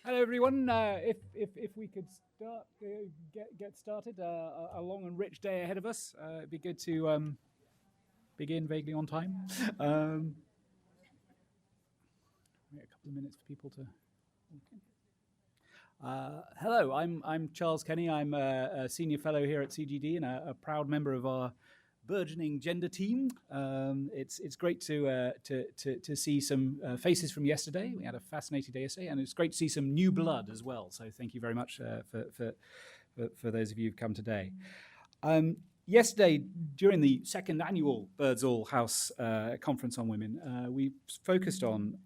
Hello, everyone. If we could start get started, a long and rich day ahead of us. It'd be good to begin vaguely on time. Wait a couple of minutes for people to. Hello, I'm Charles Kenny. I'm a senior fellow here at CGD and a proud member of our burgeoning gender team. It's great to see some faces from yesterday. We had a fascinating day yesterday, and it's great to see some new blood as well. So thank you very much for those of you who've come today. Yesterday, during the second annual Birdsall House Conference on Women, we focused on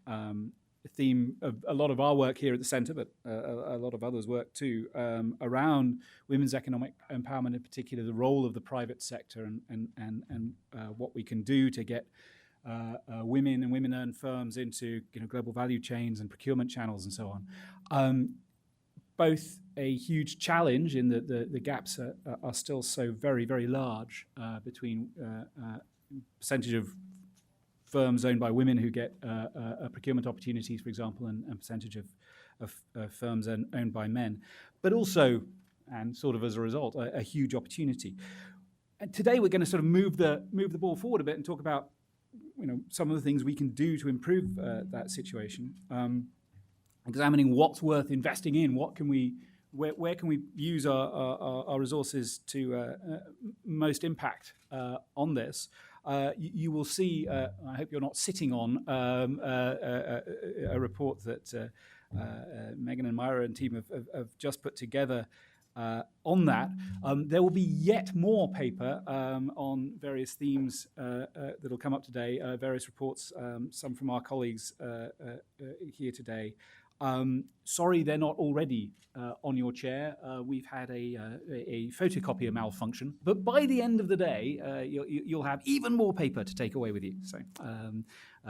the theme of a lot of our work here at the centre, but a lot of others' work too, around women's economic empowerment, in particular the role of the private sector and what we can do to get women and women-owned firms into global value chains and procurement channels and so on. Both a huge challenge in that the gaps are still so very, very large between percentage of firms owned by women who get procurement opportunities, for example, and percentage of firms owned by men, but also, and sort of as a result, a huge opportunity. And today we're going to sort of move the ball forward a bit and talk about some of the things we can do to improve that situation, examining what's worth investing in, where can we use our resources to most impact on this. You will see, I hope you're not sitting on a report that Megan and Myra and team have just put together on that. There will be yet more paper on various themes that will come up today, various reports, some from our colleagues here today. Sorry, they're not already on your chair. We've had a photocopier malfunction, but by the end of the day, you'll have even more paper to take away with you. So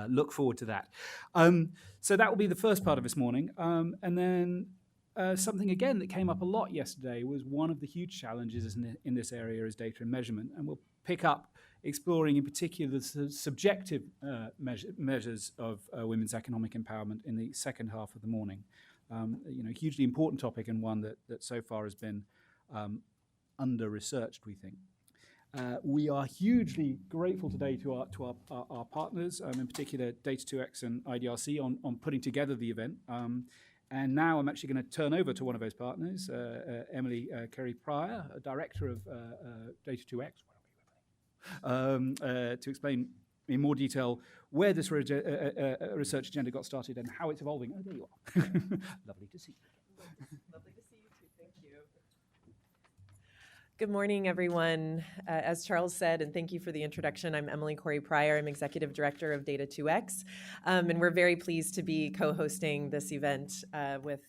look forward to that. So that will be the first part of this morning. And then something again that came up a lot yesterday was one of the huge challenges in this area is data and measurement. And we'll pick up exploring in particular the subjective measures of women's economic empowerment in the second half of the morning. Hugely important topic and one that so far has been under-researched, we think. We are hugely grateful today to our partners, in particular Data2X and IDRC on putting together the event. And now I'm actually going to turn over to one of those partners, Emily Carey-Pryor, Director of Data2X, to explain in more detail where this research agenda got started and how it's evolving. Oh, there you are. Lovely to see you. Lovely to see you too. Thank you. Good morning, everyone. As Charles said, and thank you for the introduction, I'm Emily Carey-Pryor. I'm Executive Director of Data2X, and we're very pleased to be co-hosting this event with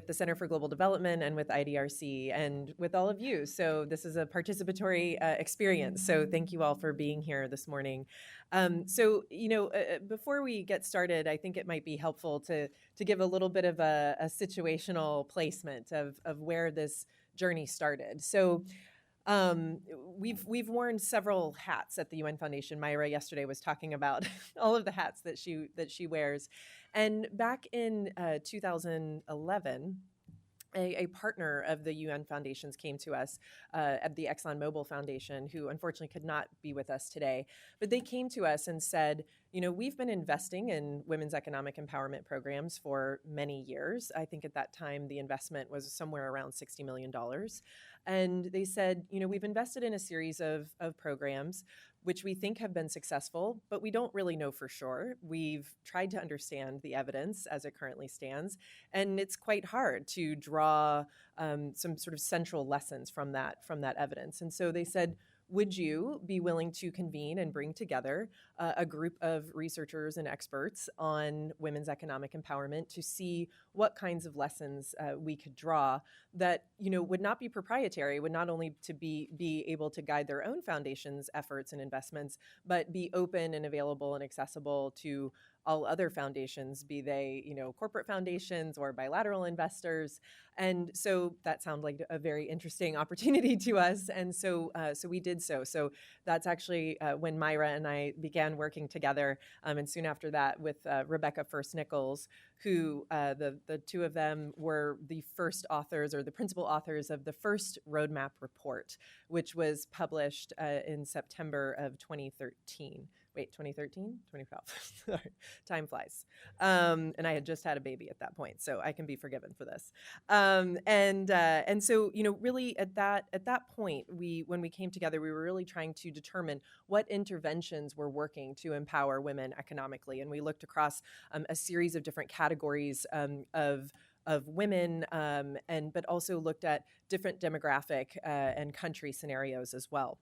the Center for Global Development and with IDRC and with all of you. So this is a participatory experience. So thank you all for being here this morning. Before we get started, I think it might be helpful to give a little bit of a situational placement of where this journey started. So we've worn several hats at the UN Foundation. Myra yesterday was talking about all of the hats that she wears. And back in 2011, a partner of the UN Foundations came to us at the ExxonMobil Foundation, who unfortunately could not be with us today. But they came to us and said, we've been investing in women's economic empowerment programs for many years. I think at that time, the investment was somewhere around $60 million. And they said, we've invested in a series of programs which we think have been successful, but we don't really know for sure. We've tried to understand the evidence as it currently stands, and it's quite hard to draw some sort of central lessons from that evidence. And so they said, would you be willing to convene and bring together a group of researchers and experts on women's economic empowerment to see what kinds of lessons we could draw that would not be proprietary, would not only to be able to guide their own foundation's efforts and investments, but be open and available and accessible to all other foundations, be they, corporate foundations or bilateral investors. And so that sounded like a very interesting opportunity to us. And so we did so. So that's actually when Myra and I began working together. And soon after that with Rebecca First-Nichols, who the two of them were the first authors or the principal authors of the first roadmap report, which was published in September of 2013. Wait, 2013? 2012. Sorry, time flies. And I had just had a baby at that point, so I can be forgiven for this. And so, really at that point, when we came together, we were really trying to determine what interventions were working to empower women economically, and we looked across a series of different categories of women, but also looked at different demographic and country scenarios as well.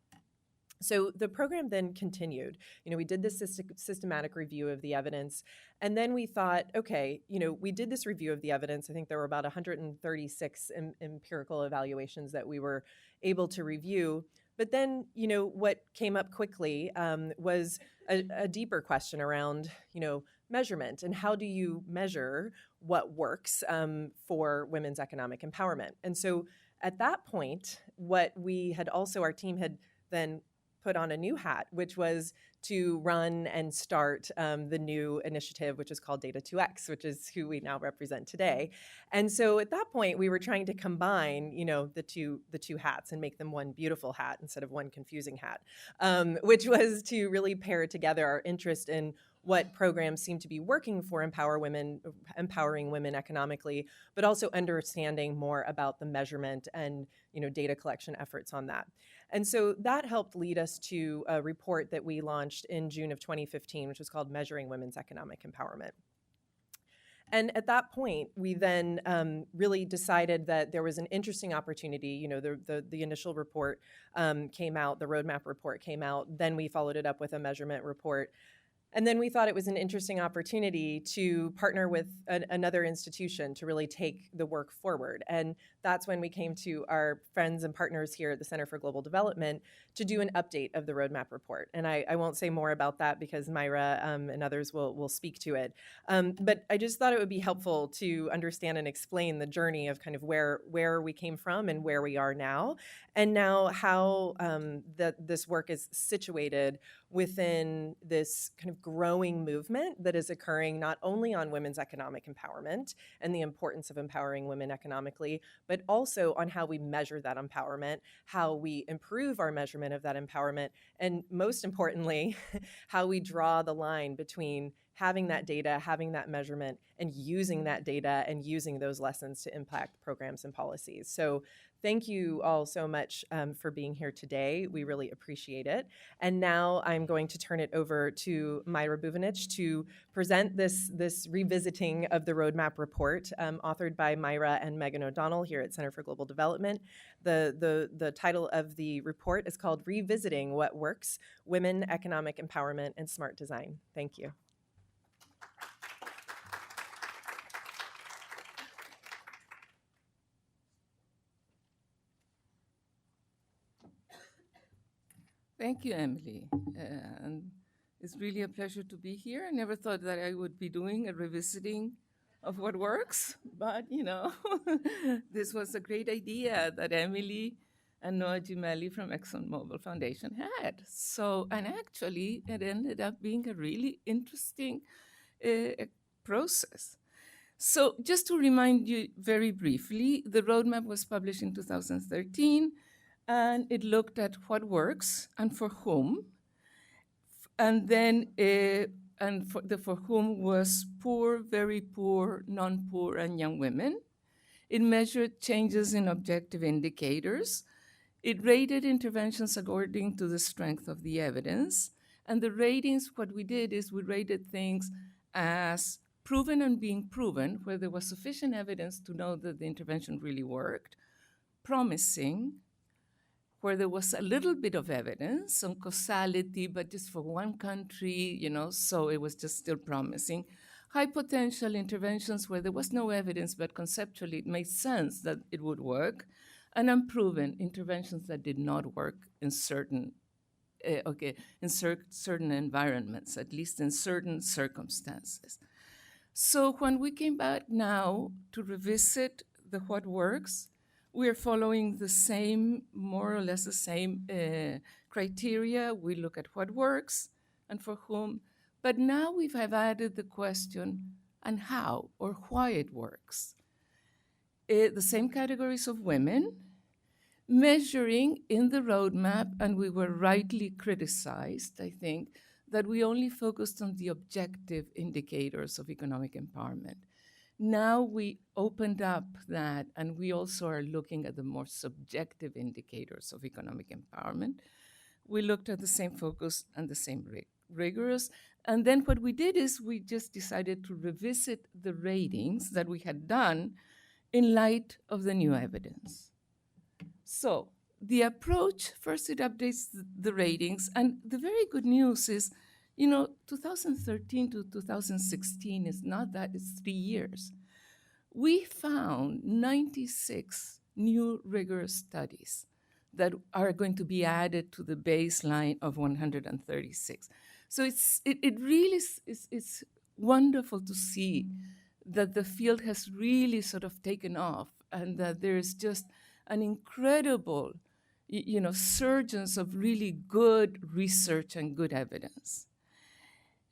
So the program then continued. We did this systematic review of the evidence, and then we thought, okay, we did this review of the evidence. I think there were about 136 empirical evaluations that we were able to review. But then, what came up quickly was a deeper question around, measurement and how do you measure what works for women's economic empowerment. And so at that point, our team had then put on a new hat, which was to run and start the new initiative, which is called Data 2X, which is who we now represent today. And so at that point, we were trying to combine, the two hats and make them one beautiful hat instead of one confusing hat, which was to really pair together our interest in what programs seem to be working for empowering women economically, but also understanding more about the measurement and data collection efforts on that. And so that helped lead us to a report that we launched in June of 2015, which was called Measuring Women's Economic Empowerment. And at that point, we then really decided that there was an interesting opportunity. The initial report came out, the roadmap report came out, then we followed it up with a measurement report. And then we thought it was an interesting opportunity to partner with another institution to really take the work forward. And that's when we came to our friends and partners here at the Center for Global Development to do an update of the roadmap report. And I won't say more about that because Myra and others will speak to it. But I just thought it would be helpful to understand and explain the journey of kind of where we came from and where we are now, and now how this work is situated within this kind of growing movement that is occurring not only on women's economic empowerment and the importance of empowering women economically, but also on how we measure that empowerment, how we improve our measurement of that empowerment, and most importantly, how we draw the line between having that data, having that measurement, and using that data and using those lessons to impact programs and policies. So thank you all so much for being here today. We really appreciate it. And now I'm going to turn it over to Myra Buvanich to present this revisiting of the roadmap report authored by Myra and Megan O'Donnell here at Center for Global Development. The title of the report is called Revisiting What Works: Women, Economic Empowerment, and Smart Design. Thank you. Thank you, Emily. And it's really a pleasure to be here. I never thought that I would be doing a revisiting of what works, but this was a great idea that Emily and Noah Gemelli from ExxonMobil Foundation had. And actually, it ended up being a really interesting process. So just to remind you very briefly, the roadmap was published in 2013. And it looked at what works and for whom. And then, for whom was poor, very poor, non-poor, and young women. It measured changes in objective indicators. It rated interventions according to the strength of the evidence. And the ratings, what we did is we rated things as proven and being proven, where there was sufficient evidence to know that the intervention really worked, promising, where there was a little bit of evidence on causality, but just for one country, so it was just still promising. High potential interventions where there was no evidence, but conceptually it made sense that it would work. And unproven interventions that did not work in certain environments, at least in certain circumstances. So when we came back now to revisit the what works, we are following the same, more or less the same criteria. We look at what works and for whom. But now we have added the question, and how or why it works. The same categories of women, measuring in the roadmap, and we were rightly criticized, I think, that we only focused on the objective indicators of economic empowerment. Now we opened up that, and we also are looking at the more subjective indicators of economic empowerment. We looked at the same focus and the same rigorous. And then what we did is we just decided to revisit the ratings that we had done in light of the new evidence. So the approach, first it updates the ratings, and the very good news is, 2013 to 2016 is not that, it's 3 years. We found 96 new rigorous studies that are going to be added to the baseline of 136. So it really is wonderful to see that the field has really sort of taken off, and that there's just an incredible, surgence of really good research and good evidence.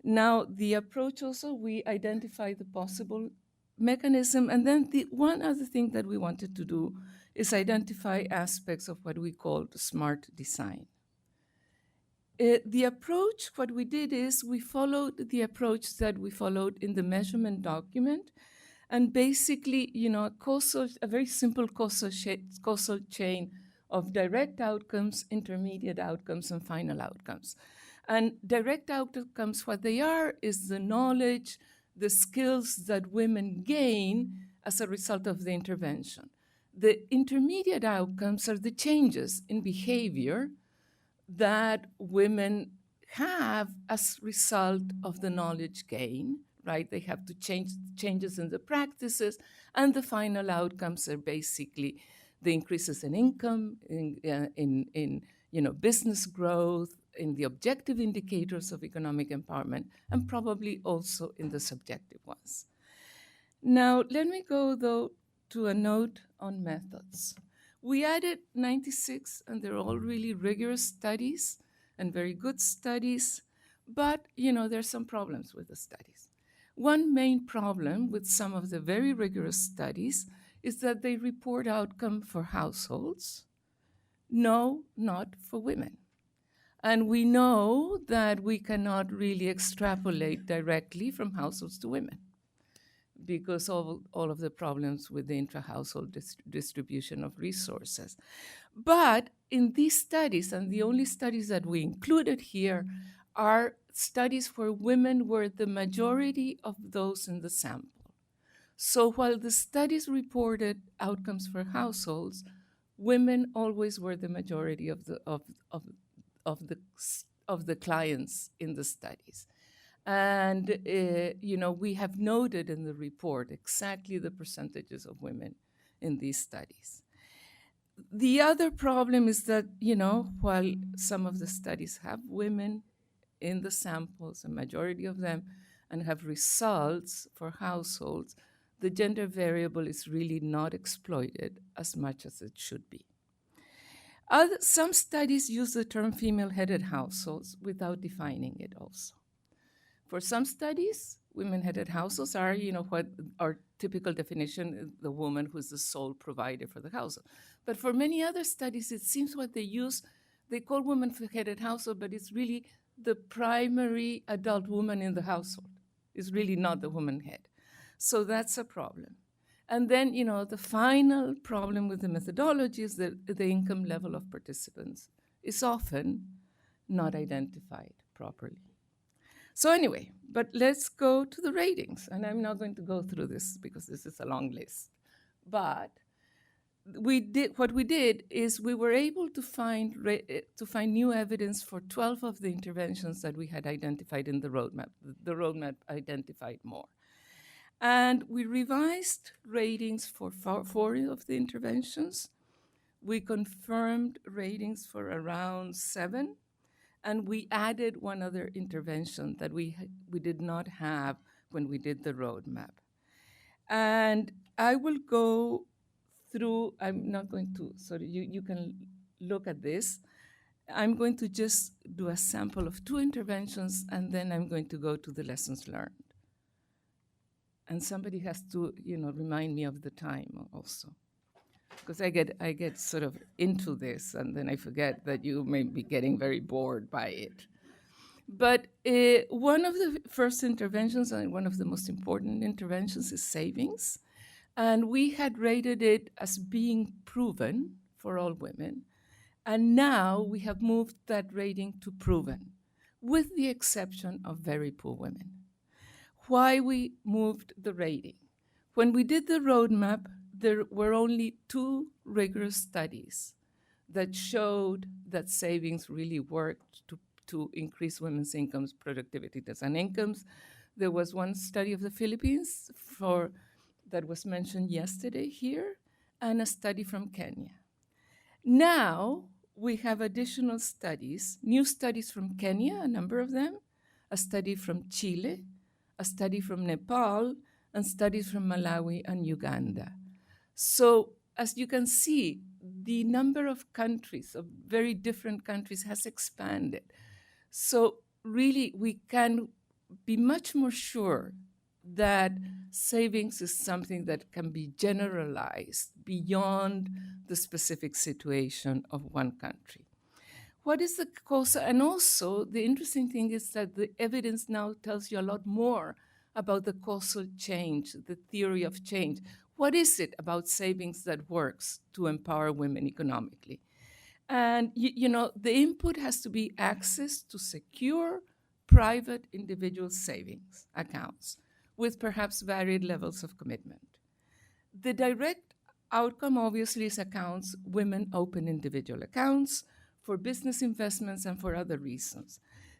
Now, the approach also, we identify the possible mechanism, and then the one other thing that we wanted to do is identify aspects of what we call smart design. The approach, what we did is we followed the approach that we followed in the measurement document, and basically, a very simple causal chain of direct outcomes, intermediate outcomes, and final outcomes. And direct outcomes, what they are is the knowledge, the skills that women gain as a result of the intervention. The intermediate outcomes are the changes in behavior that women have as a result of the knowledge gain, right? They have to changes in the practices, and the final outcomes are basically the increases in income, in business growth, in the objective indicators of economic empowerment, and probably also in the subjective ones. Now, let me go, though, to a note on methods. We added 96, and they're all really rigorous studies and very good studies, but, there's some problems with the studies. One main problem with some of the very rigorous studies is that they report outcome for households, no, not for women. And we know that we cannot really extrapolate directly from households to women because of all of the problems with the intra-household distribution of resources. But in these studies, and the only studies that we included here are studies where women were the majority of those in the sample. So while the studies reported outcomes for households, women always were the majority of the clients in the studies. And, we have noted in the report exactly the percentages of women in these studies. The other problem is that, while some of the studies have women in the samples, a majority of them, and have results for households, the gender variable is really not exploited as much as it should be. Some studies use the term female-headed households without defining it also. For some studies, women-headed households are, what our typical definition, the woman who's the sole provider for the household. But for many other studies, it seems what they call woman-headed household, but it's really the primary adult woman in the household. It's really not the woman head. So that's a problem. And then, the final problem with the methodology is that the income level of participants is often not identified properly. So anyway, but let's go to the ratings. And I'm not going to go through this because this is a long list. But what we did is we were able to find new evidence for 12 of the interventions that we had identified in the roadmap. The roadmap identified more. And we revised ratings for 4 of the interventions. We confirmed ratings for around 7. And we added one other intervention that we did not have when we did the roadmap. And I will go through, I'm not going to, sorry, you can look at this. I'm going to just do a sample of 2 interventions, and then I'm going to go to the lessons learned. And somebody has to, remind me of the time also, because I get sort of into this, and then I forget that you may be getting very bored by it. But one of the first interventions, and one of the most important interventions, is savings. And we had rated it as being proven for all women. And now we have moved that rating to proven, with the exception of very poor women. Why we moved the rating? When we did the roadmap, there were only 2 rigorous studies that showed that savings really worked to increase women's incomes, productivities, and incomes. There was one study of the Philippines that was mentioned yesterday here, and a study from Kenya. Now we have additional studies, new studies from Kenya, a number of them, a study from Chile, a study from Nepal, and studies from Malawi and Uganda. So as you can see, the number of countries, of very different countries, has expanded. So really, we can be much more sure that savings is something that can be generalized beyond the specific situation of one country. What is the cause? And also, the interesting thing is that the evidence now tells you a lot more about the causal change, the theory of change. What is it about savings that works to empower women economically? And the input has to be access to secure, private individual savings accounts with perhaps varied levels of commitment. The direct outcome obviously is accounts women open individual accounts for business investments and for other reasons.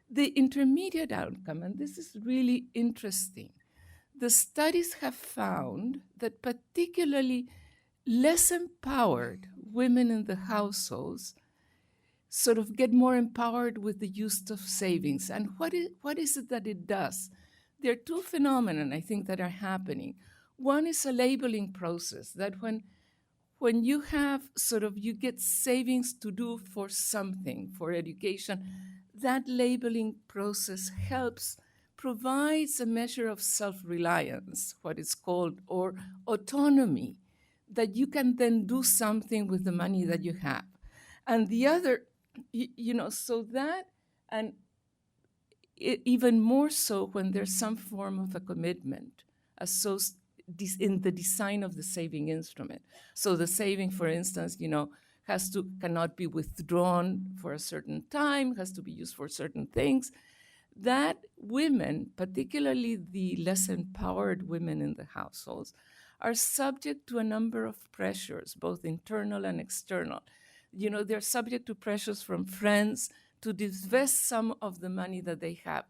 The intermediate outcome, and this is really interesting, the studies have found that particularly less empowered women in the households sort of get more empowered with the use of savings. And what is it that it does? There are 2 phenomena, I think, that are happening. One is a labeling process, that when you have you get savings to do for something, for education, that labeling process provides a measure of self-reliance, what is called, or autonomy, that you can then do something with the money that you have. And the other, so that, and even more so when there's some form of a commitment in the design of the saving instrument. So the saving, for instance, cannot be withdrawn for a certain time, has to be used for certain things. That women, particularly the less empowered women in the households, are subject to a number of pressures, both internal and external. They're subject to pressures from friends to divest some of the money that they have.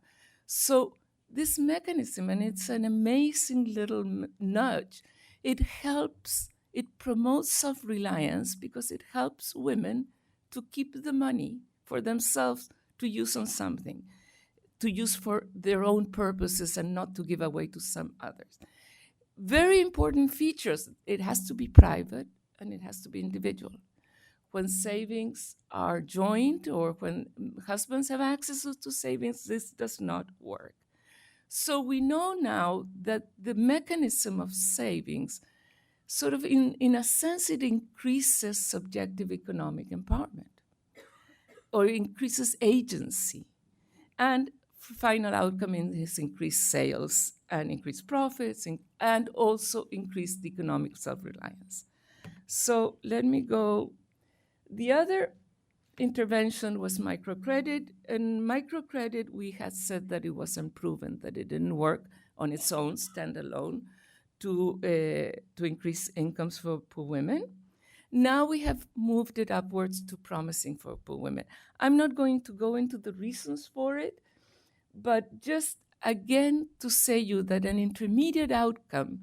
So this mechanism, and it's an amazing little nudge, it promotes self-reliance because it helps women to keep the money for themselves to use on something, to use for their own purposes and not to give away to some others. Very important features. It has to be private and it has to be individual. When savings are joint or when husbands have access to savings, this does not work. So we know now that the mechanism of savings, in a sense, it increases subjective economic empowerment or increases agency. And final outcome is increased sales and increased profits and also increased economic self-reliance. So let me go. The other intervention was microcredit. And microcredit, we had said that it wasn't proven, that it didn't work on its own, standalone, to increase incomes for poor women. Now we have moved it upwards to promising for poor women. I'm not going to go into the reasons for it, but just again to say you that an intermediate outcome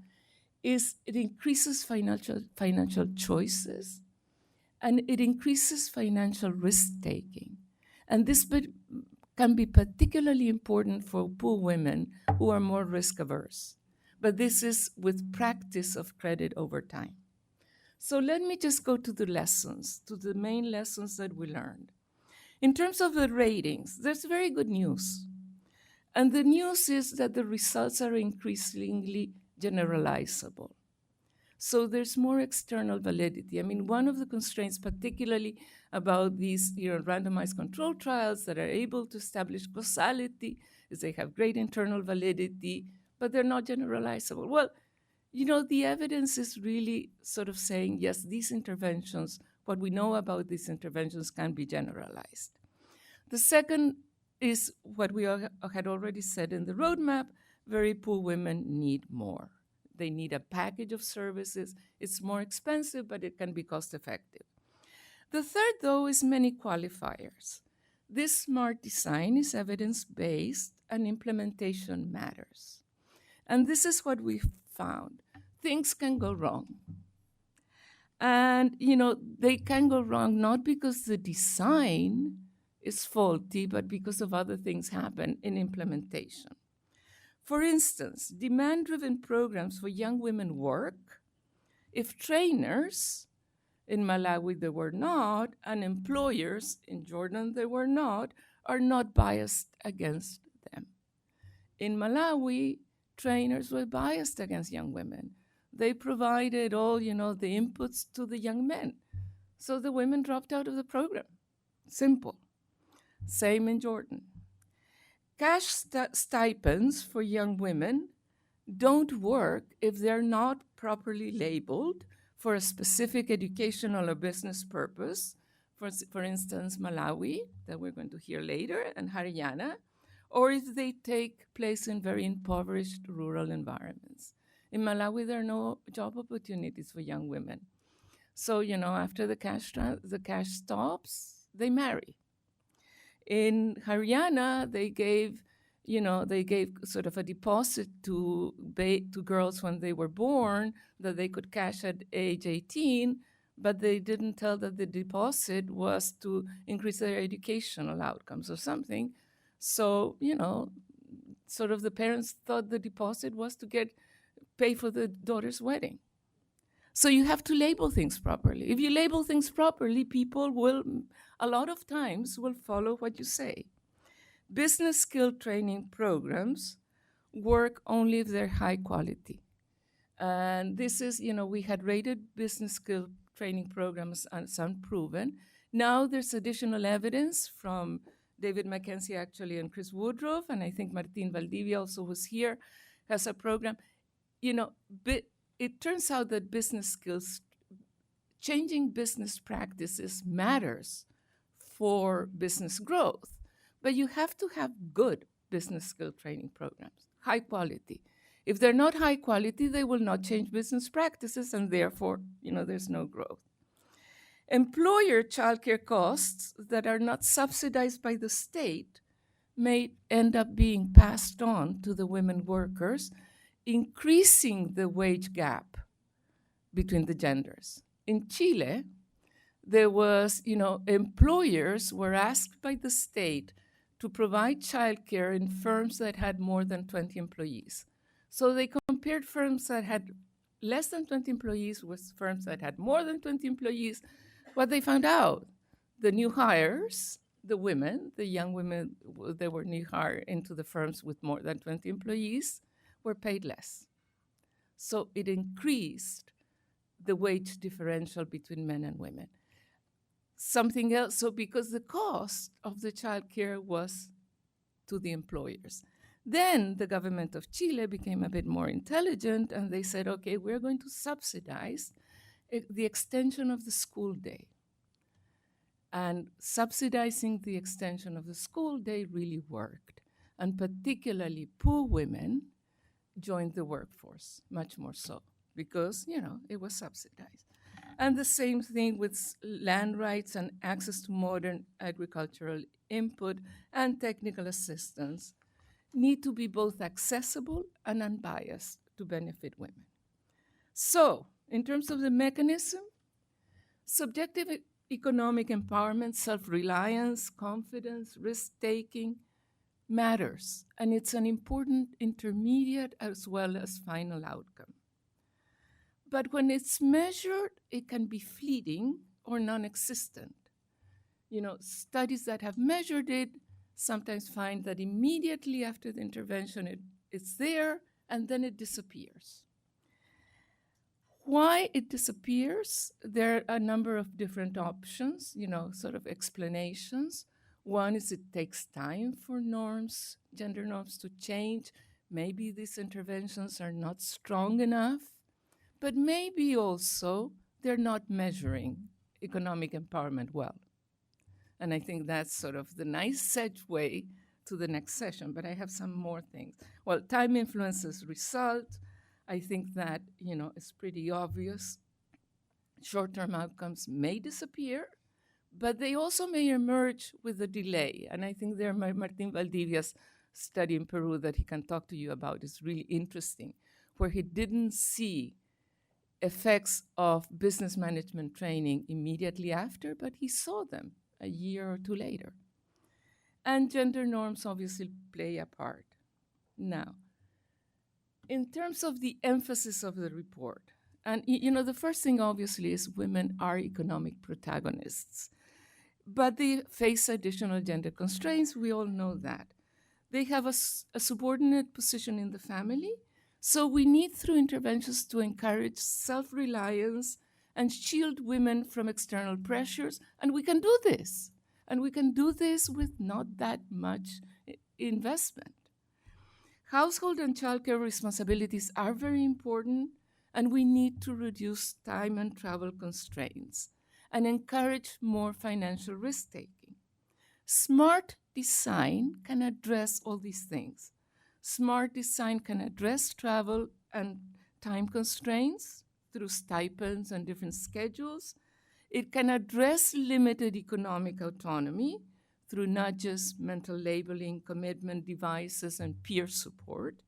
is it increases financial choices and it increases financial risk-taking. And this can be particularly important for poor women who are more risk-averse. But this is with practice of credit over time. So let me just go to the lessons, to the main lessons that we learned. In terms of the ratings, there's very good news. And the news is that the results are increasingly generalizable. So there's more external validity. I mean, one of the constraints, particularly about these randomized control trials that are able to establish causality, is they have great internal validity, but they're not generalizable. Well, the evidence is really sort of saying, yes, these interventions, what we know about these interventions can be generalized. The second is what we had already said in the roadmap: very poor women need more. They need a package of services. It's more expensive, but it can be cost effective. The third, though, is many qualifiers. This smart design is evidence-based and implementation matters. And this is what we found. Things can go wrong. And, they can go wrong not because the design is faulty, but because of other things happen in implementation. For instance, demand-driven programs for young women work if trainers, in Malawi they were not, and employers, in Jordan they were not, are not biased against them. In Malawi, trainers were biased against young women. They provided all, the inputs to the young men. So the women dropped out of the program. Simple. Same in Jordan. Cash stipends for young women don't work if they're not properly labeled for a specific educational or business purpose. For instance, Malawi, that we're going to hear later, and Haryana, or if they take place in very impoverished rural environments. In Malawi, there are no job opportunities for young women. So, after the cash stops, they marry. In Haryana, they gave sort of a deposit to girls when they were born that they could cash at age 18, but they didn't tell that the deposit was to increase their educational outcomes or something. So, sort of the parents thought the deposit was to pay for the daughter's wedding. So you have to label things properly. If you label things properly, people will, a lot of times, will follow what you say. Business skill training programs work only if they're high quality. And this is, we had rated business skill training programs as unproven. Now there's additional evidence from David Mackenzie, actually, and Chris Woodruff, and I think Martin Valdivia also was here, has a program. It turns out that business skills, changing business practices matters for business growth, but you have to have good business skill training programs, high quality. If they're not high quality, they will not change business practices, and therefore, there's no growth. Employer childcare costs that are not subsidized by the state may end up being passed on to the women workers, increasing the wage gap between the genders. In Chile, there was, employers were asked by the state to provide childcare in firms that had more than 20 employees. So they compared firms that had less than 20 employees with firms that had more than 20 employees. What they found out, the new hires, the women, the young women that were new hired into the firms with more than 20 employees, were paid less. So it increased the wage differential between men and women. Something else, so because the cost of the childcare was to the employers. Then the government of Chile became a bit more intelligent, and they said, okay, we're going to subsidize the extension of the school day. And subsidizing the extension of the school day really worked. And particularly poor women joined the workforce, much more so, because, it was subsidized. And the same thing with land rights and access to modern agricultural input and technical assistance need to be both accessible and unbiased to benefit women. So, in terms of the mechanism, subjective economic empowerment, self-reliance, confidence, risk-taking matters, and it's an important intermediate as well as final outcome. But when it's measured, it can be fleeting or non-existent. Studies that have measured it sometimes find that immediately after the intervention, it's there, and then it disappears. Why it disappears, there are a number of different options, sort of explanations. One is it takes time for norms, gender norms to change. Maybe these interventions are not strong enough, but maybe also they're not measuring economic empowerment well. And I think that's sort of the nice segue to the next session, but I have some more things. Well, time influences result. I think that, it's pretty obvious. Short-term outcomes may disappear, but they also may emerge with a delay. And I think there, Martin Valdivia's study in Peru that he can talk to you about is really interesting, where he didn't see effects of business management training immediately after, but he saw them a year or two later. And gender norms obviously play a part. Now, in terms of the emphasis of the report, and the first thing obviously is women are economic protagonists, but they face additional gender constraints. We all know that. They have a subordinate position in the family, so we need through interventions to encourage self-reliance and shield women from external pressures, and we can do this. And we can do this with not that much investment. Household and childcare responsibilities are very important, and we need to reduce time and travel constraints and encourage more financial risk-taking. Smart design can address all these things. Smart design can address travel and time constraints through stipends and different schedules. It can address limited economic autonomy through nudges, mental labeling, commitment devices, and peer support.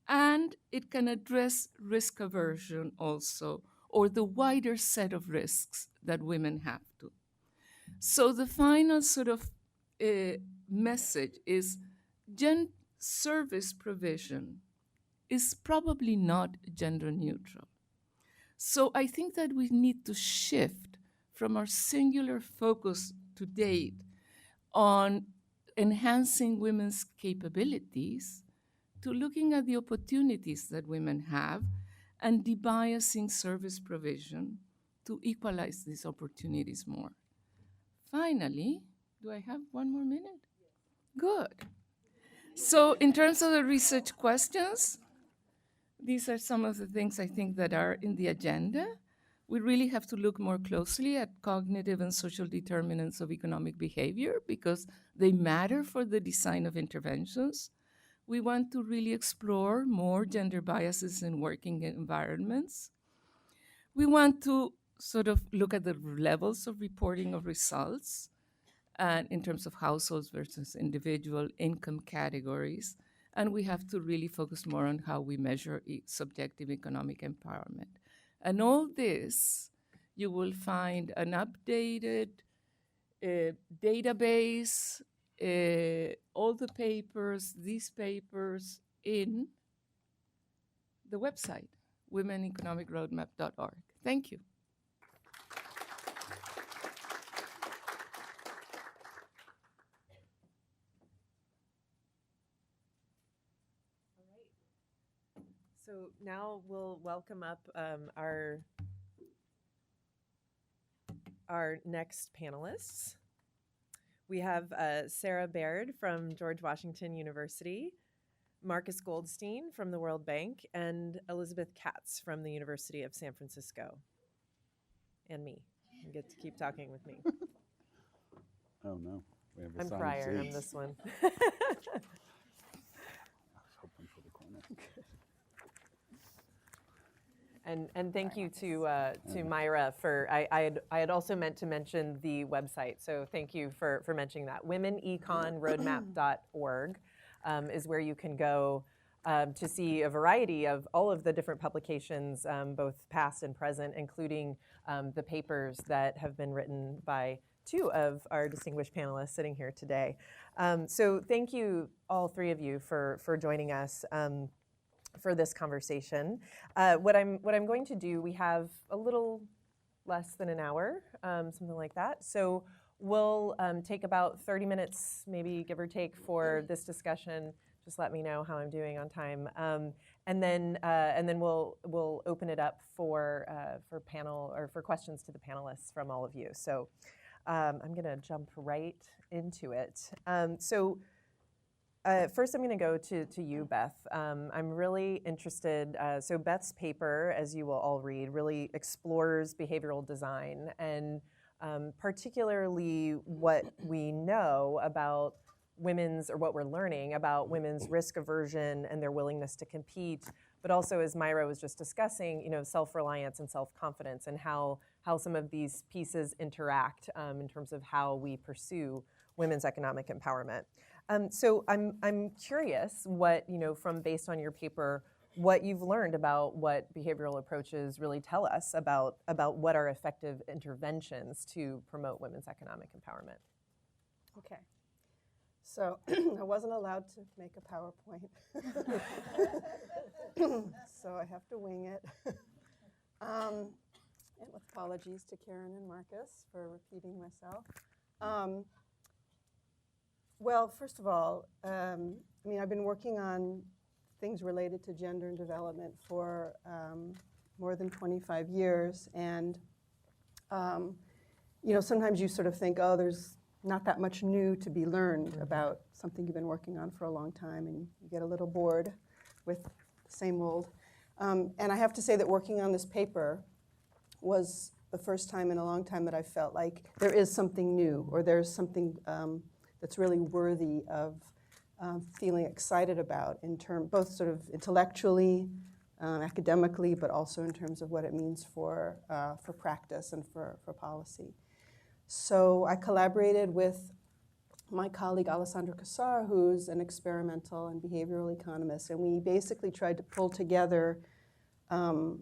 And it can address risk aversion also, or the wider set of risks that women have to. So the final sort of message is service provision is probably not gender neutral. So I think that we need to shift from our singular focus to date on enhancing women's capabilities to looking at the opportunities that women have and debiasing service provision to equalize these opportunities more. Finally, do I have 1 more minute? Good. So in terms of the research questions, these are some of the things I think that are in the agenda. We really have to look more closely at cognitive and social determinants of economic behavior because they matter for the design of interventions. We want to really explore more gender biases in working environments. We want to sort of look at the levels of reporting of results and in terms of households versus individual income categories. And we have to really focus more on how we measure subjective economic empowerment. And all this, you will find an updated database, all the papers, these papers in the website, womeneconomicroadmap.org. Thank you. So now we'll welcome up our next panelists. We have Sarah Baird from George Washington University, Marcus Goldstein from the World Bank, and Elizabeth Katz from the University of San Francisco. And me. You get to keep talking with me. Oh no, we have I'm assigned Pryor, I'm seats. this one. I was hoping for the corner. And thank you to Myra for, I had also meant to mention the website, so thank you for mentioning that. Womeneconroadmap.org is where you can go to see a variety of all of the different publications, both past and present, including the papers that have been written by 2 of our distinguished panelists sitting here today. So thank you, all 3 of you, for joining us for this conversation. What I'm going to do, we have a little less than an hour, something like that. So we'll take about 30 minutes, maybe give or take, for this discussion. Just let me know how I'm doing on time. and then we'll open it up for panel or for questions to the panelists from all of you. So I'm going to jump right into it. First, I'm going to go to you, Beth. I'm really interested. So Beth's paper, as you will all read, really explores behavioral design and particularly what we know about what we're learning about women's risk aversion and their willingness to compete, but also, as Myra was just discussing, self-reliance and self-confidence and how some of these pieces interact in terms of how we pursue women's economic empowerment. So I'm curious what, based on your paper, what you've learned about what behavioral approaches really tell us about what are effective interventions to promote women's economic empowerment. Okay. So I wasn't allowed to make a PowerPoint. So I have to wing it. And with apologies to Karen and Marcus for repeating myself. Well, first of all, I've been working on things related to gender and development for more than 25 years. And, sometimes you sort of think, oh, there's not that much new to be learned about something you've been working on for a long time, and you get a little bored with the same old. And I have to say that working on this paper was the first time in a long time that I felt like there is something new, or there's something that's really worthy of feeling excited about both sort of intellectually, academically, but also in terms of what it means for practice and for policy. So I collaborated with my colleague Alessandro Cassar, who's an experimental and behavioral economist, and we basically tried to pull together the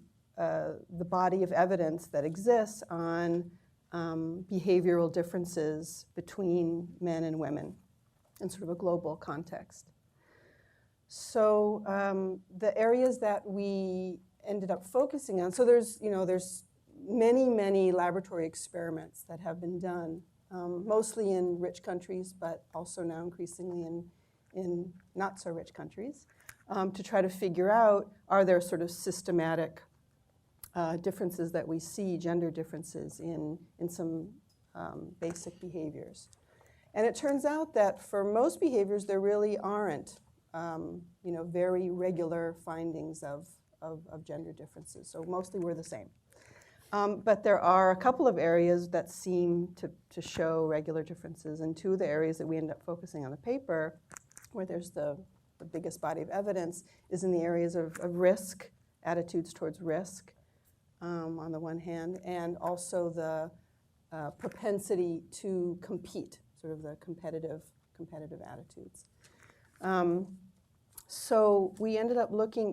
body of evidence that exists on behavioral differences between men and women in sort of a global context. So the areas that we ended up focusing on, so there's many laboratory experiments that have been done, mostly in rich countries, but also now increasingly in not so rich countries, to try to figure out, are there sort of systematic differences that we see, gender differences in some basic behaviors. And it turns out that for most behaviors, there really aren't very regular findings of gender differences. So mostly we're the same. But there are a couple of areas that seem to show regular differences, and two of the areas that we end up focusing on the paper, where there's the biggest body of evidence, is in the areas of risk, attitudes towards risk, on the one hand, and also the propensity to compete, sort of the competitive attitudes. So we ended up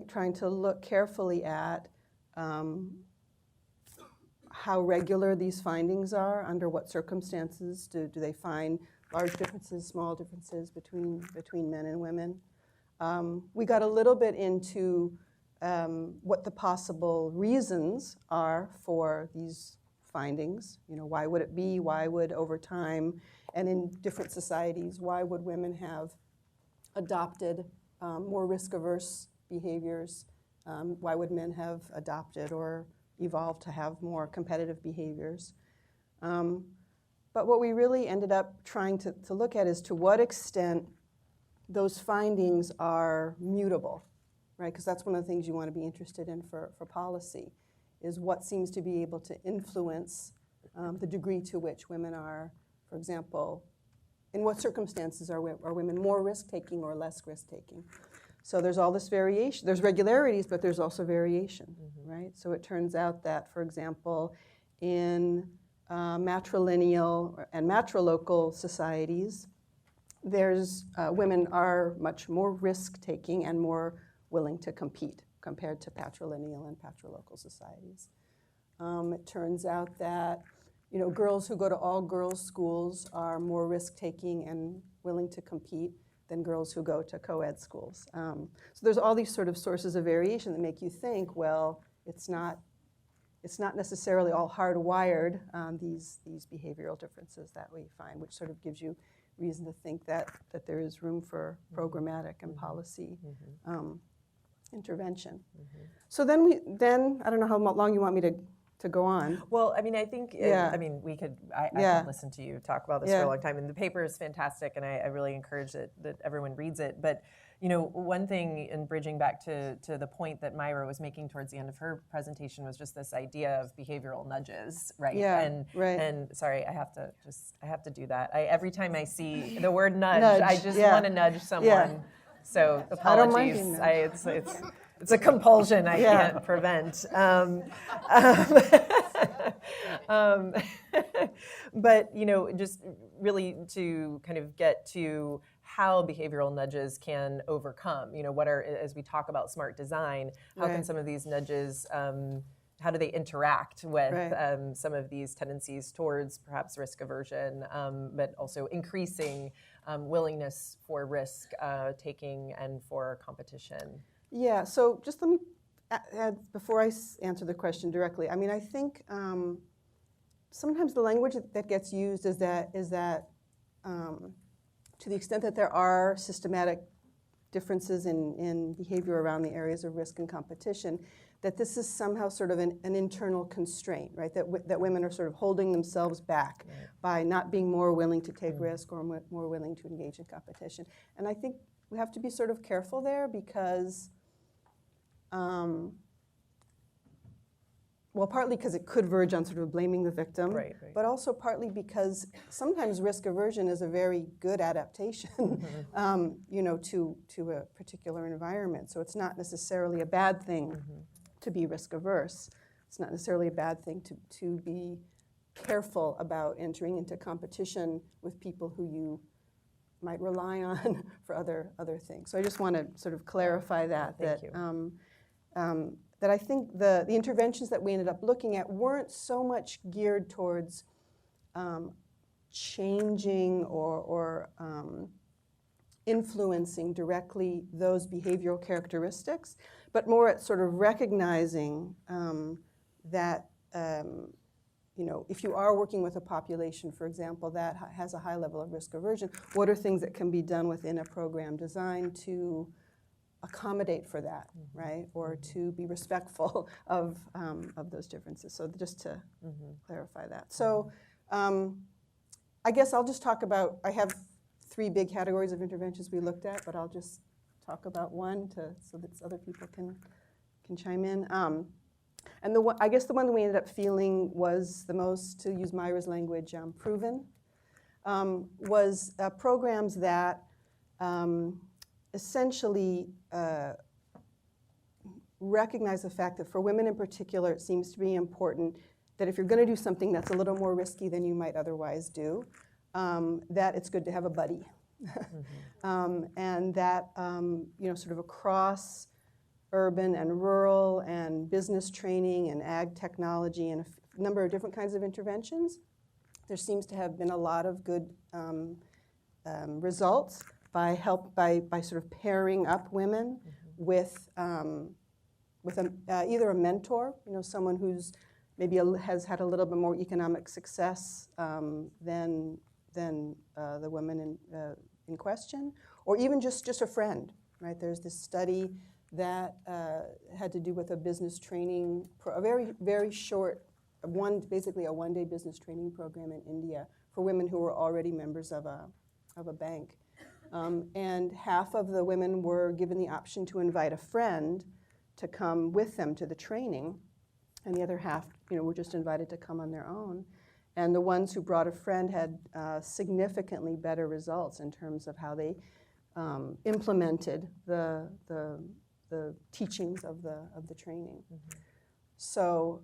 trying to look carefully at how regular these findings are, under what circumstances do they find large differences, small differences between men and women. We got a little bit into what the possible reasons are for these findings. Why would it be? Why would, over time, and in different societies, why would women have adopted more risk-averse behaviors? Why would men have adopted or evolved to have more competitive behaviors? But what we really ended up trying to look at is to what extent those findings are mutable, right? Because that's one of the things you want to be interested in for policy, is what seems to be able to influence the degree to which women are, for example, in what circumstances are women more risk-taking or less risk-taking? So there's all this variation. There's regularities, but there's also variation, right? So it turns out that, for example, in matrilineal and matrilocal societies, women are much more risk-taking and more willing to compete compared to patrilineal and patrilocal societies. It turns out that girls who go to all-girls schools are more risk-taking and willing to compete than girls who go to co-ed schools. So there's all these sort of sources of variation that make you think, well, it's not necessarily all hardwired, these behavioral differences that we find, which sort of gives you reason to think that there is room for programmatic and policy intervention. So then I don't know how long you want me to go on. Well, I mean, I think, Yeah. I mean, I Yeah. could listen to you talk about this for a long time, and the paper is fantastic, and I really encourage that everyone reads it. But, you know, one thing in bridging back to the point that Myra was making towards the end of her presentation was just this idea of behavioral nudges, right? Yeah, and, right. And sorry, I have to do that. Every time I see the word nudge, Nudge, I just yeah. want to nudge someone. Yeah. So I don't mind apologies. being nudged. It's a compulsion I Yeah. can't prevent. But, you know, just really to kind of get to how behavioral nudges can overcome, you know, what are, as we talk about smart design, how can Right. some of these nudges, how do they interact with Right. some of these tendencies towards perhaps risk aversion, but also increasing willingness for risk taking and for competition? Yeah, so just let me add, before I answer the question directly, I mean, I think sometimes the language that gets used is that to the extent that there are systematic differences in behavior around the areas of risk and competition, that this is somehow sort of an internal constraint, right? That women are sort of holding themselves back by not being more willing to take risk or more willing to engage in competition. And I think we have to be sort of careful there because, well, partly because it could verge on sort of blaming the victim, Right. but also partly because sometimes risk aversion is a very good adaptation, you know, to a particular environment. So it's not necessarily a bad thing to be risk averse. It's not necessarily a bad thing to be careful about entering into competition with people who you might rely on for other things. So I just want to sort of clarify that. Thank you. That I think the interventions that we ended up looking at weren't so much geared towards changing or influencing directly those behavioral characteristics, but more at sort of recognizing that you know, if you are working with a population, for example, that has a high level of risk aversion, what are things that can be done within a program designed to accommodate for that, right? Or to be respectful of those differences. So just to clarify that. So I guess I'll just talk about, I have 3 big categories of interventions we looked at, but I'll just talk about one so that other people can chime in. And I guess the one that we ended up feeling was the most, to use Myra's language, proven, was programs that essentially recognize the fact that for women in particular, it seems to be important that if you're going to do something that's a little more risky than you might otherwise do, that it's good to have a buddy. And that, you know, sort of across urban and rural and business training and ag technology and a number of different kinds of interventions, there seems to have been a lot of good results by sort of pairing up women with either a mentor, you know, someone who's maybe has had a little bit more economic success than the women in question, or even just a friend, right? There's this study that had to do with a business training, a very, very short, basically a one-day business training program in India for women who were already members of a bank. And half of the women were given the option to invite a friend to come with them to the training, and the other half, you know, were just invited to come on their own. And the ones who brought a friend had significantly better results in terms of how they implemented the teachings of the training. So,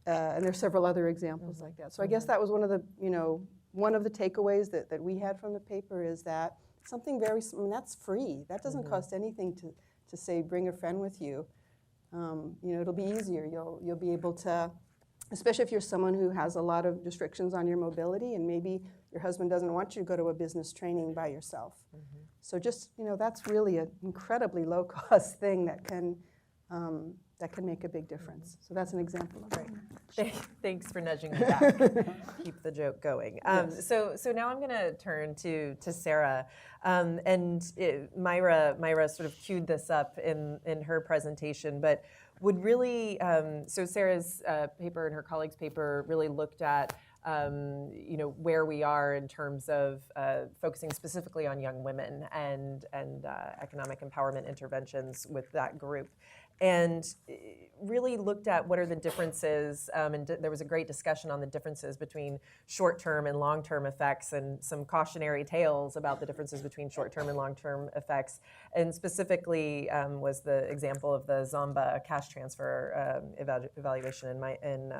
and there's several other examples like that. So I guess that was one of the takeaways that we had from the paper is that something very, I mean, that's free. That doesn't cost anything to say bring a friend with you. You know, it'll be easier. You'll be able to, especially if you're someone who has a lot of restrictions on your mobility, and maybe your husband doesn't want you to go to a business training by yourself. So just, you know, that's really an incredibly low-cost thing that can that can make a big difference. So that's an example of that. Thanks for nudging me back. Keep the joke going. Yes. So now I'm going to turn to Sarah, Myra sort of queued this up in her presentation, but would really so Sarah's paper and her colleagues' paper really looked at where we are in terms of focusing specifically on young women and economic empowerment interventions with that group. And really looked at what are the differences, and there was a great discussion on the differences between short-term and long-term effects, and some cautionary tales about the differences between short-term and long-term effects. And specifically was the example of the Zamba cash transfer evaluation in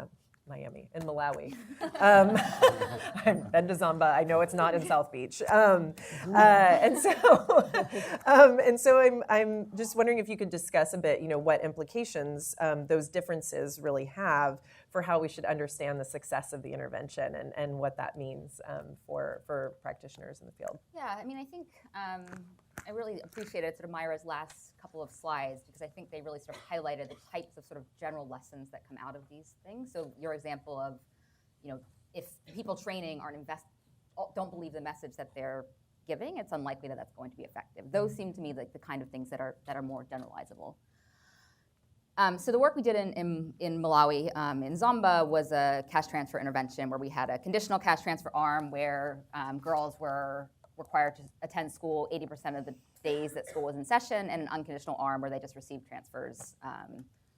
Malawi. I've been to Zamba. I know it's not in South Beach. And so I'm just wondering if you could discuss a bit, what implications those differences really have for how we should understand the success of the intervention and what that means for practitioners in the field. Yeah, I mean, I think I really appreciated sort of Myra's last couple of slides, because I think they really sort of highlighted the types of sort of general lessons that come out of these things. So your example of, if people training don't believe the message that they're giving, it's unlikely that that's going to be effective. Those seem to me like the kind of things that are more generalizable. So the work we did in Malawi, in Zamba, was a cash transfer intervention where we had a conditional cash transfer arm where girls were required to attend school 80% of the days that school was in session, and an unconditional arm where they just received transfers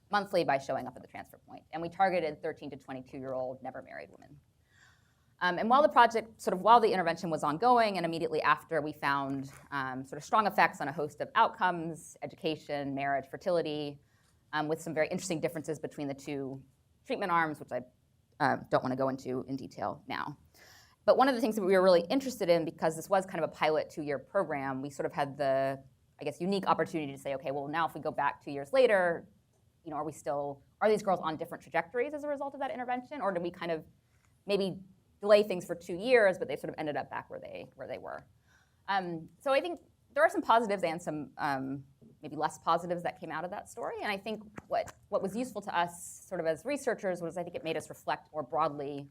monthly by showing up at the transfer point. And we targeted 13 to 22-year-old never married women. And while the intervention was ongoing, and immediately after, we found sort of strong effects on a host of outcomes, education, marriage, fertility, with some very interesting differences between the two treatment arms, which I don't want to go into in detail now. But one of the things that we were really interested in, because this was kind of a pilot 2-year program, we sort of had the, unique opportunity to say, okay, well, now if we go back 2 years later, are these girls on different trajectories as a result of that intervention? Or did we kind of maybe delay things for 2 years, but they sort of ended up back where they were? So I think there are some positives and some maybe less positives that came out of that story. And I think what was useful to us sort of as researchers was, I think it made us reflect more broadly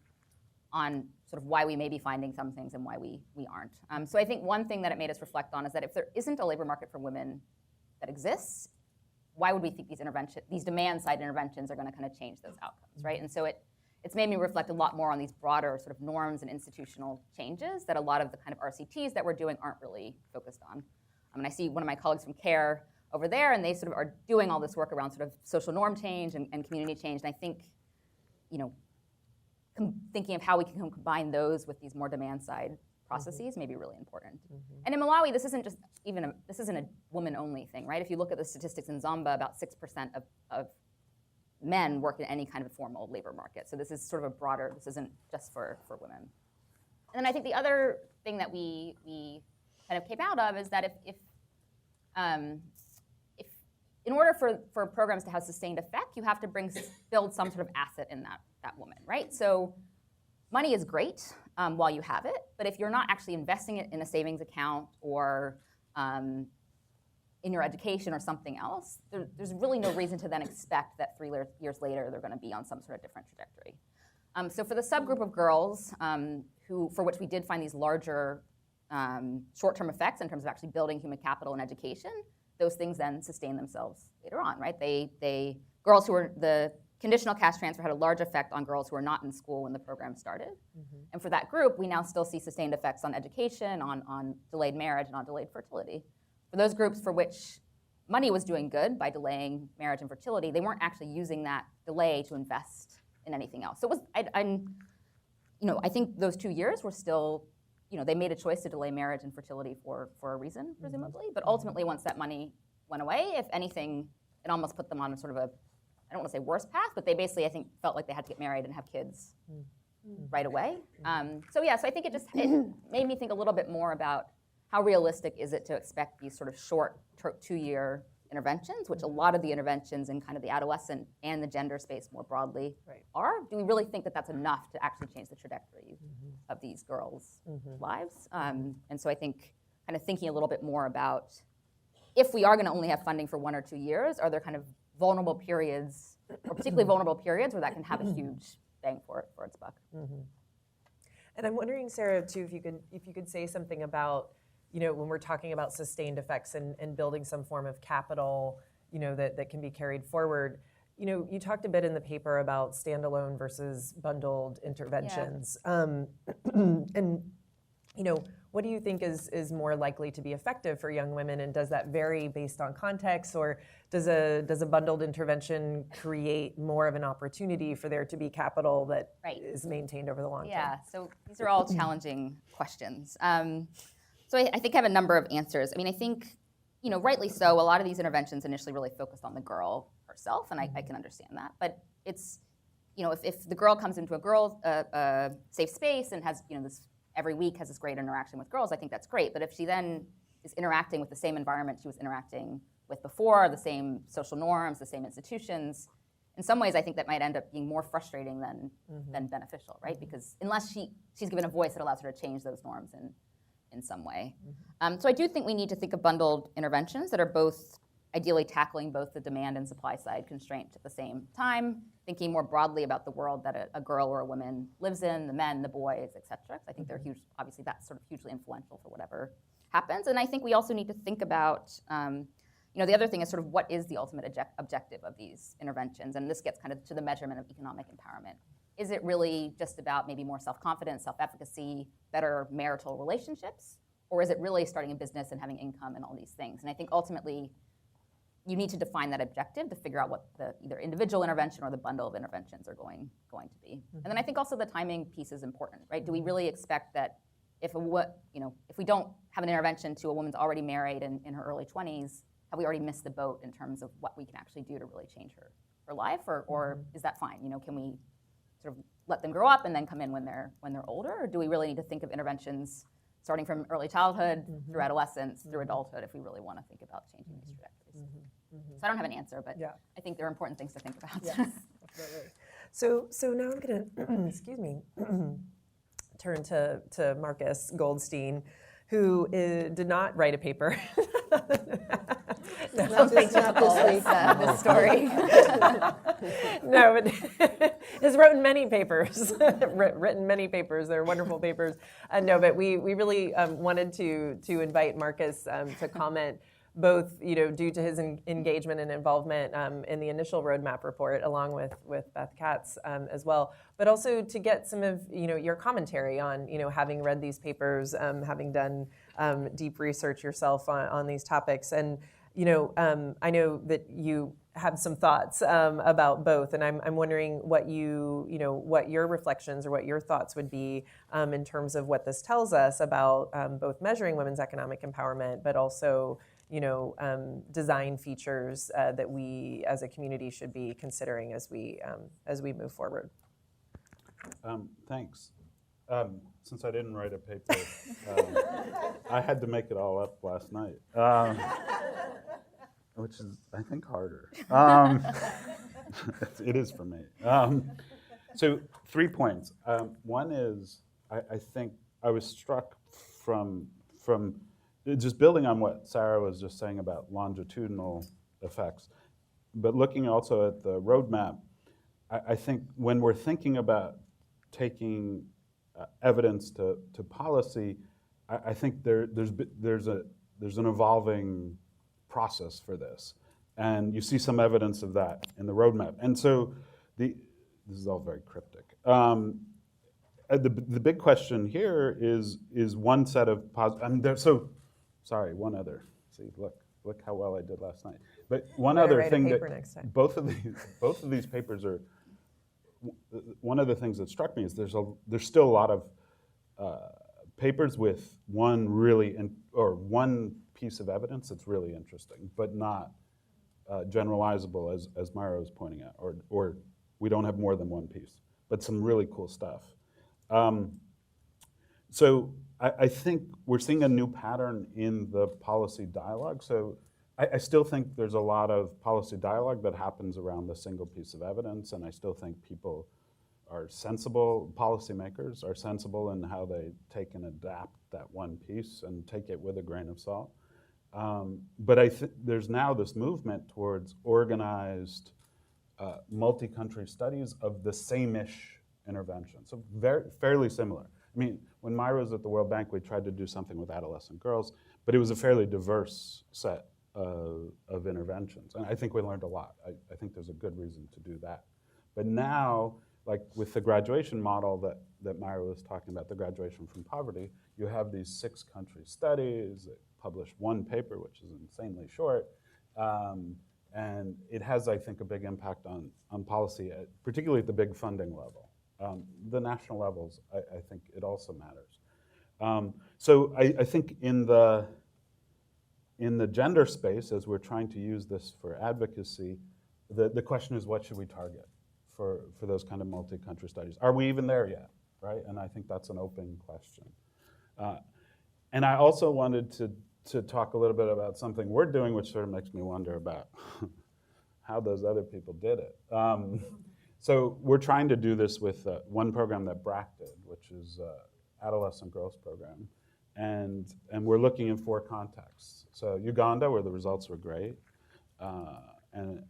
on sort of why we may be finding some things and why we aren't. So I think one thing that it made us reflect on is that if there isn't a labor market for women that exists, why would we think these demand-side interventions are going to kind of change those outcomes, right? And so it's made me reflect a lot more on these broader sort of norms and institutional changes that a lot of the kind of RCTs that we're doing aren't really focused on. I mean, I see one of my colleagues from CARE over there, and they sort of are doing all this work around sort of social norm change and community change. And I think, thinking of how we can combine those with these more demand-side processes may be really important. And in Malawi, this isn't a woman-only thing, right? If you look at the statistics in Zamba, about 6% of men work in any kind of formal labor market. So this is sort of a broader, this isn't just for women. And then I think the other thing that we kind of came out of is that if in order for programs to have sustained effect, you have to build some sort of asset in that woman, right? So money is great while you have it, but if you're not actually investing it in a savings account or in your education or something else, there's really no reason to then expect that 3 years later they're going to be on some sort of different trajectory. So for the subgroup of girls for which we did find these larger short-term effects in terms of actually building human capital and education, those things then sustain themselves later on, right? Girls who were the conditional cash transfer had a large effect on girls who were not in school when the program started. And for that group, we now still see sustained effects on education, on delayed marriage, and on delayed fertility. For those groups for which money was doing good by delaying marriage and fertility, they weren't actually using that delay to invest in anything else. So I think those 2 years were still, they made a choice to delay marriage and fertility for a reason, presumably. But ultimately, once that money went away, if anything, it almost put them on sort of I don't want to say worse path, but they basically, I think, felt like they had to get married and have kids right away. So I think it made me think a little bit more about how realistic is it to expect these sort of short 2-year interventions, which a lot of the interventions in kind of the adolescent and the gender space more broadly are. Do we really think that that's enough to actually change the trajectory of these girls' lives? And so I think kind of thinking a little bit more about, if we are going to only have funding for 1 or 2 years, are there kind of vulnerable periods, or particularly vulnerable periods where that can have a huge bang for its buck. And I'm wondering, Sarah, too, if you could say something about, when we're talking about sustained effects and building some form of capital, that can be carried forward. You talked a bit in the paper about standalone versus bundled interventions. And what do you think is more likely to be effective for young women, and does that vary based on context, or does a bundled intervention create more of an opportunity for there to be capital that is maintained over the long term? Yeah, so these are all challenging questions. So I think I have a number of answers. I mean, I think, rightly so, a lot of these interventions initially really focused on the girl herself, and I can understand that. But it's, if the girl comes into a safe space and has, this every week has this great interaction with girls, I think that's great. But if she then is interacting with the same environment she was interacting with before, the same social norms, the same institutions, in some ways I think that might end up being more frustrating than beneficial, right? Because unless she's given a voice that allows her to change those norms in some way. So I do think we need to think of bundled interventions that are both ideally tackling both the demand and supply side constraint at the same time, thinking more broadly about the world that a girl or a woman lives in, the men, the boys, et cetera. I think they're huge, obviously that's sort of hugely influential for whatever happens. And I think we also need to think about, the other thing is sort of what is the ultimate objective of these interventions? And this gets kind of to the measurement of economic empowerment. Is it really just about maybe more self-confidence, self-efficacy, better marital relationships? Or is it really starting a business and having income and all these things? And I think ultimately, you need to define that objective to figure out what the either individual intervention or the bundle of interventions are going to be. And then I think also the timing piece is important, right? Do we really expect that if we don't have an intervention to a woman's already married in her early 20s, have we already missed the boat in terms of what we can actually do to really change her life, or is that fine? Can we sort of let them grow up and then come in when they're older, or do we really need to think of interventions starting from early childhood through adolescence through adulthood if we really want to think about changing these trajectories? So I don't have an answer, but I think there are important things to think about. Yes, absolutely. So now I'm going to, excuse me, turn to Marcus Goldstein, who did not write a paper. Not this week. This story. No, but has written many papers. Written many papers. They're wonderful papers. No, but we really wanted to invite Marcus to comment, both due to his engagement and involvement in the initial roadmap report, along with Beth Katz as well, but also to get some of your commentary on having read these papers, having done deep research yourself on these topics, and I know that you have some thoughts about both, and I'm wondering what what your reflections or what your thoughts would be in terms of what this tells us about both measuring women's economic empowerment, but also design features that we as a community should be considering as we move forward. Thanks. Since I didn't write a paper, I had to make it all up last night, which is, I think, harder. It is for me. So 3 points. One is, I think I was struck from just building on what Sarah was just saying about longitudinal effects, but looking also at the roadmap, I think when we're thinking about taking evidence to policy, I think there's an evolving process for this, and you see some evidence of that in the roadmap. And so this is all very cryptic. The big question here is one set of one other. See, look how well I did last night. But one other thing that both of these papers are. One of the things that struck me is there's still a lot of papers with one piece of evidence that's really interesting, but not generalizable, as Myra was pointing out, or we don't have more than one piece, but some really cool stuff. So I think we're seeing a new pattern in the policy dialogue. So I still think there's a lot of policy dialogue that happens around the single piece of evidence, and I still think people are sensible, policymakers are sensible in how they take and adapt that one piece and take it with a grain of salt. But there's now this movement towards organized multi-country studies of the same-ish intervention. So fairly similar. I mean, when Myra was at the World Bank, we tried to do something with adolescent girls, but it was a fairly diverse set of interventions. And I think we learned a lot. I think there's a good reason to do that. But now, like with the graduation model that Myra was talking about, the graduation from poverty, you have these 6 country studies that publish 1 paper, which is insanely short. And it has, I think, a big impact on policy, particularly at the big funding level. The national levels, I think it also matters. So I think in the gender space, as we're trying to use this for advocacy, the question is, what should we target for those kind of multi-country studies? Are we even there yet, right? And I think that's an open question. And I also wanted to talk a little bit about something we're doing, which sort of makes me wonder about how those other people did it. So we're trying to do this with one program that BRAC did, which is Adolescent Girls Program. And we're looking in 4 contexts. So Uganda, where the results were great, and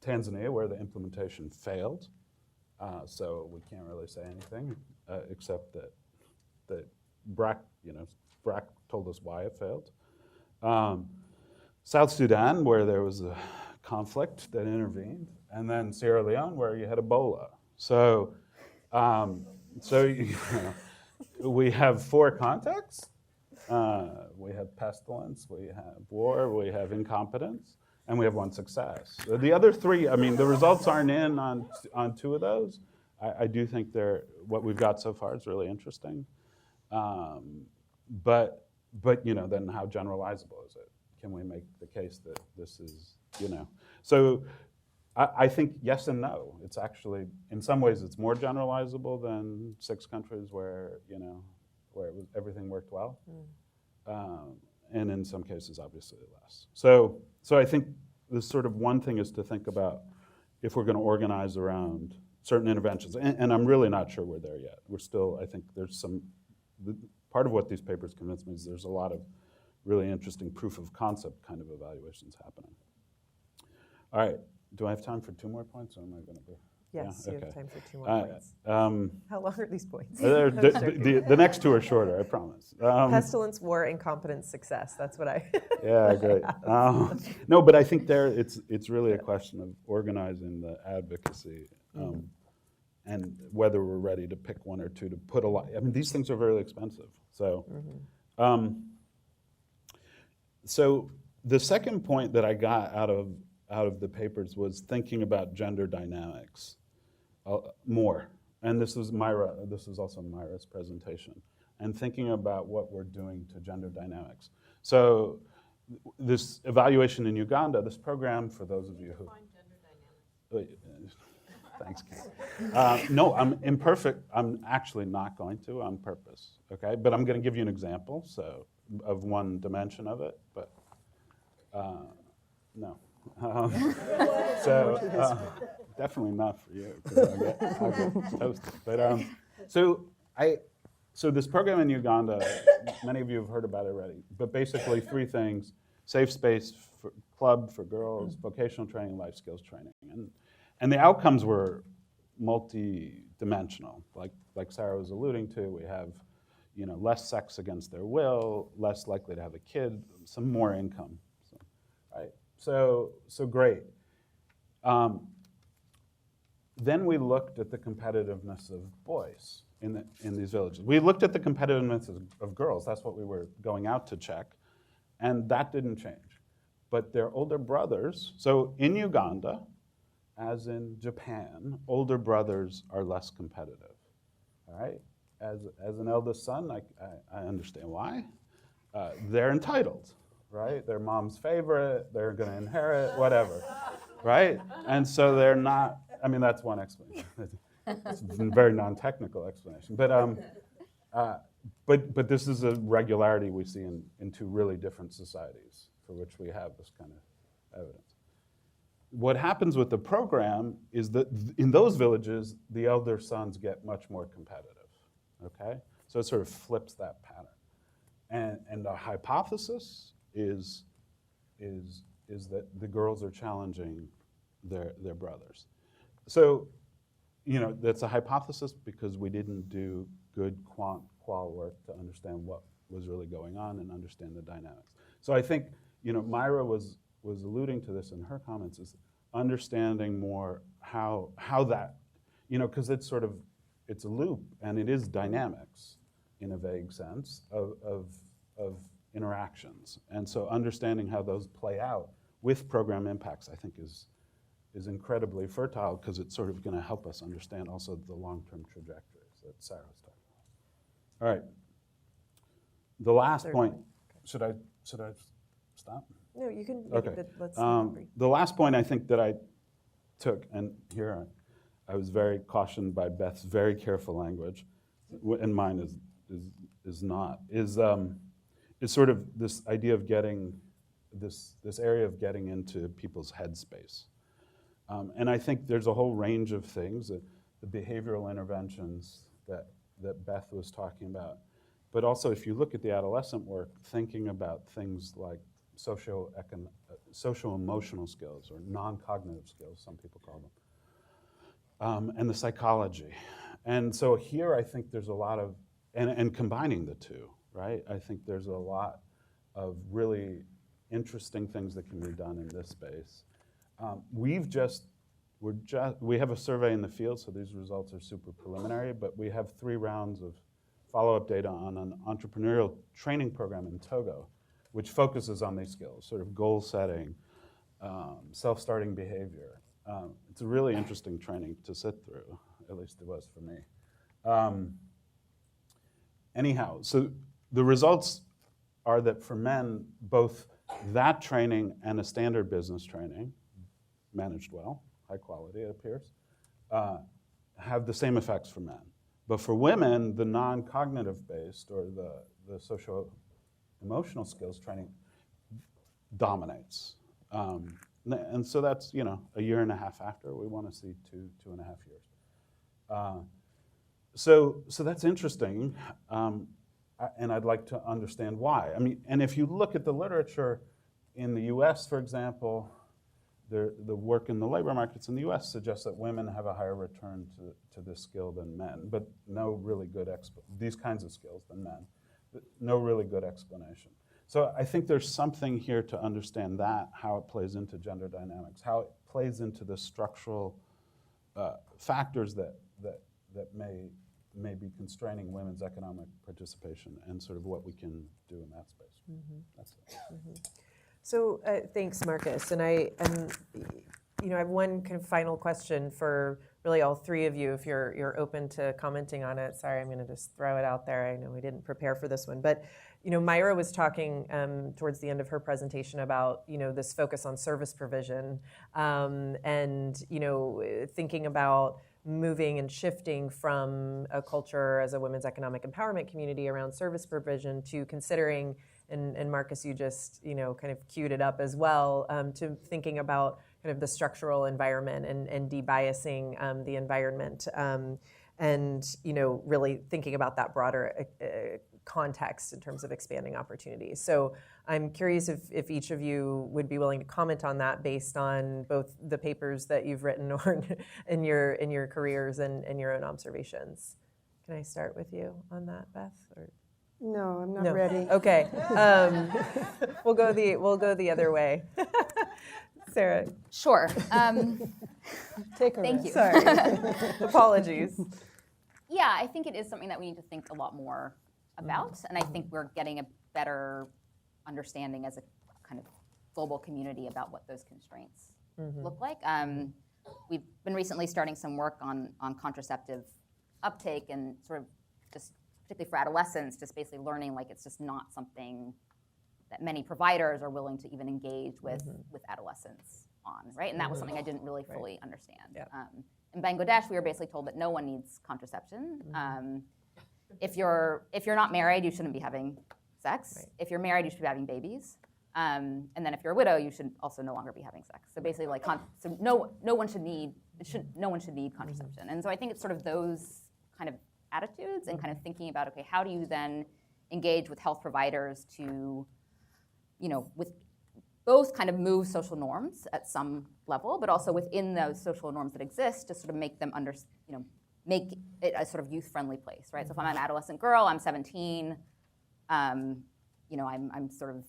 Tanzania, where the implementation failed. So we can't really say anything except that BRAC told us why it failed. South Sudan, where there was a conflict that intervened, and then Sierra Leone, where you had Ebola. So, we have 4 contexts. We have pestilence, we have war, we have incompetence, and we have 1 success. The other 3, I mean, the results aren't in on 2 of those. I do think what we've got so far is really interesting. But then how generalizable is it? Can we make the case that this is, So I think yes and no. It's actually, in some ways, it's more generalizable than 6 countries where everything worked well. And in some cases, obviously less. So I think this sort of one thing is to think about if we're going to organize around certain interventions. And I'm really not sure we're there yet. We're still, I think there's part of what these papers convinced me is there's a lot of really interesting proof of concept kind of evaluations happening. All right, do I have time for 2 more points, or am I going to be? Yes, Yeah? you Okay. have time for 2 more points. How long are these points? The next 2 are shorter, I promise. Pestilence, war, incompetence, success. That's what I. Yeah, great. No, but I think it's really a question of organizing the advocacy, and whether we're ready to pick 1 or 2 to put a lot. I mean, these things are very expensive. So, so the second point that I got out of the papers was thinking about gender dynamics more. And this was also Myra's presentation, and thinking about what we're doing to gender dynamics. So this evaluation in Uganda, this program, for those of you who... Thanks, Kate. No, I'm imperfect. I'm actually not going to on purpose, okay? But I'm going to give you an example of one dimension of it, but no. Definitely not for you, because I'll get toasted. But so this program in Uganda, many of you have heard about it already, but basically 3 things: safe space club for girls, vocational training, life skills training. And the outcomes were multi-dimensional. Like Sarah was alluding to, we have less sex against their will, less likely to have a kid, some more income. Right? So great. Then we looked at the competitiveness of boys in these villages. We looked at the competitiveness of girls. That's what we were going out to check. And that didn't change. But their older brothers, so in Uganda, as in Japan, older brothers are less competitive, all right? As an eldest son, I understand why. They're entitled, right? They're mom's favorite, they're gonna inherit, whatever, right? And so they're not, I mean, that's one explanation. It's a very non-technical explanation. But this is a regularity we see in 2 really different societies for which we have this kind of evidence. What happens with the program is that in those villages, the elder sons get much more competitive, okay? So it sort of flips that pattern. And the hypothesis is that the girls are challenging their brothers. So, that's a hypothesis because we didn't do good qual work to understand what was really going on and understand the dynamics. So I think, Myra was alluding to this in her comments, is understanding more how that, because it's a loop and it is dynamics in a vague sense of interactions. And so understanding how those play out with program impacts, I think is incredibly fertile because it's sort of going to help us understand also the long-term trajectories that Sarah was talking about. All right. The last point, should I stop? No, you can. Okay. Let's the last point I think that I took, and here I was very cautioned by Beth's very careful language, and mine is not, is sort of this idea of getting, this area of getting into people's headspace. And I think there's a whole range of things, the behavioral interventions that Beth was talking about. But also, if you look at the adolescent work, thinking about things like social-emotional skills, or non-cognitive skills, some people call them, and the psychology. And so here I think there's a lot of, and combining the two, right? I think there's a lot of really interesting things that can be done in this space. We have a survey in the field, so these results are super preliminary, but we have 3 rounds of follow-up data on an entrepreneurial training program in Togo, which focuses on these skills, sort of goal setting, self-starting behavior. It's a really interesting training to sit through, at least it was for me. Anyhow, so the results are that for men, both that training and a standard business training, managed well, high quality it appears, have the same effects for men. But for women, the non-cognitive based or the social-emotional skills training dominates. And so that's, a year and a half after. We want to see 2.5 years. So that's interesting, and I'd like to understand why. I mean, and if you look at the literature in the US, for example, the work in the labor markets in the US suggests that women have a higher return to this skill than men, but no really good, these kinds of skills than men, no really good explanation. So I think there's something here to understand that, how it plays into gender dynamics, how it plays into the structural factors that may be constraining women's economic participation and sort of what we can do in that space. Mm-hmm. That's it. Mm-hmm. So thanks, Marcus. And I have one kind of final question for really all 3 of you, if you're open to commenting on it. Sorry, I'm going to just throw it out there. I know we didn't prepare for this one, but Myra was talking towards the end of her presentation about this focus on service provision, and thinking about moving and shifting from a culture as a women's economic empowerment community around service provision to considering. And Marcus, you just kind of queued it up as well, to thinking about kind of the structural environment and debiasing the environment, and really thinking about that broader context in terms of expanding opportunities. So I'm curious if each of you would be willing to comment on that based on both the papers that you've written or in your careers and your own observations. Can I start with you on that, Beth? Or? No, I'm not ready. Okay, we'll go the other way. Sarah. Sure. Take a Thank risk. you. Sorry. Apologies. Yeah, I think it is something that we need to think a lot more about, and I think we're getting a better understanding as a kind of global community about what those constraints look like. We've been recently starting some work on contraceptive uptake and sort of just particularly for adolescents, just basically learning like it's just not something that many providers are willing to even engage with adolescents on, right? And that was something I didn't really fully understand. Yep. In Bangladesh, we were basically told that no one needs contraception. If you're not married, you shouldn't be having sex. Right. If you're married, you should be having babies. And then if you're a widow, you should also no longer be having sex. So basically, like, so no one should need contraception. And so I think it's sort of those kind of attitudes and kind of thinking about, okay, how do you then engage with health providers to with both kind of move social norms at some level, but also within those social norms that exist to sort of make them make it a sort of youth-friendly place, right? So if I'm an adolescent girl, I'm 17, I'm sort of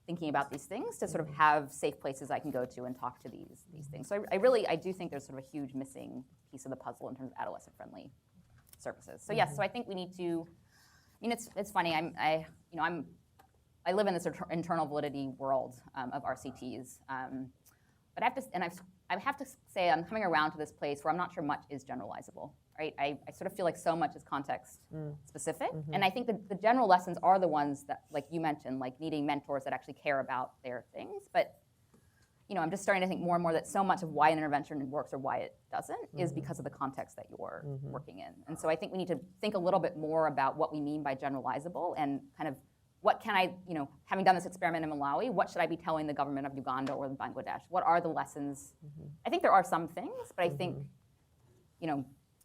thinking about these things to sort of have safe places I can go to and talk to these things. So I do think there's sort of a huge missing piece of the puzzle in terms of adolescent-friendly services. So yes, so I think we need to. It's funny. I live in this internal validity world of RCTs, but I have to say I'm coming around to this place where I'm not sure much is generalizable. Right? I sort of feel like so much is context specific, and I think the general lessons are the ones that, like you mentioned, like needing mentors that actually care about their things. But I'm just starting to think more and more that so much of why an intervention works or why it doesn't is because of the context that you're working in. And so I think we need to think a little bit more about what we mean by generalizable and kind of what can I, having done this experiment in Malawi, what should I be telling the government of Uganda or Bangladesh? What are the lessons? I think there are some things, but I think,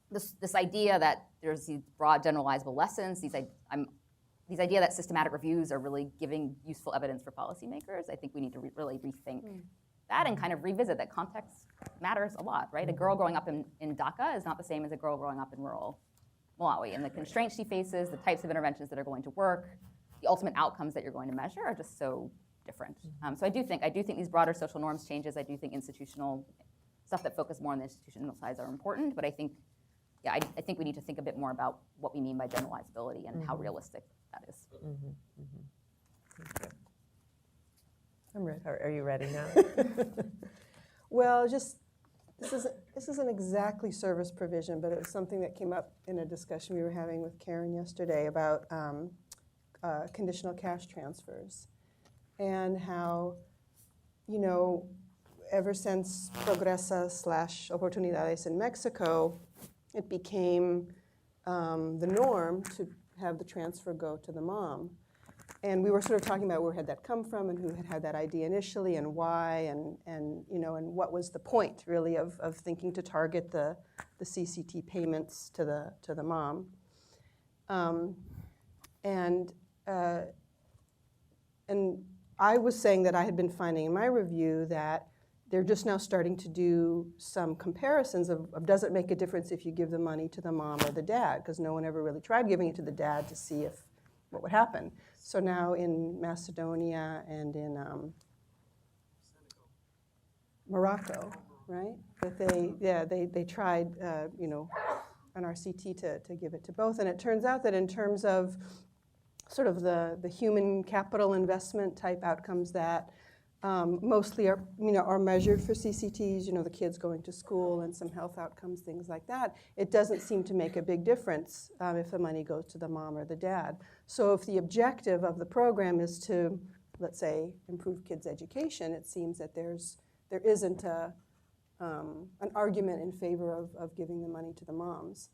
this idea that there's these broad generalizable lessons, these idea that systematic reviews are really giving useful evidence for policymakers, I think we need to really rethink that and kind of revisit that context matters a lot, right? A girl growing up in Dhaka is not the same as a girl growing up in rural Malawi, and the constraints she faces, the types of interventions that are going to work, the ultimate outcomes that you're going to measure are just so different. So I do think these broader social norms changes. I do think institutional stuff that focus more on the institutional sides are important, but I think I think we need to think a bit more about what we mean by generalizability and how realistic that is. Thank you. I'm ready. Are you ready now? Well, this isn't exactly service provision, but it was something that came up in a discussion we were having with Karen yesterday about conditional cash transfers and how, ever since Progresa/Oportunidades in Mexico, it became the norm to have the transfer go to the mom. And we were sort of talking about where had that come from and who had that idea initially and why and what was the point really of thinking to target the CCT payments to the mom. And I was saying that I had been finding in my review that they're just now starting to do some comparisons of does it make a difference if you give the money to the mom or the dad, because no one ever really tried giving it to the dad to see what would happen. So now in Macedonia and in Morocco, right? That they tried an RCT to give it to both, and it turns out that in terms of sort of the human capital investment type outcomes that mostly are measured for CCTs, the kids going to school and some health outcomes, things like that, it doesn't seem to make a big difference if the money goes to the mom or the dad. So if the objective of the program is to, let's say, improve kids' education, it seems that there isn't an argument in favor of giving the money to the moms.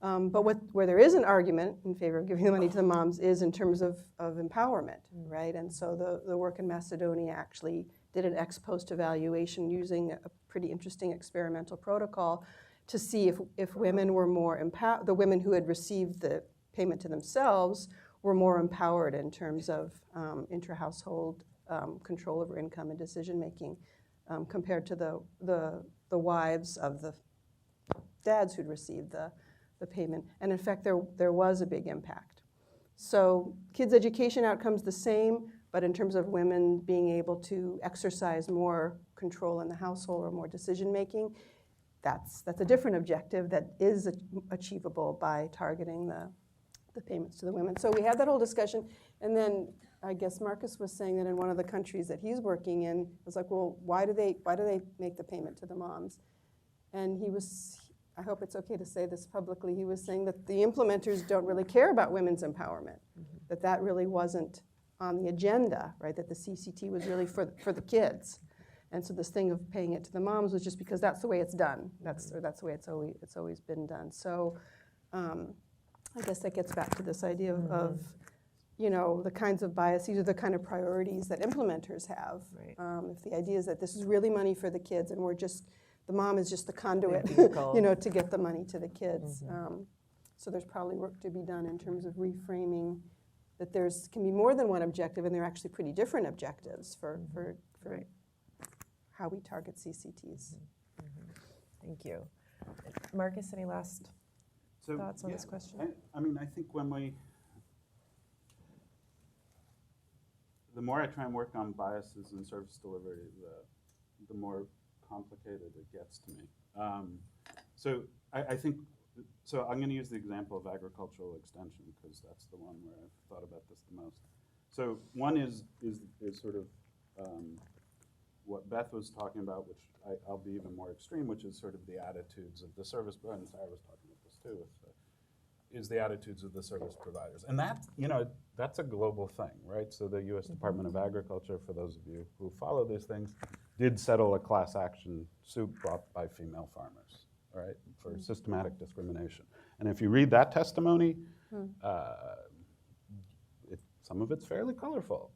But where there is an argument in favor of giving the money to the moms is in terms of empowerment, right? And so the work in Macedonia actually did an ex post evaluation using a pretty interesting experimental protocol to see if women were more empowered, the women who had received the payment to themselves were more empowered in terms of intra-household control over income and decision making compared to the wives of the dads who'd received the payment. And in fact, there was a big impact. So kids' education outcomes the same, but in terms of women being able to exercise more control in the household or more decision making, that's a different objective that is achievable by targeting the payments to the women. So we had that whole discussion, and then I guess Marcus was saying that in one of the countries that he's working in, it was like, well, why do they make the payment to the moms? And he was, I hope it's okay to say this publicly, he was saying that the implementers don't really care about women's empowerment, that really wasn't on the agenda, right? That the CCT was really for the kids. And so this thing of paying it to the moms was just because that's the way it's done. That's the way it's always been done. So I guess that gets back to this idea of the kinds of biases or the kind of priorities that implementers have. Right. If the idea is that this is really money for the kids and the mom is just the conduit, to get the money to the kids. So there's probably work to be done in terms of reframing that there's can be more than one objective, and they're actually pretty different objectives for Right. how we target CCTs. Thank you. Marcus, any last So, thoughts on this question? I mean, I think the more I try and work on biases in service delivery, the more complicated it gets to me. So I think, so I'm going to use the example of agricultural extension because that's the one where I've thought about this the most. So one is sort of what Beth was talking about, which I'll be even more extreme, which is sort of the attitudes of the service, and Sarah was talking about this too, is the attitudes of the service providers. And that, that's a global thing, right? So the US Department of Agriculture, for those of you who follow these things, did settle a class action suit brought by female farmers, right, for systematic discrimination. And if you read that testimony, some of it's fairly colorful,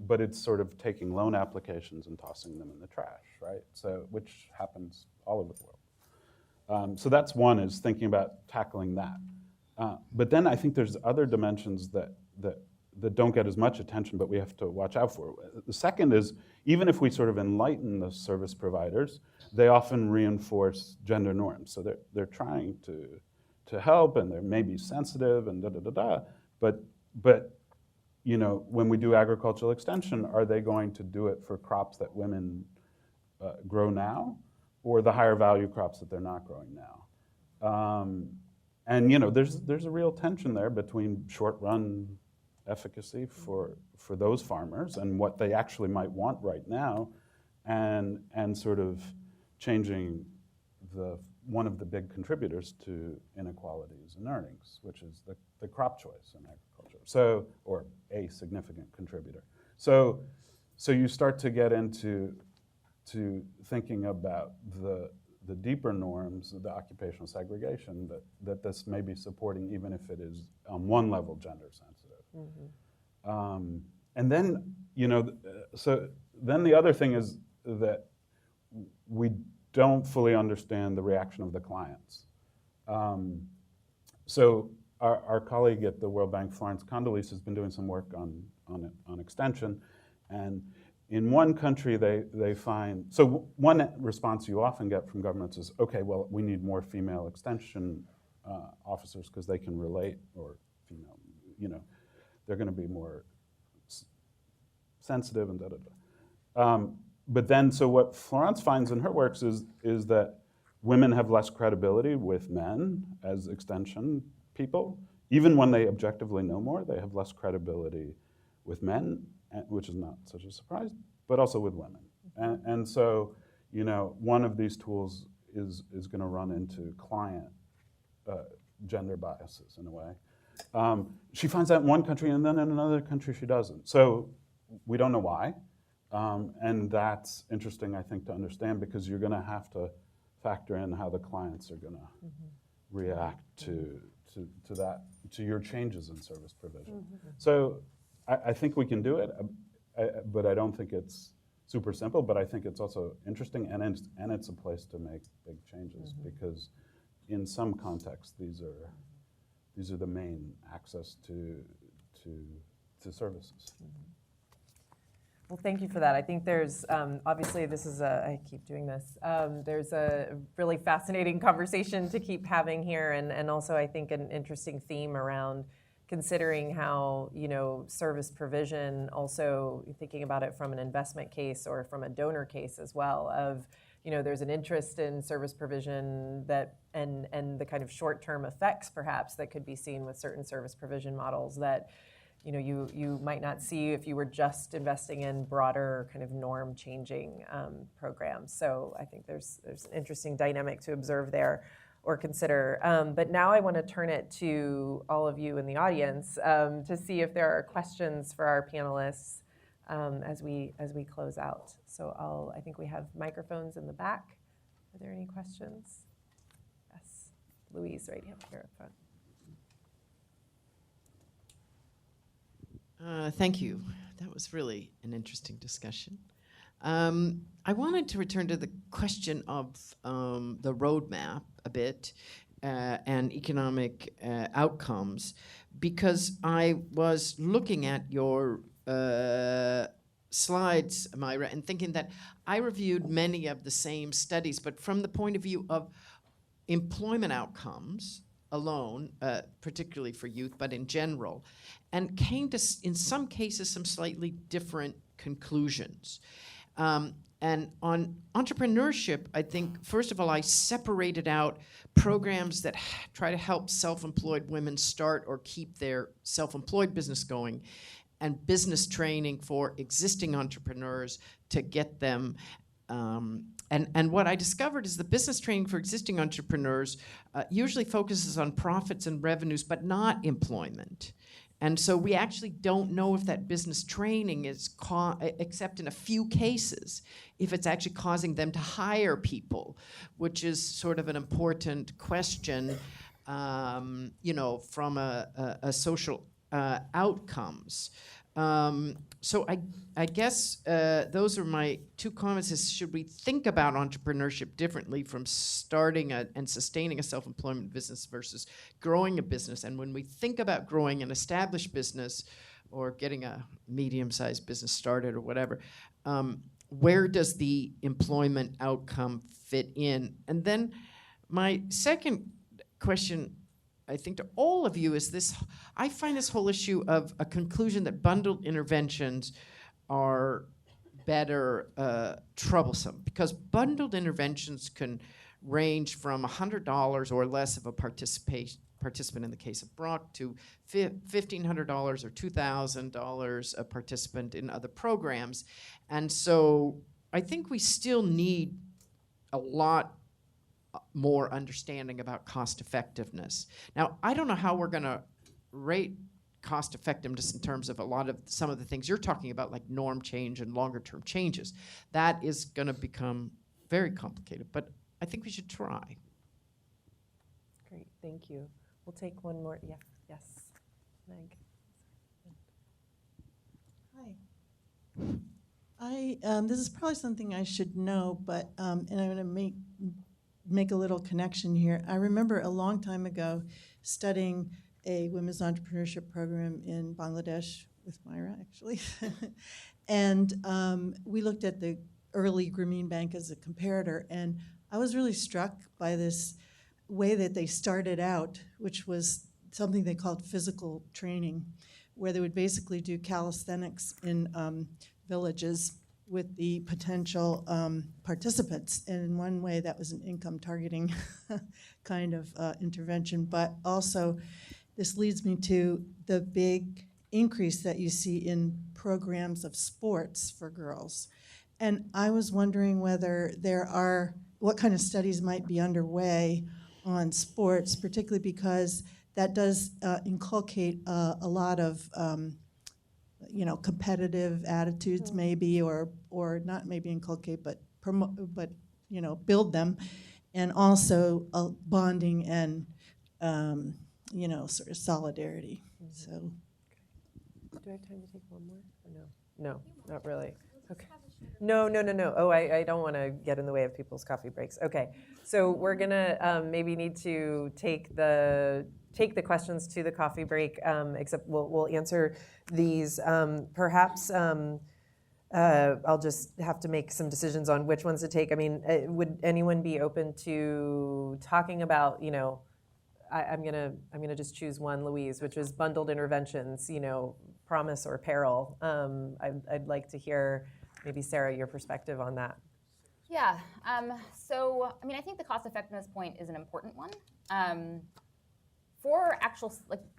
but it's sort of taking loan applications and tossing them in the trash, right? So, which happens all over the world. So that's one, is thinking about tackling that. But then I think there's other dimensions that don't get as much attention, but we have to watch out for. The second is, even if we sort of enlighten the service providers, they often reinforce gender norms. So they're trying to help, and they're maybe sensitive and but when we do agricultural extension, are they going to do it for crops that women grow now, or the higher value crops that they're not growing now? And there's a real tension there between short-run efficacy for those farmers and what they actually might want right now, and sort of changing one of the big contributors to inequalities in earnings, which is the crop choice in agriculture. So, or a significant contributor. So you start to get into thinking about the deeper norms of the occupational segregation that this may be supporting, even if it is on one level gender sensitive. And then, so then the other thing is that we don't fully understand the reaction of the clients. So our colleague at the World Bank, Florence Condoleezza, has been doing some work on extension, and in one country, they find, so one response you often get from governments is, okay, well, we need more female extension officers because they can relate, or female, they're going to be more sensitive and but then, so what Florence finds in her works is that women have less credibility with men as extension people. Even when they objectively know more, they have less credibility with men, which is not such a surprise, but also with women. And so, one of these tools is going to run into client gender biases in a way. She finds that in one country, and then in another country she doesn't. So we don't know why. And that's interesting, I think, to understand, because you're going to have to factor in how the clients are going to react to that, to your changes in service provision. So I think we can do it, but I don't think it's super simple. But I think it's also interesting, and it's a place to make big changes, because in some contexts these are the main access to services. Well, thank you for that. I think there's, obviously this is I keep doing this, there's a really fascinating conversation to keep having here, and also I think an interesting theme around considering how, service provision, also thinking about it from an investment case or from a donor case as well, of, there's an interest in service provision that, and the kind of short-term effects perhaps that could be seen with certain service provision models that, you might not see if you were just investing in broader kind of norm changing programs. So I think there's an interesting dynamic to observe there or consider. But now I want to turn it to all of you in the audience to see if there are questions for our panelists as we close out. So I think we have microphones in the back. Are there any questions? Yes, Louise, right here up front. Thank you. That was really an interesting discussion. I wanted to return to the question of the roadmap a bit. and economic outcomes, because I was looking at your slides, Myra, and thinking that I reviewed many of the same studies, but from the point of view of employment outcomes alone, particularly for youth, but in general, and came to, in some cases, some slightly different conclusions. And on entrepreneurship, I think, first of all, I separated out programs that try to help self-employed women start or keep their self-employed business going, and business training for existing entrepreneurs to get them. And what I discovered is the business training for existing entrepreneurs usually focuses on profits and revenues, but not employment. And so we actually don't know if that business training is, except in a few cases, if it's actually causing them to hire people, which is sort of an important question, from a social outcomes. So I guess those are my two comments. Is should we think about entrepreneurship differently from starting and sustaining a self-employment business versus growing a business? And when we think about growing an established business or getting a medium-sized business started or whatever, where does the employment outcome fit in? And then my second question, I think, to all of you is this: I find this whole issue of a conclusion that bundled interventions are better troublesome, because bundled interventions can range from $100 or less of a participant in the case of Brock to $1,500 or $2,000 a participant in other programs. And so I think we still need a lot more understanding about cost effectiveness. Now, I don't know how we're going to rate cost effectiveness in terms of some of the things you're talking about, like norm change and longer term changes. That is going to become very complicated, but I think we should try. Great, thank you. We'll take one more. Yeah, yes, Meg. Hi. This is probably something I should know, but and I'm going to make a little connection here. I remember a long time ago studying a women's entrepreneurship program in Bangladesh with Myra, actually. And we looked at the early Grameen Bank as a comparator, and I was really struck by this way that they started out, which was something they called physical training, where they would basically do calisthenics in villages with the potential participants. And in one way, that was an income targeting kind of intervention. But also, this leads me to the big increase that you see in programs of sports for girls. And I was wondering whether what kind of studies might be underway on sports, particularly because that does inculcate a lot of competitive attitudes, maybe, or not maybe inculcate, but build them, and also bonding and sort of solidarity. So, do I have time to take one more? Or no, no, not really. Okay. No. Oh, I don't want to get in the way of people's coffee breaks. Okay, so we're gonna maybe need to take the questions to the coffee break. Except we'll answer these. Perhaps I'll just have to make some decisions on which ones to take. I mean, would anyone be open to talking about? I'm gonna just choose one, Louise, which is bundled interventions. Promise or peril. I'd like to hear. Maybe Sarah, your perspective on that. Yeah. So, I think the cost effectiveness point is an important one. For actual,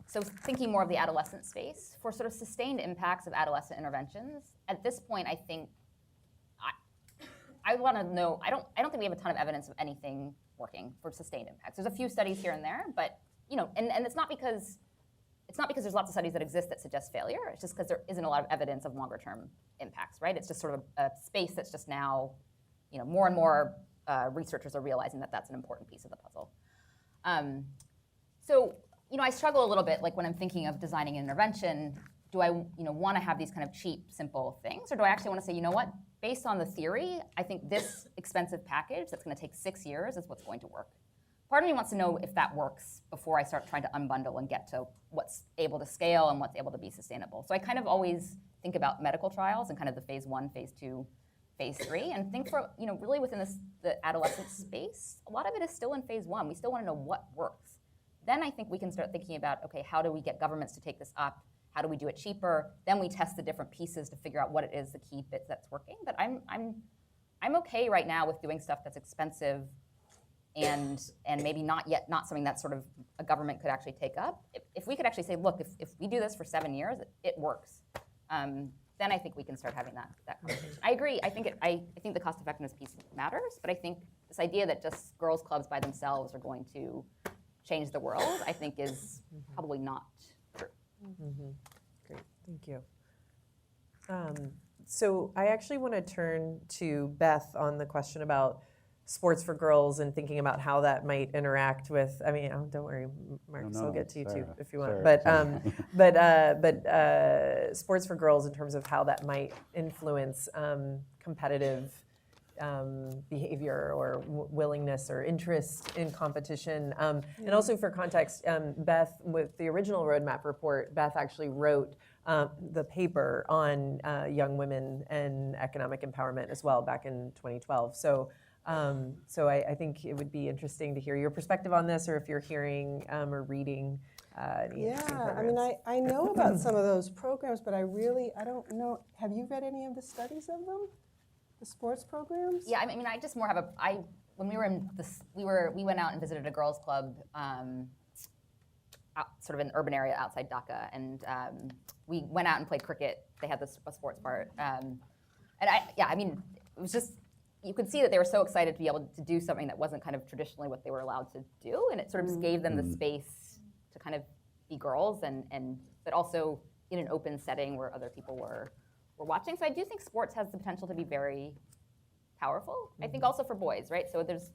so thinking more of the adolescent space, for sort of sustained impacts of adolescent interventions, at this point, I think I want to know. I don't think we have a ton of evidence of anything working for sustained impacts. There's a few studies here and there, but and it's not because there's lots of studies that exist that suggest failure. It's just because there isn't a lot of evidence of longer term impacts, right? It's just sort of a space that's just now, more and more researchers are realizing that that's an important piece of the puzzle. So, I struggle a little bit, when I'm thinking of designing an intervention, do I, want to have these kind of cheap, simple things, or do I actually want to say, you know what, based on the theory, I think this expensive package that's going to take 6 years is what's going to work. part of me wants to know if that works before I start trying to unbundle and get to what's able to scale and what's able to be sustainable. So I kind of always think about medical trials and kind of the phase 1, phase 2, phase 3, and think for, really within the adolescent space, a lot of it is still in phase 1. We still want to know what works. Then I think we can start thinking about, okay, how do we get governments to take this up? How do we do it cheaper? Then we test the different pieces to figure out what it is, the key bits that's working. But I'm okay right now with doing stuff that's expensive and maybe not something that sort of a government could actually take up. If we could actually say, look, if we do this for 7 years, it works. Then I think we can start having that conversation. I agree. I think the cost effectiveness piece matters, but I think this idea that just girls' clubs by themselves are going to change the world, I think is probably not true. Great, thank you. So I actually want to turn to Beth on the question about sports for girls and thinking about how that might interact with. I mean, don't worry, Marcus, I'll get to you too if you want. But sports for girls in terms of how that might influence competitive behavior or willingness or interest in competition. And also for context, Beth, with the original roadmap report, Beth actually wrote the paper on young women and economic empowerment as well back in 2012. So I think it would be interesting to hear your perspective on this, or if you're hearing or reading any interesting programs. I mean, I know about some of those programs, but I don't know. Have you read any of the studies of them? The sports programs? Yeah, I mean, I just more have when we were in this, we went out and visited a girls' club, sort of an urban area outside Dhaka, and we went out and played cricket. They had a sports part, and I mean, it was just, you could see that they were so excited to be able to do something that wasn't kind of traditionally what they were allowed to do, and it sort of just gave them the space to kind of be girls, but also in an open setting where other people were watching. So I do think sports has the potential to be very powerful. I think also for boys, right? So there's,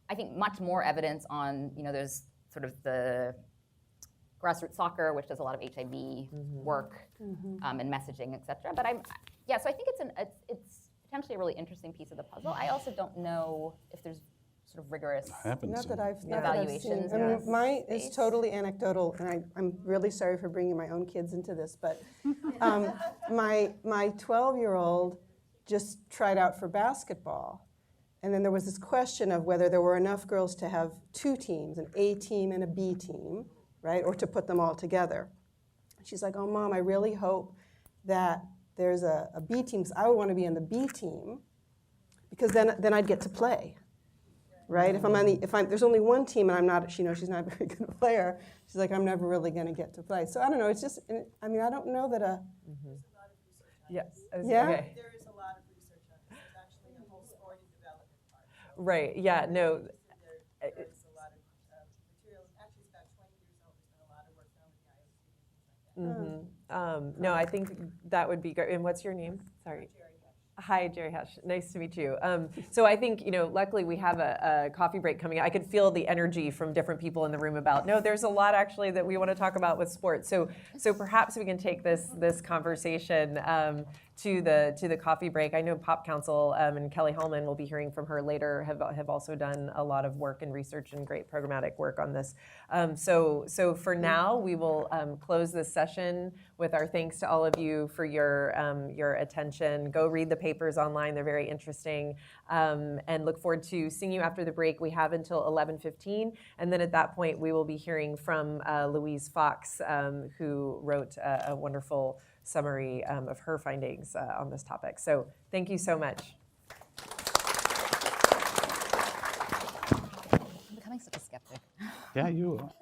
I think, much more evidence on, there's sort of the grassroots soccer, which does a lot of HIV work and messaging, et cetera. But so I think it's potentially a really interesting piece of the puzzle. I also don't know if there's sort of rigorous evaluations. I mean, mine is totally anecdotal, and I'm really sorry for bringing my own kids into this, but my 12-year-old just tried out for basketball, and then there was this question of whether there were enough girls to have two teams, an A team and a B team, right, or to put them all together. She's like, oh, Mom, I really hope that there's a B team, because I would want to be on the B team, because then I'd get to play. Right? If there's only one team and I'm not, she knows she's not a very good player, she's like, I'm never really going to get to play. So I don't know. It's just, I mean, I don't know that There's a lot of research on this. Yeah. Okay. There is a lot of research on this. There's actually a whole sporting development part. Right. Yeah. No. There's a lot of materials. Actually, it's about 20 years old. There's been a lot of work done with the IOC and things like that. No, I think that would be great. And what's your name? Sorry. Hi, Jerry Hesh. Nice to meet you. So I think, luckily we have a coffee break coming up. I could feel the energy from different people in the room about, no, there's a lot actually that we want to talk about with sports. So perhaps we can take this conversation to the coffee break. I know Pop Council and Kelly Hellman, will be hearing from her later, have also done a lot of work and research and great programmatic work on this. So for now, we will close this session with our thanks to all of you for your attention. Go read the papers online; they're very interesting, and look forward to seeing you after the break. We have until 11:15, and then at that point, we will be hearing from Louise Fox, who wrote a wonderful summary of her findings on this topic. So thank you so much. I'm becoming such a skeptic. Yeah, you are.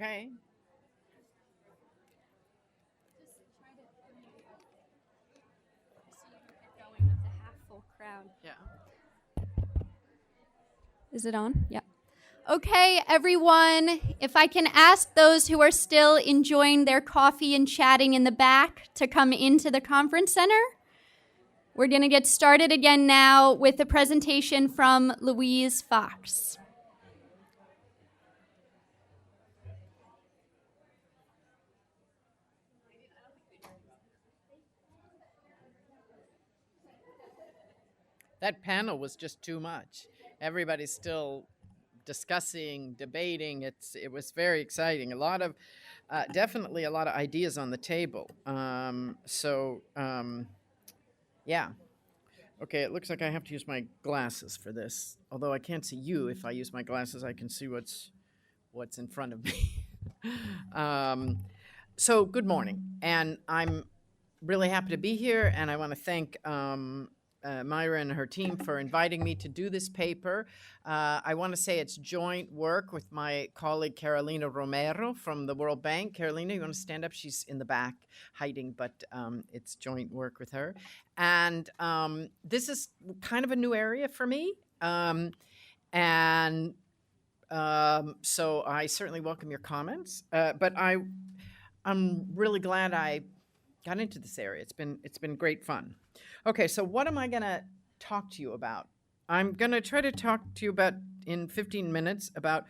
Okay. Going with the half full crowd. Yeah. Is it on? Yep. Okay, everyone, if I can ask those who are still enjoying their coffee and chatting in the back to come into the conference center. We're going to get started again now with a presentation from Louise Fox. That panel was just too much. Everybody's still discussing, debating. It was very exciting. A lot of, definitely a lot of ideas on the table. Yeah. Okay, it looks like I have to use my glasses for this. Although I can't see you. If I use my glasses, I can see what's in front of me. So good morning, and I'm really happy to be here, and I want to thank Myra and her team for inviting me to do this paper. I want to say it's joint work with my colleague Carolina Romero from the World Bank. Carolina, you want to stand up? She's in the back hiding, but it's joint work with her. And this is kind of a new area for me. So I certainly welcome your comments. But I'm really glad I got into this area. It's been great fun. Okay, so what am I going to talk to you about? I'm going to try to talk to you about, in 15 minutes, about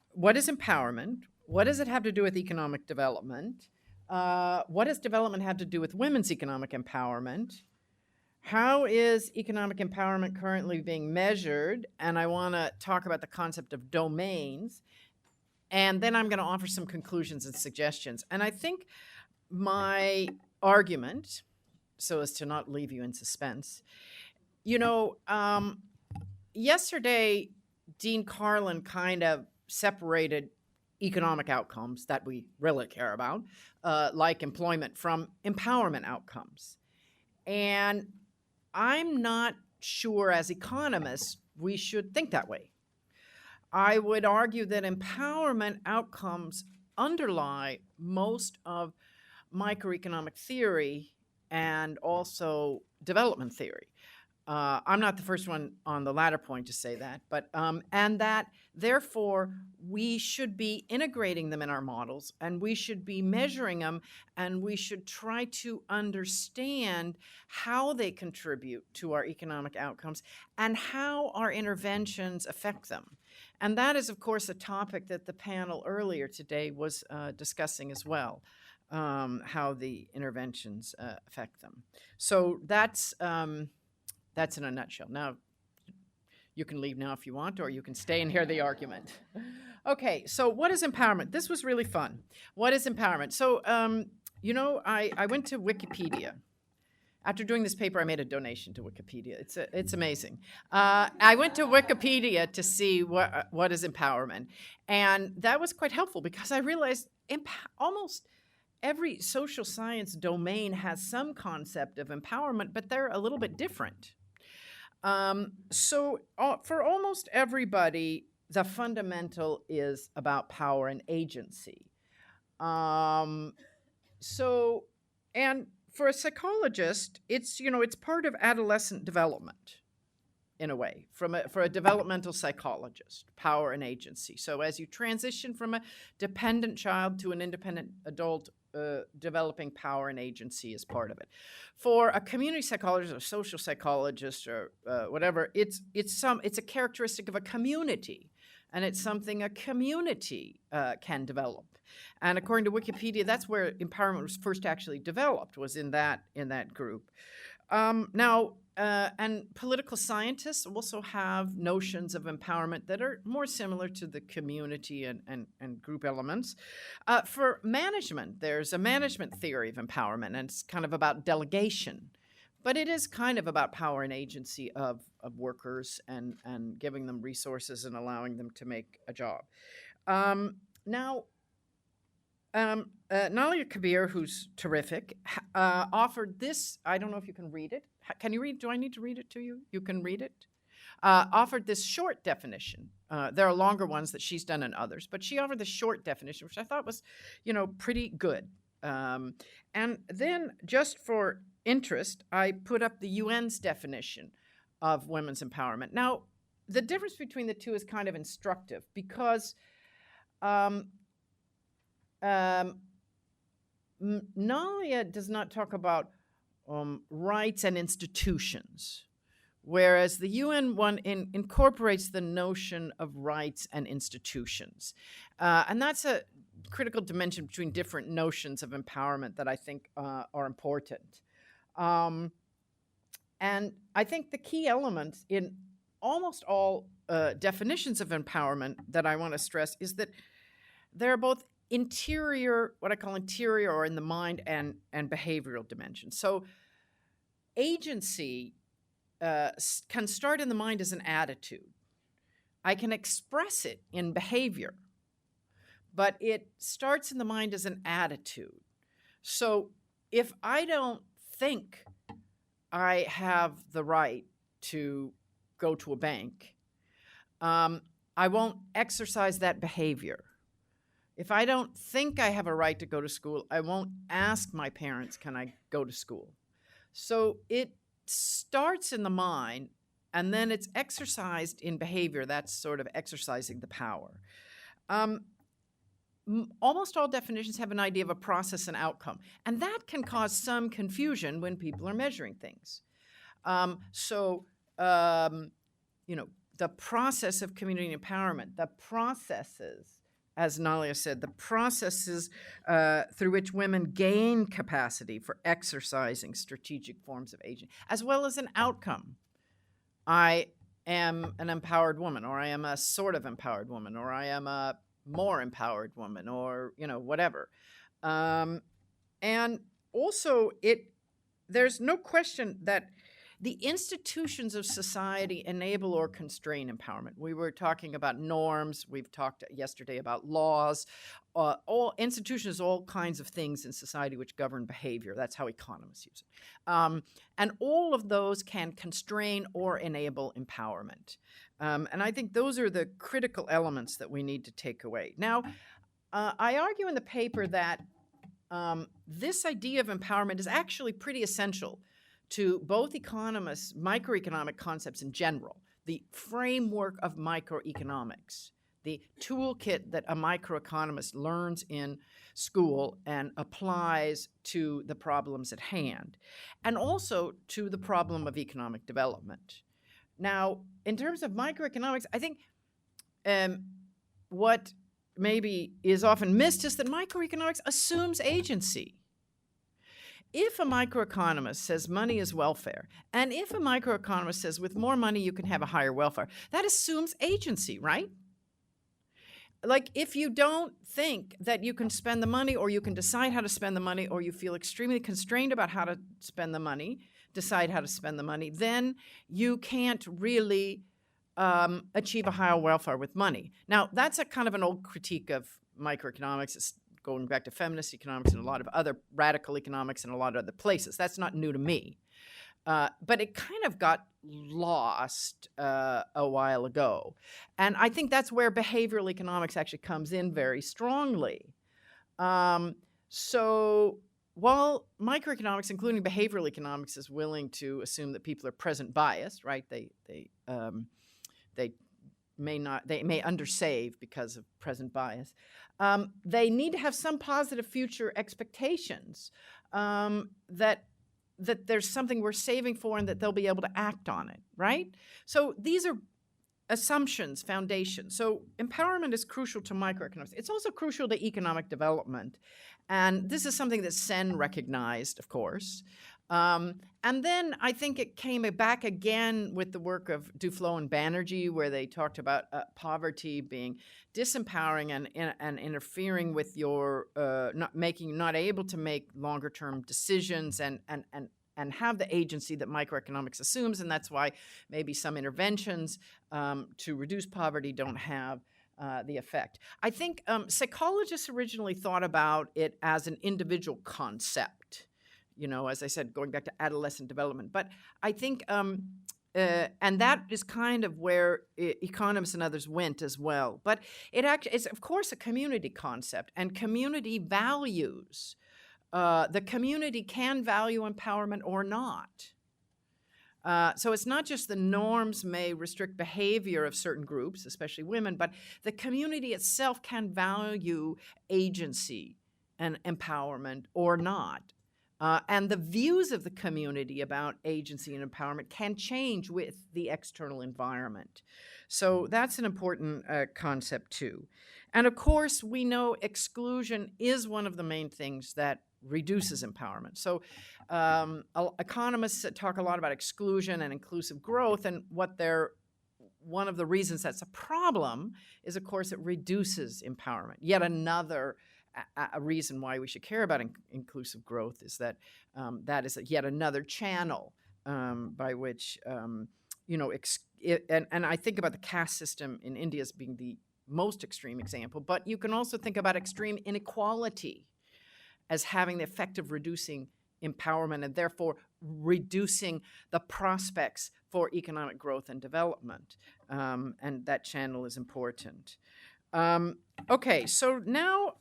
what is empowerment, what does it have to do with economic development, what does development have to do with women's economic empowerment, how is economic empowerment currently being measured, and I want to talk about the concept of domains, and then I'm going to offer some conclusions and suggestions. And I think my argument, so as to not leave you in suspense, yesterday, Dean Carlin kind of separated economic outcomes that we really care about, like employment, from empowerment outcomes. And I'm not sure, as economists, we should think that way. I would argue that empowerment outcomes underlie most of microeconomic theory and also development theory. I'm not the first one on the latter point to say that, but and that therefore we should be integrating them in our models, and we should be measuring them, and we should try to understand how they contribute to our economic outcomes and how our interventions affect them. And that is, of course, a topic that the panel earlier today was discussing as well. How the interventions affect them. So that's in a nutshell. Now, you can leave now if you want, or you can stay and hear the argument. Okay, so what is empowerment? This was really fun. What is empowerment? So, I went to Wikipedia. After doing this paper, I made a donation to Wikipedia. It's amazing. I went to Wikipedia to see what is empowerment, and that was quite helpful because I realized almost every social science domain has some concept of empowerment, but they're a little bit different. So for almost everybody, the fundamental is about power and agency. And for a psychologist, it's part of adolescent development, in a way, for a developmental psychologist, power and agency. So as you transition from a dependent child to an independent adult, developing power and agency is part of it. For a community psychologist or social psychologist or whatever, it's a characteristic of a community, and it's something a community can develop. And according to Wikipedia, that's where empowerment was first actually developed, was in that group. And political scientists also have notions of empowerment that are more similar to the community and group elements. For management, there's a management theory of empowerment, and it's kind of about delegation. But it is kind of about power and agency of workers and giving them resources and allowing them to make a job. Nalia Kabir, who's terrific, offered this. I don't know if you can read it. Can you read? Do I need to read it to you? You can read it? offered this short definition. There are longer ones that she's done and others, but she offered the short definition, which I thought was, pretty good. And then, just for interest, I put up the UN's definition of women's empowerment. Now, the difference between the two is kind of instructive because Nalia does not talk about rights and institutions, whereas the UN one incorporates the notion of rights and institutions. And that's a critical dimension between different notions of empowerment that I think are important. And I think the key elements in almost all definitions of empowerment that I want to stress is that they're both interior, what I call interior or in the mind, and behavioral dimensions. So agency can start in the mind as an attitude. I can express it in behavior, but it starts in the mind as an attitude. So if I don't think I have the right to go to a bank, I won't exercise that behavior. If I don't think I have a right to go to school, I won't ask my parents, can I go to school? So it starts in the mind, and then it's exercised in behavior. That's sort of exercising the power. Almost all definitions have an idea of a process and outcome, and that can cause some confusion when people are measuring things. The process of community empowerment, the processes, as Nalia said, the processes through which women gain capacity for exercising strategic forms of agency, as well as an outcome. I am an empowered woman, or I am a sort of empowered woman, or I am a more empowered woman, or whatever. And also, there's no question that the institutions of society enable or constrain empowerment. We were talking about norms. We've talked yesterday about laws. All institutions, all kinds of things in society which govern behavior. That's how economists use it. And all of those can constrain or enable empowerment. And I think those are the critical elements that we need to take away. Now, I argue in the paper that this idea of empowerment is actually pretty essential to both economists, microeconomic concepts in general, the framework of microeconomics, the toolkit that a microeconomist learns in school and applies to the problems at hand, and also to the problem of economic development. Now, in terms of microeconomics, I think what maybe is often missed is that microeconomics assumes agency. If a microeconomist says money is welfare, and if a microeconomist says with more money you can have a higher welfare, that assumes agency, right? Like, if you don't think that you can spend the money, or you can decide how to spend the money, or you feel extremely constrained about how to spend the money, decide how to spend the money, then you can't really achieve a higher welfare with money. Now, that's a kind of an old critique of microeconomics. It's going back to feminist economics and a lot of other radical economics and a lot of other places. That's not new to me. But it kind of got lost a while ago. And I think that's where behavioral economics actually comes in very strongly. So while microeconomics, including behavioral economics, is willing to assume that people are present biased, right? They may undersave because of present bias. They need to have some positive future expectations that there's something we're saving for and that they'll be able to act on it, right? So these are assumptions, foundations. So empowerment is crucial to microeconomics. It's also crucial to economic development. And this is something that Sen recognized, of course. And then I think it came back again with the work of Duflo and Banerjee, where they talked about poverty being disempowering and interfering with your not able to make longer term decisions and have the agency that microeconomics assumes, and that's why maybe some interventions to reduce poverty don't have the effect. I think psychologists originally thought about it as an individual concept. As I said, going back to adolescent development. But I think and that is kind of where economists and others went as well. But it's, of course, a community concept, and community values. The community can value empowerment or not. So it's not just the norms may restrict behavior of certain groups, especially women, but the community itself can value agency and empowerment or not. And the views of the community about agency and empowerment can change with the external environment. So that's an important concept too. And of course, we know exclusion is one of the main things that reduces empowerment. So economists talk a lot about exclusion and inclusive growth, and one of the reasons that's a problem is, of course, it reduces empowerment. Yet another a reason why we should care about inclusive growth is that that is yet another channel by which, and I think about the caste system in India as being the most extreme example, but you can also think about extreme inequality as having the effect of reducing empowerment and therefore reducing the prospects for economic growth and development. And that channel is important. Okay, so now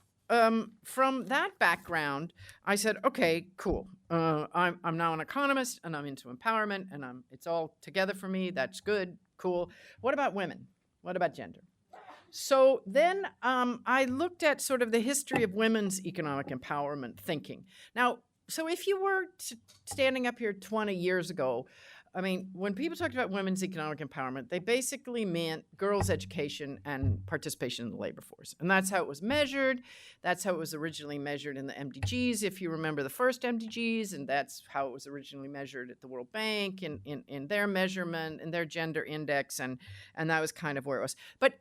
from that background, I said, okay, cool. I'm now an economist and I'm into empowerment and it's all together for me. That's good, cool. What about women? What about gender? So then I looked at sort of the history of women's economic empowerment thinking. Now, so if you were standing up here 20 years ago, I mean, when people talked about women's economic empowerment, they basically meant girls' education and participation in the labor force. And that's how it was measured. That's how it was originally measured in the MDGs, if you remember the first MDGs, and that's how it was originally measured at the World Bank in their measurement, in their gender index, and that was kind of where it was. But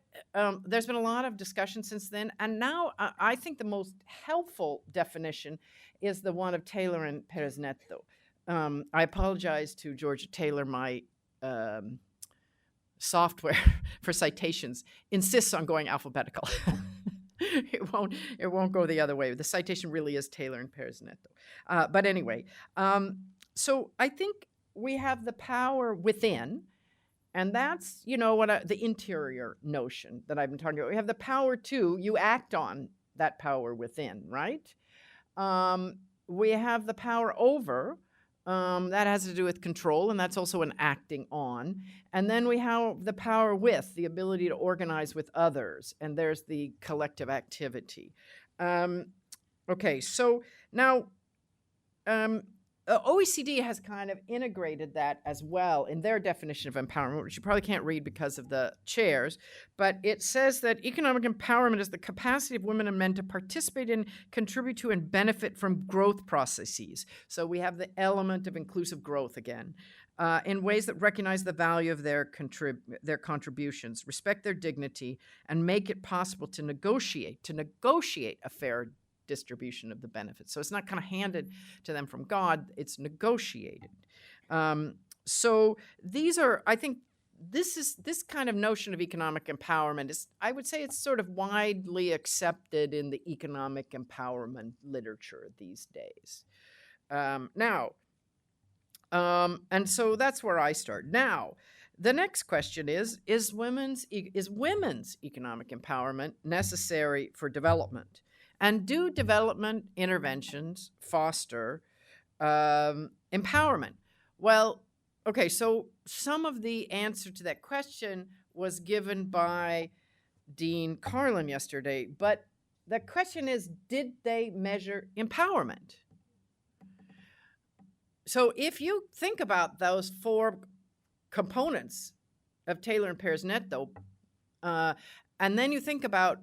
there's been a lot of discussion since then, and now I think the most helpful definition is the one of Taylor and Perez-Neto. I apologize to Georgia Taylor. My software for citations insists on going alphabetical. It won't go the other way. The citation really is Taylor and Perez-Neto. But anyway, so I think we have the power within, and that's the interior notion that I've been talking about. We have the power you act on that power within, right? We have the power over. That has to do with control, and that's also an acting on. And then we have the power with, the ability to organize with others, and there's the collective activity. Okay, so now OECD has kind of integrated that as well in their definition of empowerment, which you probably can't read because of the chairs, but it says that economic empowerment is the capacity of women and men to participate in, contribute to, and benefit from growth processes. So we have the element of inclusive growth again, in ways that recognize the value of their contributions, respect their dignity, and make it possible to negotiate a fair distribution of the benefits. So it's not kind of handed to them from God, it's negotiated. So these are, I think, this kind of notion of economic empowerment is, I would say it's sort of widely accepted in the economic empowerment literature these days. And so that's where I start. Now, the next question is women's economic empowerment necessary for development? And do development interventions foster empowerment? Well, okay, so some of the answer to that question was given by Dean Carlin yesterday, but the question is, did they measure empowerment? So if you think about those four components of Taylor and Perez-Neto, and then you think about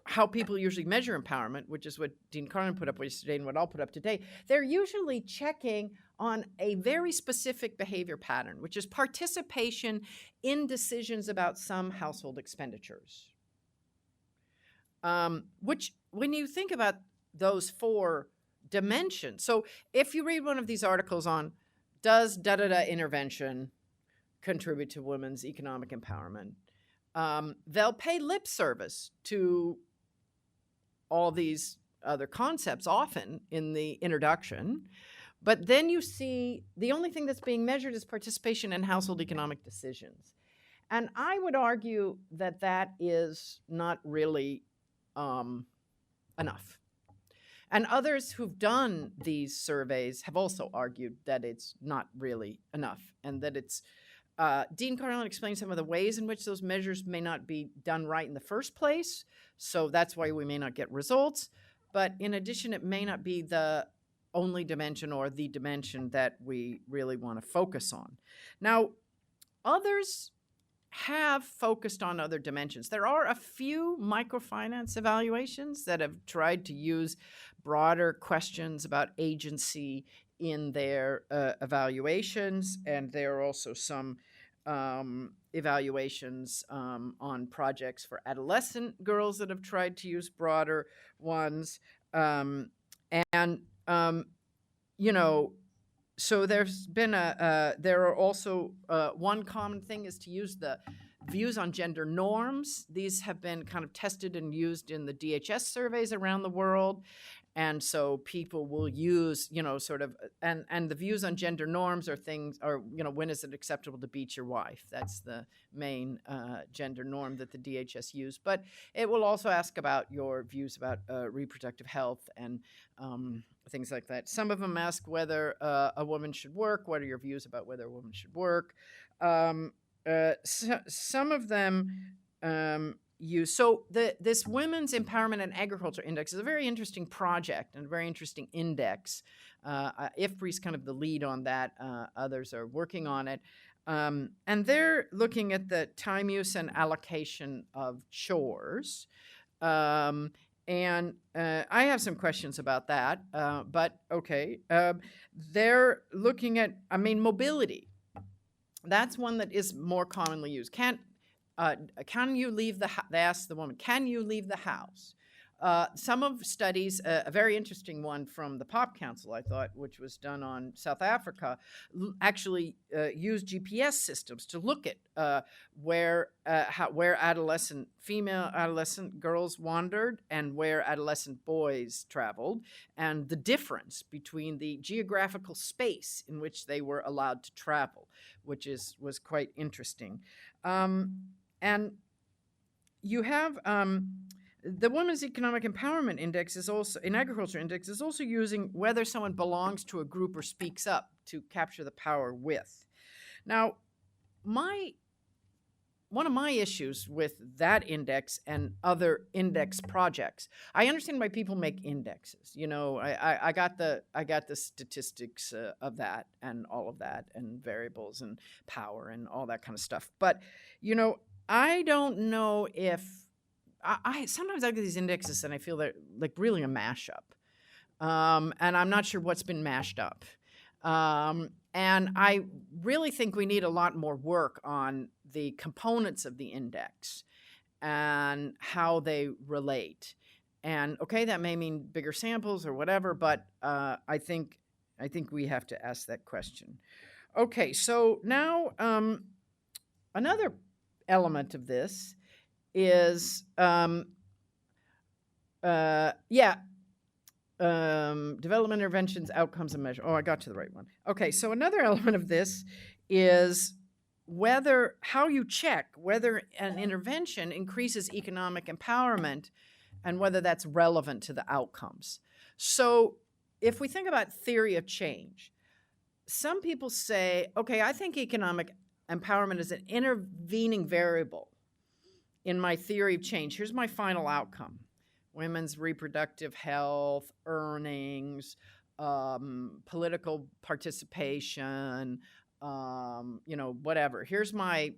how people usually measure empowerment, which is what Dean Carlin put up yesterday and what I'll put up today, they're usually checking on a very specific behavior pattern, which is participation in decisions about some household expenditures. Which, when you think about those four dimensions, so if you read one of these articles on does da-da-da intervention contribute to women's economic empowerment, they'll pay lip service to all these other concepts often in the introduction, But then you see the only thing that's being measured is participation in household economic decisions. And I would argue that that is not really enough. And others who've done these surveys have also argued that it's not really enough, and that it's Dean Carlin explains some of the ways in which those measures may not be done right in the first place, so that's why we may not get results. But in addition, it may not be the only dimension or the dimension that we really want to focus on. Now, others have focused on other dimensions. There are a few microfinance evaluations that have tried to use broader questions about agency in their evaluations, and there are also some evaluations on projects for adolescent girls that have tried to use broader ones. So there's been there are also, one common thing is to use the views on gender norms. These have been kind of tested and used in the DHS surveys around the world. And so people will use, and the views on gender norms are things, when is it acceptable to beat your wife? That's the main gender norm that the DHS use. But it will also ask about your views about reproductive health and things like that. Some of them ask whether a woman should work. What are your views about whether a woman should work? Some of them use. So this Women's Empowerment and Agriculture Index is a very interesting project and a very interesting index. IFPRI's kind of the lead on that. Others are working on it. And they're looking at the time use and allocation of chores. And I have some questions about that, but okay. They're looking at, mobility. That's one that is more commonly used. Can you leave they asked the woman, can you leave the house? Some of studies, a very interesting one from the Pop Council, I thought, which was done on South Africa, actually used GPS systems to look at where female adolescent girls wandered and where adolescent boys traveled, and the difference between the geographical space in which they were allowed to travel, which was quite interesting. And you have the Women's Economic Empowerment Index is also, in Agriculture Index, is also using whether someone belongs to a group or speaks up to capture the power with. Now, one of my issues with that index and other index projects, I understand why people make indexes. I got the statistics of that and all of that and variables and power and all that kind of stuff. But, I don't know if I sometimes I look at these indexes and I feel they're like really a mashup, and I'm not sure what's been mashed up. And I really think we need a lot more work on the components of the index and how they relate. And okay, that may mean bigger samples or whatever, but I think we have to ask that question. Okay, so now another element of this is development interventions, outcomes, and measure. Oh, I got to the right one. Okay, so another element of this is how you check whether an intervention increases economic empowerment and whether that's relevant to the outcomes. So if we think about theory of change, some people say, okay, I think economic empowerment is an intervening variable in my theory of change. Here's my final outcome: women's reproductive health, earnings, political participation, whatever. Here's my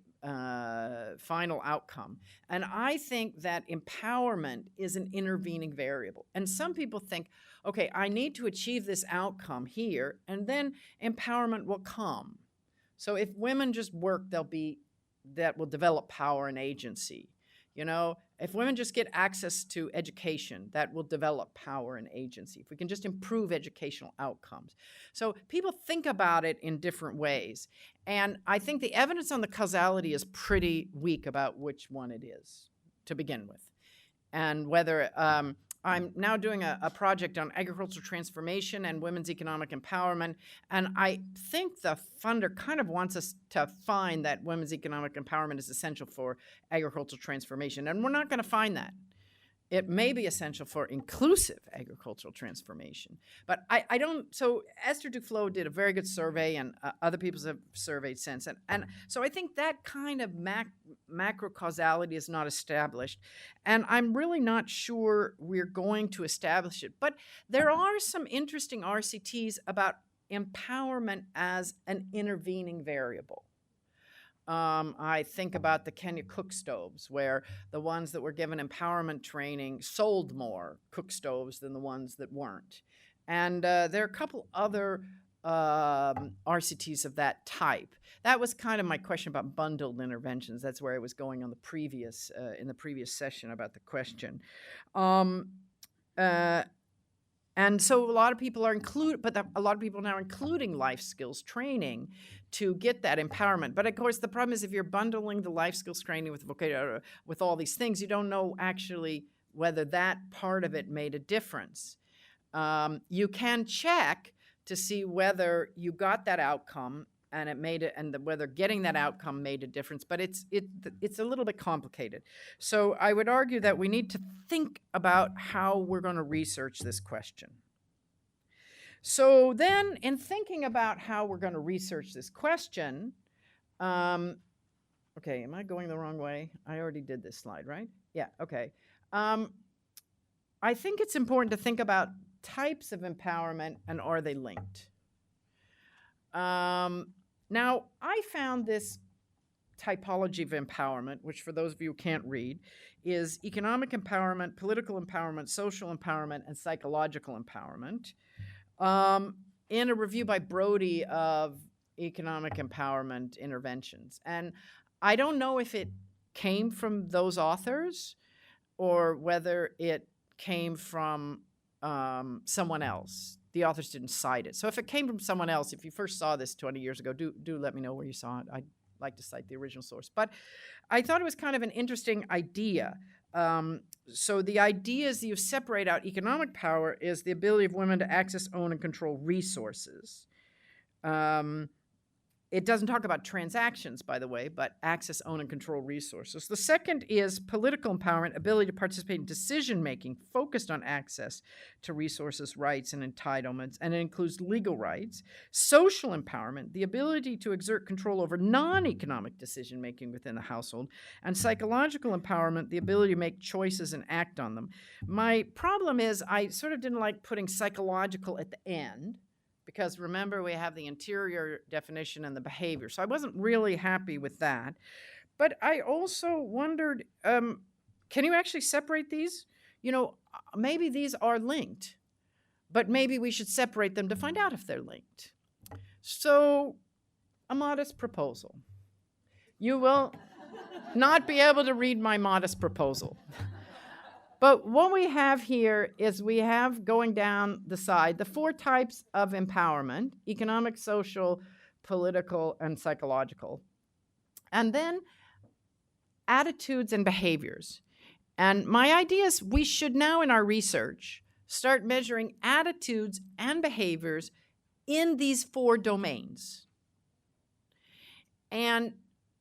final outcome. And I think that empowerment is an intervening variable. And some people think, okay, I need to achieve this outcome here, and then empowerment will come. So if women just work, that will develop power and agency. If women just get access to education, that will develop power and agency. If we can just improve educational outcomes. So people think about it in different ways. And I think the evidence on the causality is pretty weak about which one it is to begin with. And whether I'm now doing a project on agricultural transformation and women's economic empowerment. And I think the funder kind of wants us to find that women's economic empowerment is essential for agricultural transformation. And we're not going to find that. It may be essential for inclusive agricultural transformation. But I don't, so Esther Duflo did a very good survey, and other people have surveyed since. And so I think that kind of macro causality is not established. And I'm really not sure we're going to establish it. But there are some interesting RCTs about empowerment as an intervening variable. I think about the Kenya cook stoves, where the ones that were given empowerment training sold more cook stoves than the ones that weren't. And there are a couple other RCTs of that type. That was kind of my question about bundled interventions. That's where I was going on the previous in the previous session about the question. And so a lot of people are a lot of people now are including life skills training to get that empowerment. But of course, the problem is if you're bundling the life skills training with all these things, you don't know actually whether that part of it made a difference. You can check to see whether you got that outcome and it made it, and whether getting that outcome made a difference. But it's a little bit complicated. So I would argue that we need to think about how we're going to research this question. So then, in thinking about how we're going to research this question, okay, am I going the wrong way? I already did this slide, right? Yeah, okay. I think it's important to think about types of empowerment and are they linked? Now, I found this typology of empowerment, which for those of you who can't read, is economic empowerment, political empowerment, social empowerment, and psychological empowerment, in a review by Brody of economic empowerment interventions. And I don't know if it came from those authors or whether it came from someone else. The authors didn't cite it. So if it came from someone else, if you first saw this 20 years ago, do let me know where you saw it. I'd like to cite the original source. But I thought it was kind of an interesting idea. So the idea is that you separate out economic power is the ability of women to access, own, and control resources. It doesn't talk about transactions, by the way, but access, own, and control resources. The second is political empowerment, ability to participate in decision-making focused on access to resources, rights, and entitlements, and it includes legal rights. Social empowerment, the ability to exert control over non-economic decision-making within the household. And psychological empowerment, the ability to make choices and act on them. My problem is I sort of didn't like putting psychological at the end, because remember, we have the interior definition and the behavior. So I wasn't really happy with that. But I also wondered, can you actually separate these? You know, maybe these are linked, but maybe we should separate them to find out if they're linked. So a modest proposal. You will not be able to read my modest proposal. But what we have here is we have going down the side the four types of empowerment: economic, social, political, and psychological. And then attitudes and behaviors. And my idea is we should now in our research start measuring attitudes and behaviors in these four domains. And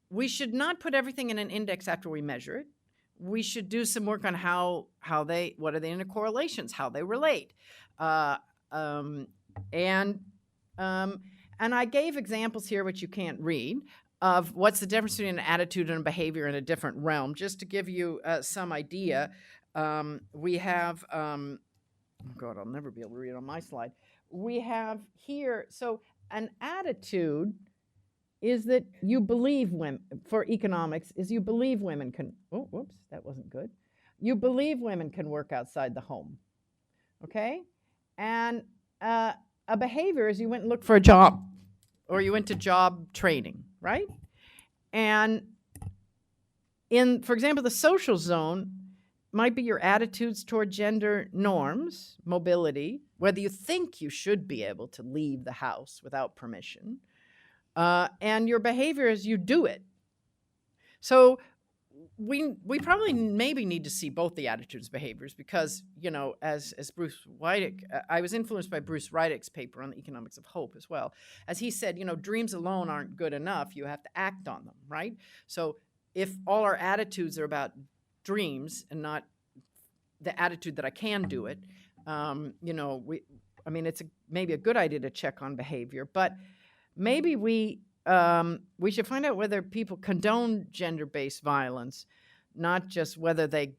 we should not put everything in an index after we measure it. We should do some work on what are the intercorrelations, how they relate. And I gave examples here, which you can't read, of what's the difference between an attitude and a behavior in a different realm, just to give you some idea. We have, oh God, I'll never be able to read it on my slide. We have here, so an attitude is that you believe women, for economics, is you believe women can, oh, whoops, that wasn't good. You believe women can work outside the home, okay? And a behavior is you went and looked for a job, or you went to job training, right? And in, for example, the social zone might be your attitudes toward gender norms, mobility, whether you think you should be able to leave the house without permission, and your behavior is you do it. So we probably maybe need to see both the attitudes and behaviors because, as Bruce Weidick, I was influenced by Bruce Weidick's paper on the economics of hope as well. As he said, dreams alone aren't good enough. You have to act on them, right? So if all our attitudes are about dreams and not the attitude that I can do it, it's maybe a good idea to check on behavior, but maybe we should find out whether people condone gender-based violence, not just whether they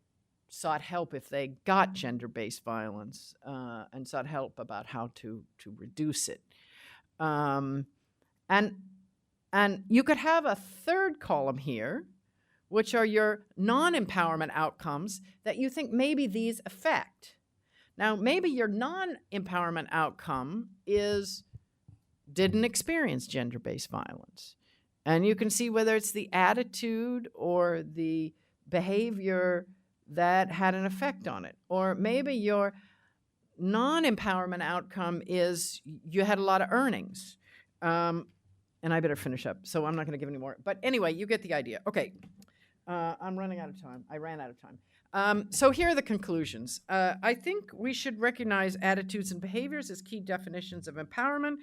sought help if they got gender-based violence and sought help about how to reduce it. And you could have a third column here, which are your non-empowerment outcomes that you think maybe these affect. Now, maybe your non-empowerment outcome is didn't experience gender-based violence. And you can see whether it's the attitude or the behavior that had an effect on it. Or maybe your non-empowerment outcome is you had a lot of earnings. And I better finish up, so I'm not going to give any more. But anyway, you get the idea. Okay, I'm running out of time. I ran out of time. So here are the conclusions. I think we should recognize attitudes and behaviors as key definitions of empowerment.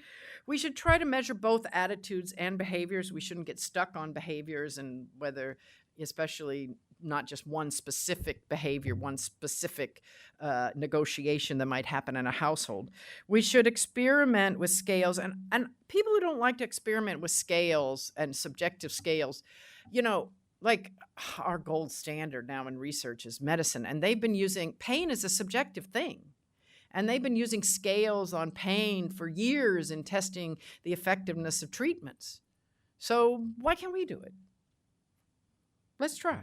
We should try to measure both attitudes and behaviors. We shouldn't get stuck on behaviors and whether, especially not just one specific behavior, one specific negotiation that might happen in a household. We should experiment with scales. And people who don't like to experiment with scales and subjective scales, like our gold standard now in research is medicine, and they've been using pain as a subjective thing. And they've been using scales on pain for years in testing the effectiveness of treatments. So why can't we do it? Let's try.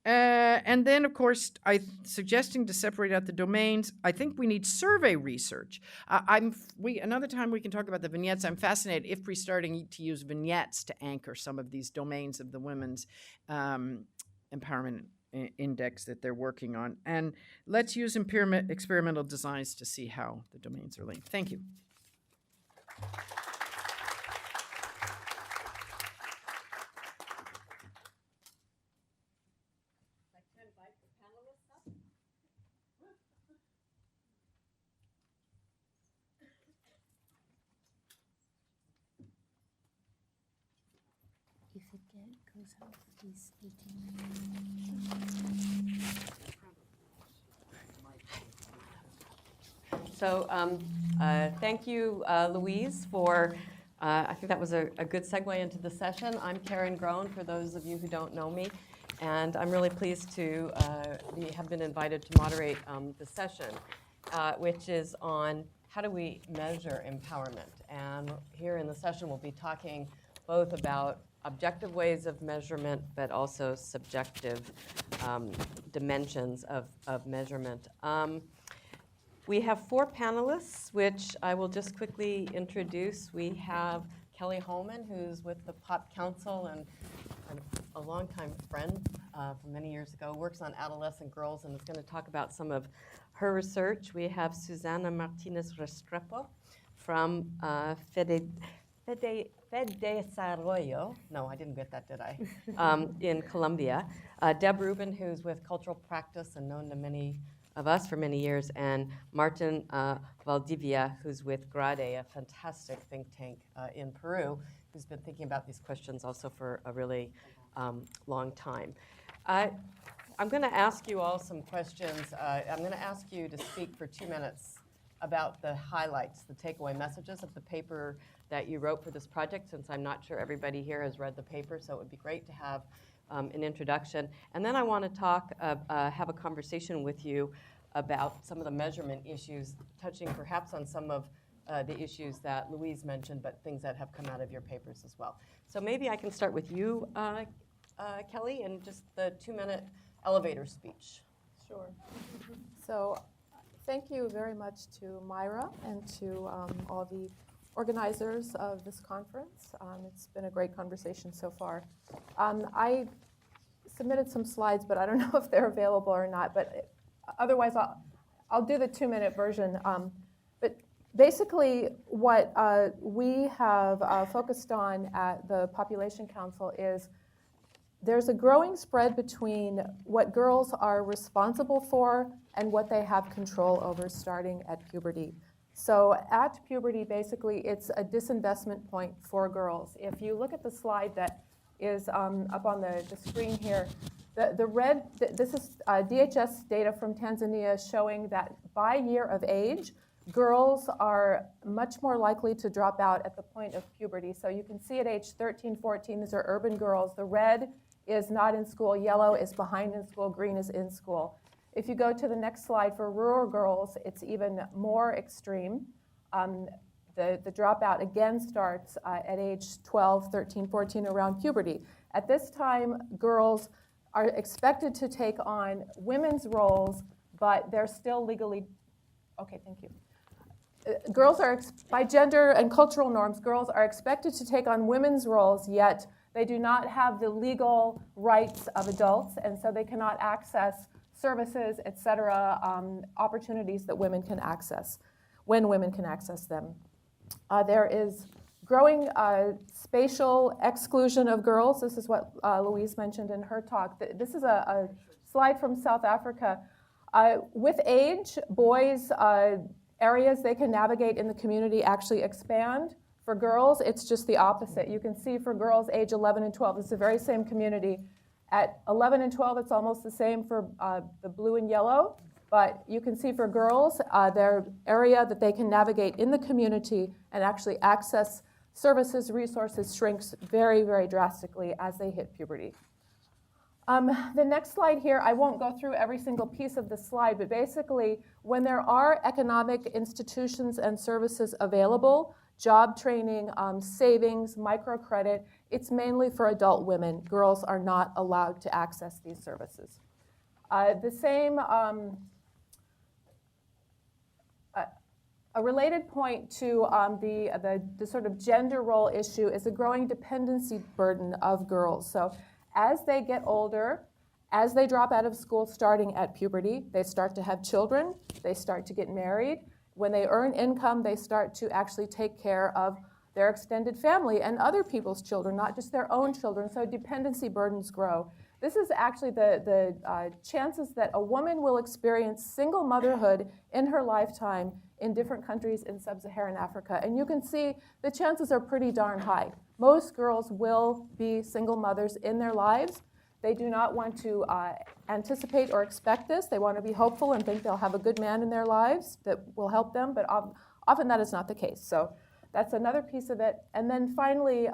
And then, of course, I'm suggesting to separate out the domains. I think we need survey research. Another time we can talk about the vignettes. I'm fascinated if we're starting to use vignettes to anchor some of these domains of the women's empowerment index that they're working on. And let's use experimental designs to see how the domains are linked. Thank you. If it goes out, please 18. So thank you, Louise, for, I think that was a good segue into the session. I'm Karen Groen, for those of you who don't know me, and I'm really pleased to have been invited to moderate the session, which is on how do we measure empowerment. And here in the session, we'll be talking both about objective ways of measurement, but also subjective dimensions of measurement. We have 4 panelists, which I will just quickly introduce. We have Kelly Holman, who's with the Pop Council and a longtime friend from many years ago, works on adolescent girls and is going to talk about some of her research. We have Susana Martinez Restrepo from Fede Desarrollo. No, I didn't get that, did I? In Colombia. Deb Rubin, who's with Cultural Practice and known to many of us for many years, and Martin Valdivia, who's with GRADE, a fantastic think tank in Peru, who's been thinking about these questions also for a really long time. I'm going to ask you all some questions. I'm going to ask you to speak for 2 minutes about the highlights, the takeaway messages of the paper that you wrote for this project, since I'm not sure everybody here has read the paper, so it would be great to have an introduction. And then I want to have a conversation with you about some of the measurement issues, touching perhaps on some of the issues that Louise mentioned, but things that have come out of your papers as well. So maybe I can start with you, Kelly, and just the 2-minute elevator speech. Sure. So thank you very much to Myra and to all the organizers of this conference. It's been a great conversation so far. I submitted some slides, but I don't know if they're available or not. But otherwise, I'll do the 2-minute version. But basically, what we have focused on at the Population Council is there's a growing spread between what girls are responsible for and what they have control over starting at puberty. So at puberty, basically, it's a disinvestment point for girls. If you look at the slide that is up on the screen here, the red, this is DHS data from Tanzania showing that by year of age, girls are much more likely to drop out at the point of puberty. So you can see at age 13, 14, these are urban girls. The red is not in school, yellow is behind in school, green is in school. If you go to the next slide, for rural girls, it's even more extreme. The dropout again starts at age 12, 13, 14, around puberty. At this time, girls are expected to take on women's roles, but they're still legally, okay, thank you. Girls are, by gender and cultural norms, girls are expected to take on women's roles, yet they do not have the legal rights of adults, and so they cannot access services, et cetera, opportunities that women can access, when women can access them. There is growing spatial exclusion of girls. This is what Louise mentioned in her talk. This is a slide from South Africa. With age, boys' areas they can navigate in the community actually expand. For girls, it's just the opposite. You can see for girls age 11 and 12, it's the very same community. At 11 and 12, it's almost the same for the blue and yellow. But you can see for girls, their area that they can navigate in the community and actually access services, resources shrinks very, very drastically as they hit puberty. The next slide here, I won't go through every single piece of the slide, but basically when there are economic institutions and services available, job training, savings, microcredit, it's mainly for adult women. Girls are not allowed to access these services. The same, a related point to the sort of gender role issue is the growing dependency burden of girls. So as they get older, as they drop out of school starting at puberty, they start to have children, they start to get married. When they earn income, they start to actually take care of their extended family and other people's children, not just their own children, so dependency burdens grow. This is actually the chances that a woman will experience single motherhood in her lifetime in different countries in sub-Saharan Africa. And you can see the chances are pretty darn high. Most girls will be single mothers in their lives. They do not want to anticipate or expect this. They want to be hopeful and think they'll have a good man in their lives that will help them, but often that is not the case. So that's another piece of it. And then finally,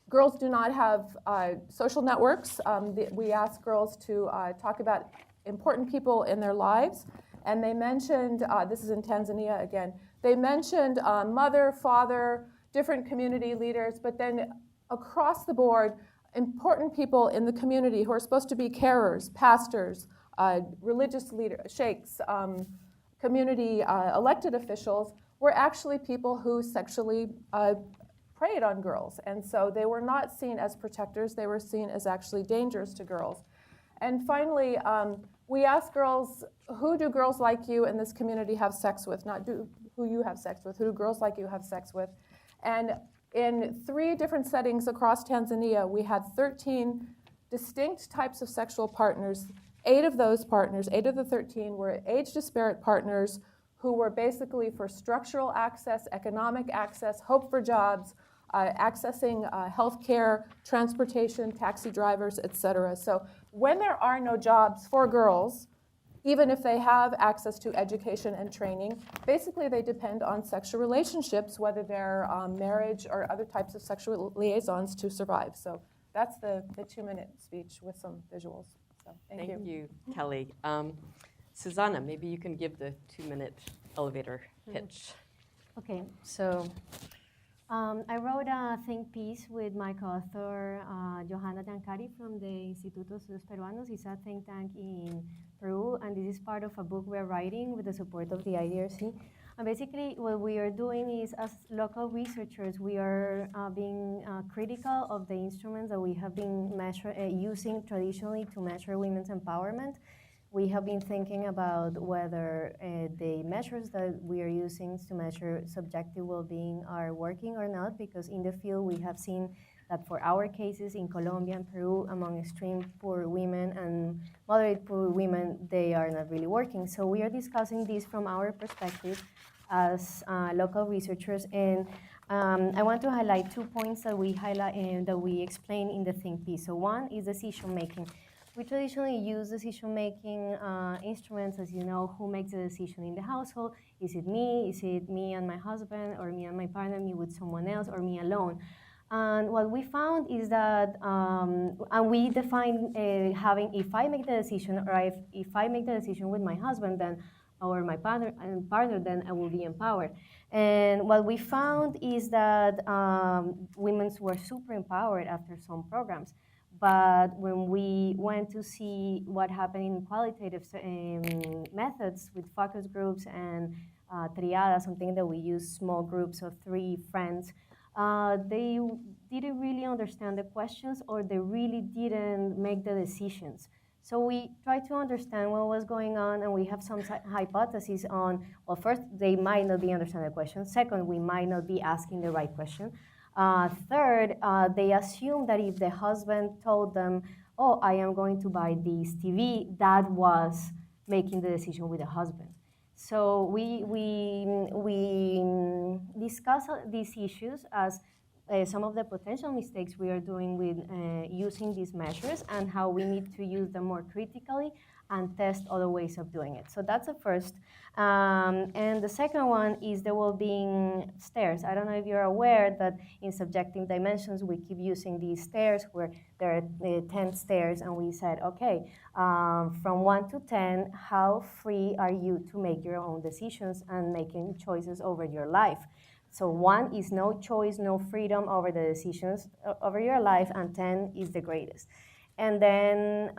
girls do not have social networks. We ask girls to talk about important people in their lives. And they mentioned, this is in Tanzania again, they mentioned mother, father, different community leaders, but then across the board, important people in the community who are supposed to be carers, pastors, religious leaders, sheikhs, community elected officials, were actually people who sexually preyed on girls. And so they were not seen as protectors, they were seen as actually dangerous to girls. And finally, we ask girls, who do girls like you in this community have sex with? Not who you have sex with, who do girls like you have sex with? And in 3 different settings across Tanzania, we had 13 distinct types of sexual partners. 8 of those partners, 8 of the 13, were age-disparate partners who were basically for structural access, economic access, hope for jobs, accessing health care, transportation, taxi drivers, et cetera. So when there are no jobs for girls, even if they have access to education and training, basically they depend on sexual relationships, whether they're marriage or other types of sexual liaisons, to survive. So that's the 2-minute speech with some visuals. So thank you, Kelly. Susanna, maybe you can give the 2-minute elevator pitch. Okay, so I wrote a think piece with my co-author, Johanna Dancari from the Instituto Estudios Peruanos. It's a think tank in Peru, and this is part of a book we're writing with the support of the IDRC. And basically, what we are doing is, as local researchers, we are being critical of the instruments that we have been using traditionally to measure women's empowerment. We have been thinking about whether the measures that we are using to measure subjective well-being are working or not, because in the field we have seen that for our cases in Colombia and Peru, among extreme poor women and moderate poor women, they are not really working. So we are discussing this from our perspective as local researchers, and I want to highlight 2 points that we that we explain in the think piece. So one is decision making. We traditionally use decision-making instruments, as you know, who makes the decision in the household. Is it me? Is it me and my husband, or me and my partner, me with someone else, or me alone? And what we found is that, and we define having, if I make the decision, or if I make the decision with my husband, then, or my partner, then I will be empowered. And what we found is that women were super empowered after some programs. But when we went to see what happened in qualitative methods with focus groups and triada, something that we use small groups of 3 friends, they didn't really understand the questions, or they really didn't make the decisions. So we tried to understand what was going on, and we have some hypotheses on, well, first, they might not be understanding the question. Second, we might not be asking the right question. Third, they assume that if the husband told them, oh, I am going to buy this TV, that was making the decision with the husband. So we discuss these issues as some of the potential mistakes we are doing with using these measures, and how we need to use them more critically and test other ways of doing it. So that's the first. And the second one is the well-being stairs. I don't know if you're aware that in subjective dimensions, we keep using these stairs where there are 10 stairs, and we said, okay, from 1 to 10, how free are you to make your own decisions and making choices over your life? So 1 is no choice, no freedom over the decisions over your life, and 10 is the greatest. And then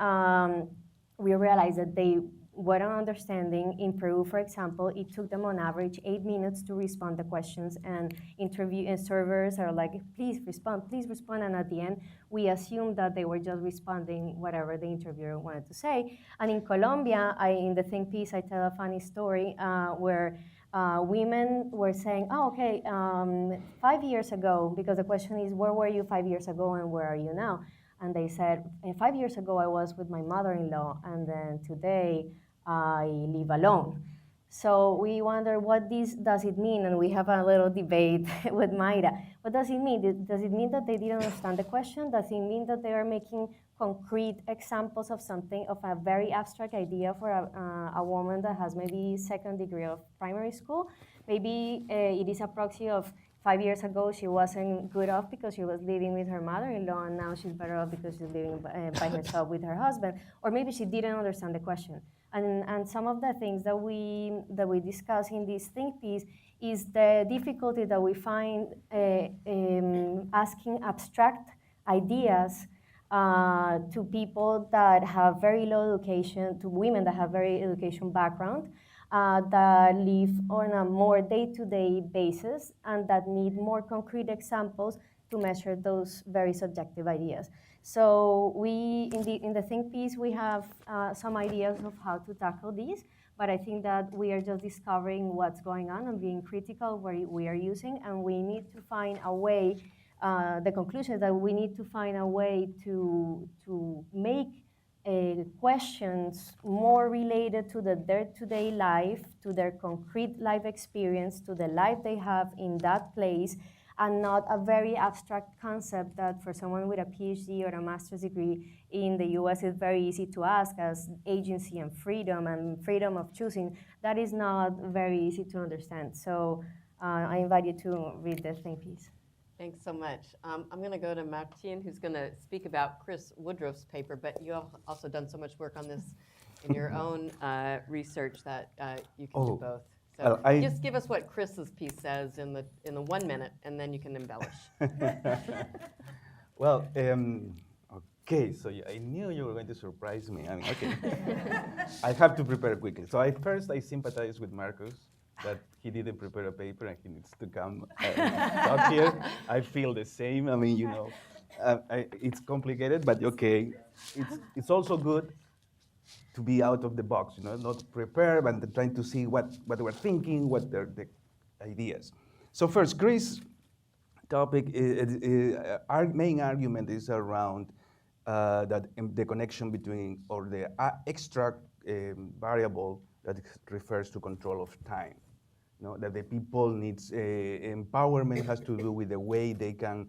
we realized that they weren't understanding. In Peru, for example, it took them on average 8 minutes to respond to questions, and servers are like, please respond, and at the end, we assumed that they were just responding whatever the interviewer wanted to say. And in Colombia, in the think piece, I tell a funny story where women were saying, oh, okay, 5 years ago, because the question is, where were you 5 years ago and where are you now? And they said, 5 years ago I was with my mother-in-law, and then today I live alone. So we wonder what does it mean, and we have a little debate with Mayra. What does it mean? Does it mean that they didn't understand the question? Does it mean that they are making concrete examples of something, of a very abstract idea for a woman that has maybe 2nd degree of primary school? Maybe it is a proxy of 5 years ago she wasn't good off because she was living with her mother-in-law, and now she's better off because she's living by herself with her husband. Or maybe she didn't understand the question. And some of the things that we discuss in this think piece is the difficulty that we find asking abstract ideas to people that have very low education, to women that have very education background, that live on a more day-to-day basis, and that need more concrete examples to measure those very subjective ideas. So in the think piece, we have some ideas of how to tackle these, but I think that we are just discovering what's going on and being critical where we are using, and we need to find a way, the conclusion is that we need to find a way to make questions more related to their day-to-day life, to their concrete life experience, to the life they have in that place, and not a very abstract concept that for someone with a PhD or a master's degree in the US is very easy to ask as agency and freedom of choosing. That is not very easy to understand. So I invite you to read the think piece. Thanks so much. I'm going to go to Martine, who's going to speak about Chris Woodruff's paper, but you have also done so much work on this in your own research that you can do both. So well, just give us what Chris's piece says in the 1 minute, and then you can embellish. Well, okay, so I knew you were going to surprise me. I mean, okay. I have to prepare quickly. So first I sympathize with Marcus that he didn't prepare a paper and he needs to come talk here. I feel the same. I mean, it's complicated, but okay. It's also good to be out of the box, not prepared, but trying to see what they were thinking, what their the ideas. So first, Chris topic, our main argument is around the connection between, or the extra variable that refers to control of time. That the people needs empowerment has to do with the way they can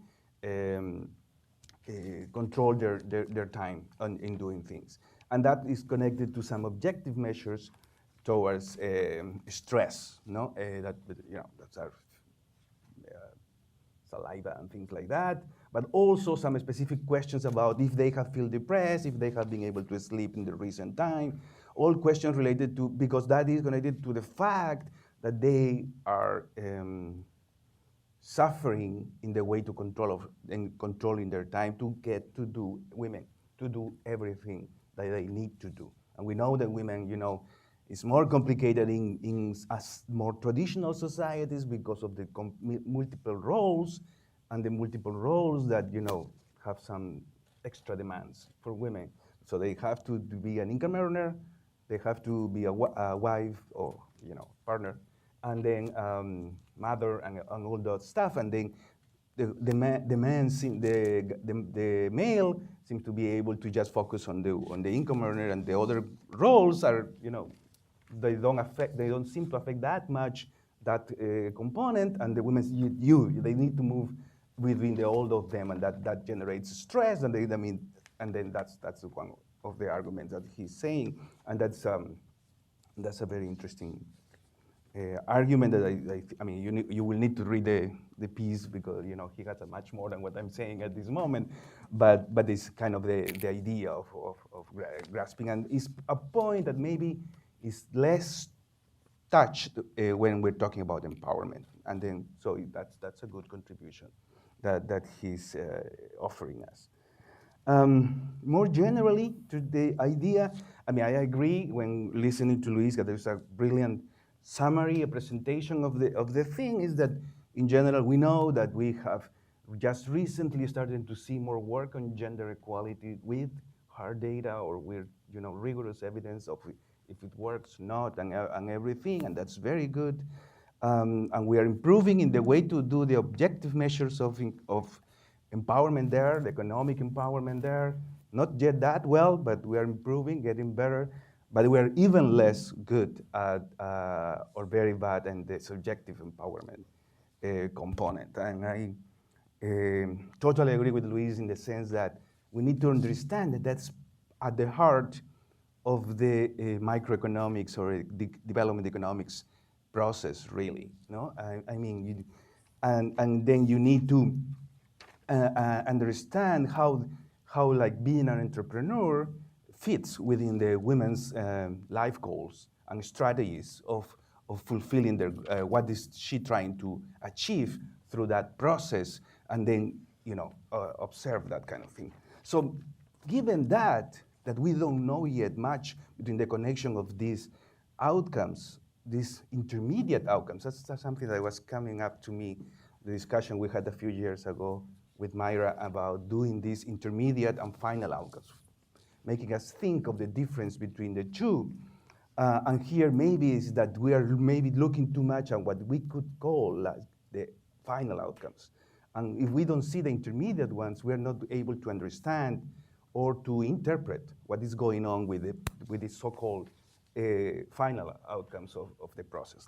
control their time in doing things. And that is connected to some objective measures towards stress, that's our saliva and things like that, but also some specific questions about if they have feel depressed, if they have been able to sleep in the recent time, all questions related to, because that is connected to the fact that they are suffering in the way to controlling their time to get to do, women, to do everything that they need to do. And we know that women, it's more complicated in as more traditional societies because of the multiple roles, and the multiple roles that, have some extra demands for women. So they have to be an income earner, they have to be a wife or, partner, and then mother and all that stuff, and then the male seems to be able to just focus on the income earner, and the other roles are, they don't seem to affect that much that component, and the women, they need to move between all of them, and that generates stress, and and then that's one of the arguments that he's saying, and that's a very interesting argument that you will need to read the piece, because he has a much more than what I'm saying at this moment, but it's kind of the idea of grasping, and it's a point that maybe is less touched when we're talking about empowerment, and then so that's a good contribution that he's offering us. More generally, to the idea, I agree when listening to Luis that there's a brilliant summary, a presentation of the thing, is that in general we know that we have just recently started to see more work on gender equality with hard data or with rigorous evidence of if it works, not, and everything, and that's very good. And we are improving in the way to do the objective measures of empowerment there, the economic empowerment there. Not yet that well, but we are improving, getting better. But we are even less good at, or very bad in the subjective empowerment component. And I totally agree with Luis in the sense that we need to understand that that's at the heart of the microeconomics or development economics process, really. And then you need to understand how like being an entrepreneur fits within the women's life goals and strategies of fulfilling their what is she trying to achieve through that process, and then observe that kind of thing. So given that we don't know yet much between the connection of these outcomes, these intermediate outcomes, that's something that was coming up to me, the discussion we had a few years ago with Myra about doing these intermediate and final outcomes, making us think of the difference between the two. And here maybe is that we are maybe looking too much at what we could call the final outcomes. And if we don't see the intermediate ones, we are not able to understand or to interpret what is going on with the so-called final outcomes of the process,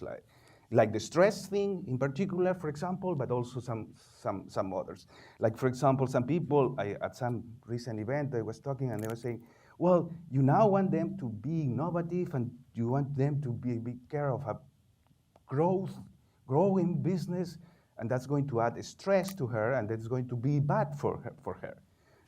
like the stress thing in particular, for example, but also some others. Like, for example, some people, at some recent event, I was talking and they were saying, well, you now want them to be innovative and you want them to be care of a growing business, and that's going to add stress to her, and that's going to be bad for her.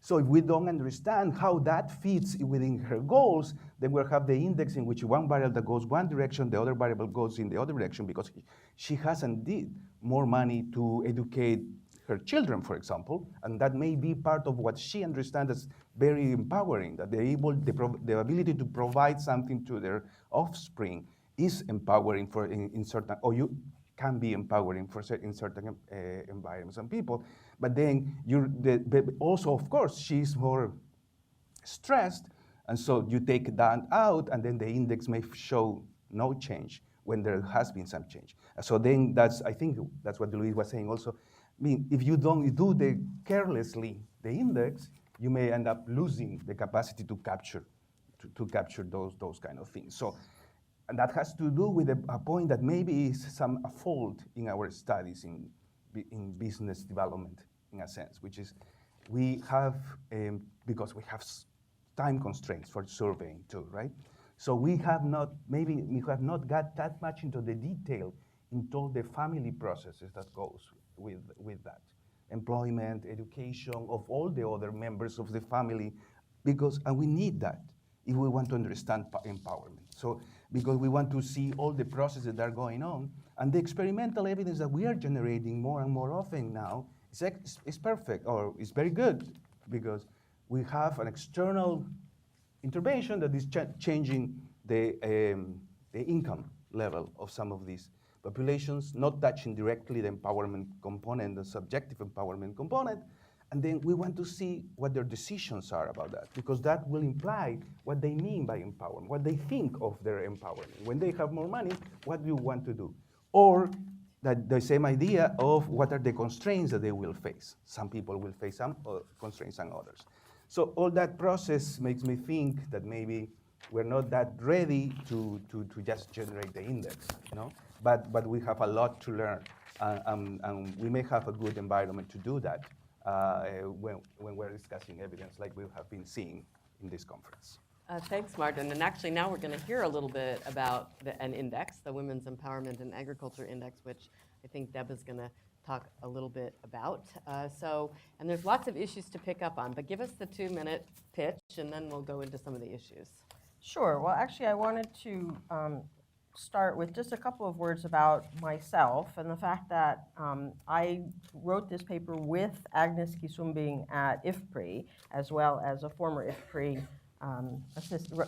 So if we don't understand how that fits within her goals, then we'll have the index in which one variable that goes one direction, the other variable goes in the other direction, because she has indeed more money to educate her children, for example, and that may be part of what she understands as very empowering, that the ability to provide something to their offspring is empowering in certain, or you can be empowering in certain environments and people. But then but also, of course, she's more stressed, and so you take that out, and then the index may show no change when there has been some change. So then I think that's what Luis was saying also. I mean, if you don't do carelessly the index, you may end up losing the capacity to capture those kind of things. So, and that has to do with a point that maybe is a fault in our studies in business development, in a sense, which is we have, because we have time constraints for surveying too, right? So we have not got that much into the detail into the family processes that goes with that. Employment, education of all the other members of the family, and we need that if we want to understand empowerment. So, because we want to see all the processes that are going on, and the experimental evidence that we are generating more and more often now is perfect, or is very good, because we have an external intervention that is changing the income level of some of these populations, not touching directly the empowerment component, the subjective empowerment component, and then we want to see what their decisions are about that, because that will imply what they mean by empowerment, what they think of their empowerment. When they have more money, what do you want to do? Or that the same idea of what are the constraints that they will face. Some people will face some constraints than others. So all that process makes me think that maybe we're not that ready to just generate the index, you know? But we have a lot to learn, and we may have a good environment to do that when we're discussing evidence like we have been seeing in this conference. Thanks, Martin. And actually now we're going to hear a little bit about an index, the Women's Empowerment in Agriculture Index, which I think Deb is going to talk a little bit about. And there's lots of issues to pick up on, but give us the 2-minute pitch and then we'll go into some of the issues. Sure. Well, actually, I wanted to start with just a couple of words about myself and the fact that I wrote this paper with Agnes Kisumbing at IFPRI, as well as a former IFPRI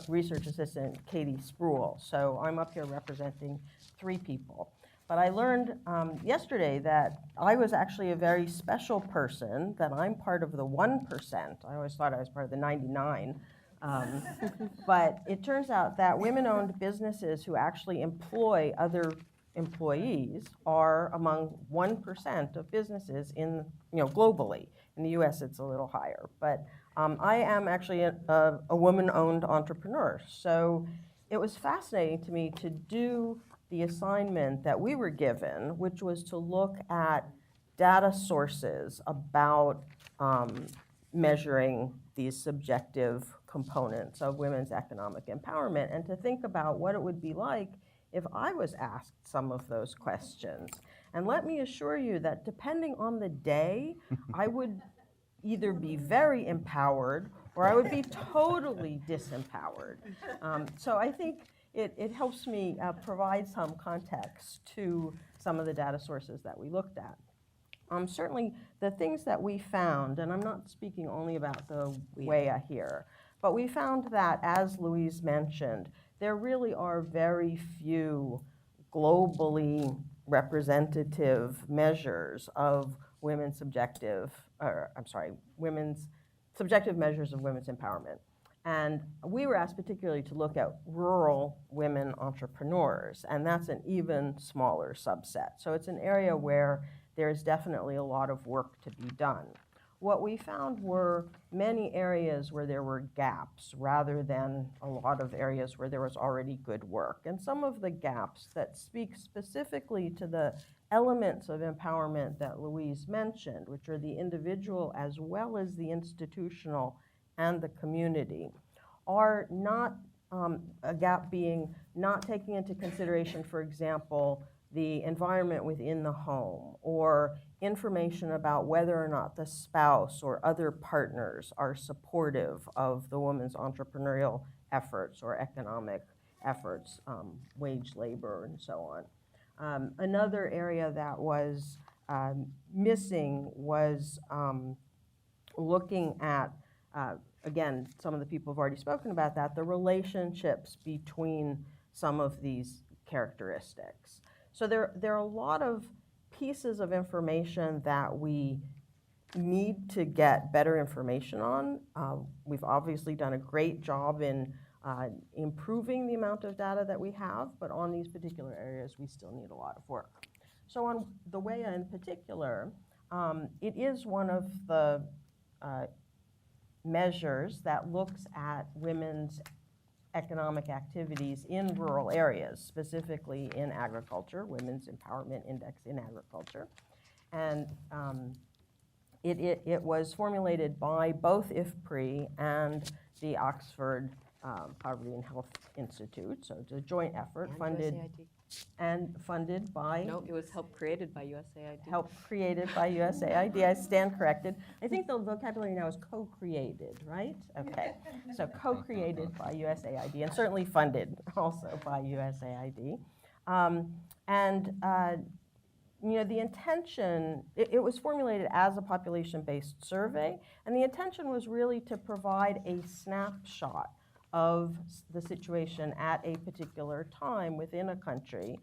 research assistant, Katie Spruill. So I'm up here representing 3 people. But I learned yesterday that I was actually a very special person, that I'm part of the 1%. I always thought I was part of the 99. But it turns out that women-owned businesses who actually employ other employees are among 1% of businesses globally. In the US, it's a little higher. But I am actually a woman-owned entrepreneur. So it was fascinating to me to do the assignment that we were given, which was to look at data sources about measuring these subjective components of women's economic empowerment, and to think about what it would be like if I was asked some of those questions. And let me assure you that depending on the day, I would either be very empowered or I would be totally disempowered. So I think it helps me provide some context to some of the data sources that we looked at. Certainly the things that we found, and I'm not speaking only about the WEA here, but we found that, as Louise mentioned, there really are very few globally representative measures of women's subjective measures of women's empowerment. And we were asked particularly to look at rural women entrepreneurs, and that's an even smaller subset. So it's an area where there's definitely a lot of work to be done. What we found were many areas where there were gaps rather than a lot of areas where there was already good work. And some of the gaps that speak specifically to the elements of empowerment that Louise mentioned, which are the individual as well as the institutional and the community, are not a gap being not taking into consideration, for example, the environment within the home, or information about whether or not the spouse or other partners are supportive of the woman's entrepreneurial efforts or economic efforts, wage labor, and so on. Another area that was missing was looking at, again, some of the people have already spoken about that, the relationships between some of these characteristics. So there are a lot of pieces of information that we need to get better information on. We've obviously done a great job in improving the amount of data that we have, but on these particular areas, we still need a lot of work. So on the WEA in particular, it is one of the measures that looks at women's economic activities in rural areas, specifically in agriculture, Women's Empowerment Index in agriculture. And it was formulated by both IFPRI and the Oxford Poverty and Health Institute, so it's a joint effort And funded USAID. and funded by No, it was help created by USAID. help created by USAID. I stand corrected. I think the vocabulary now is co-created, right? Okay. So co-created by USAID and certainly funded also by USAID. You know, the intention, it was formulated as a population-based survey, and the intention was really to provide a snapshot of the situation at a particular time within a country,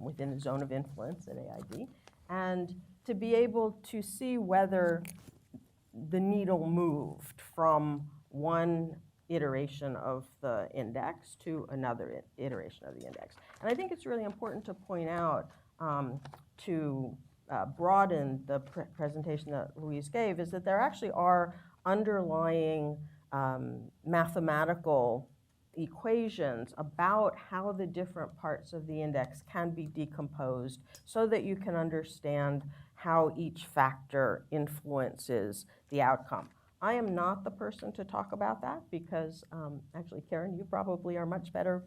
within the zone of influence at AID, and to be able to see whether the needle moved from one iteration of the index to another iteration of the index. And I think it's really important to point out, to broaden the presentation that Louise gave, is that there actually are underlying mathematical equations about how the different parts of the index can be decomposed so that you can understand how each factor influences the outcome. I am not the person to talk about that because actually, Karen, you probably are much better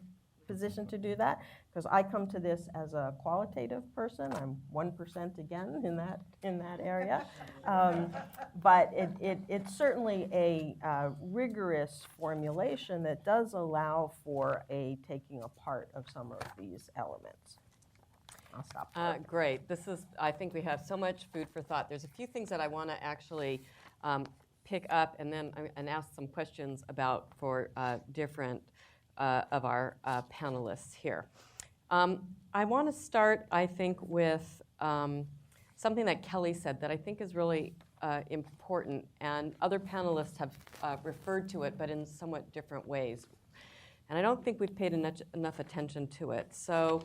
positioned to do that because I come to this as a qualitative person. I'm 1% again in that area. But it's certainly a rigorous formulation that does allow for a taking apart of some of these elements. I'll stop there. Great. I think we have so much food for thought. There's a few things that I want to actually pick up and then and ask some questions about for different of our panelists here. I want to start, I think, with something that Kelly said that I think is really important, and other panelists have referred to it, but in somewhat different ways. And I don't think we've paid enough attention to it. So,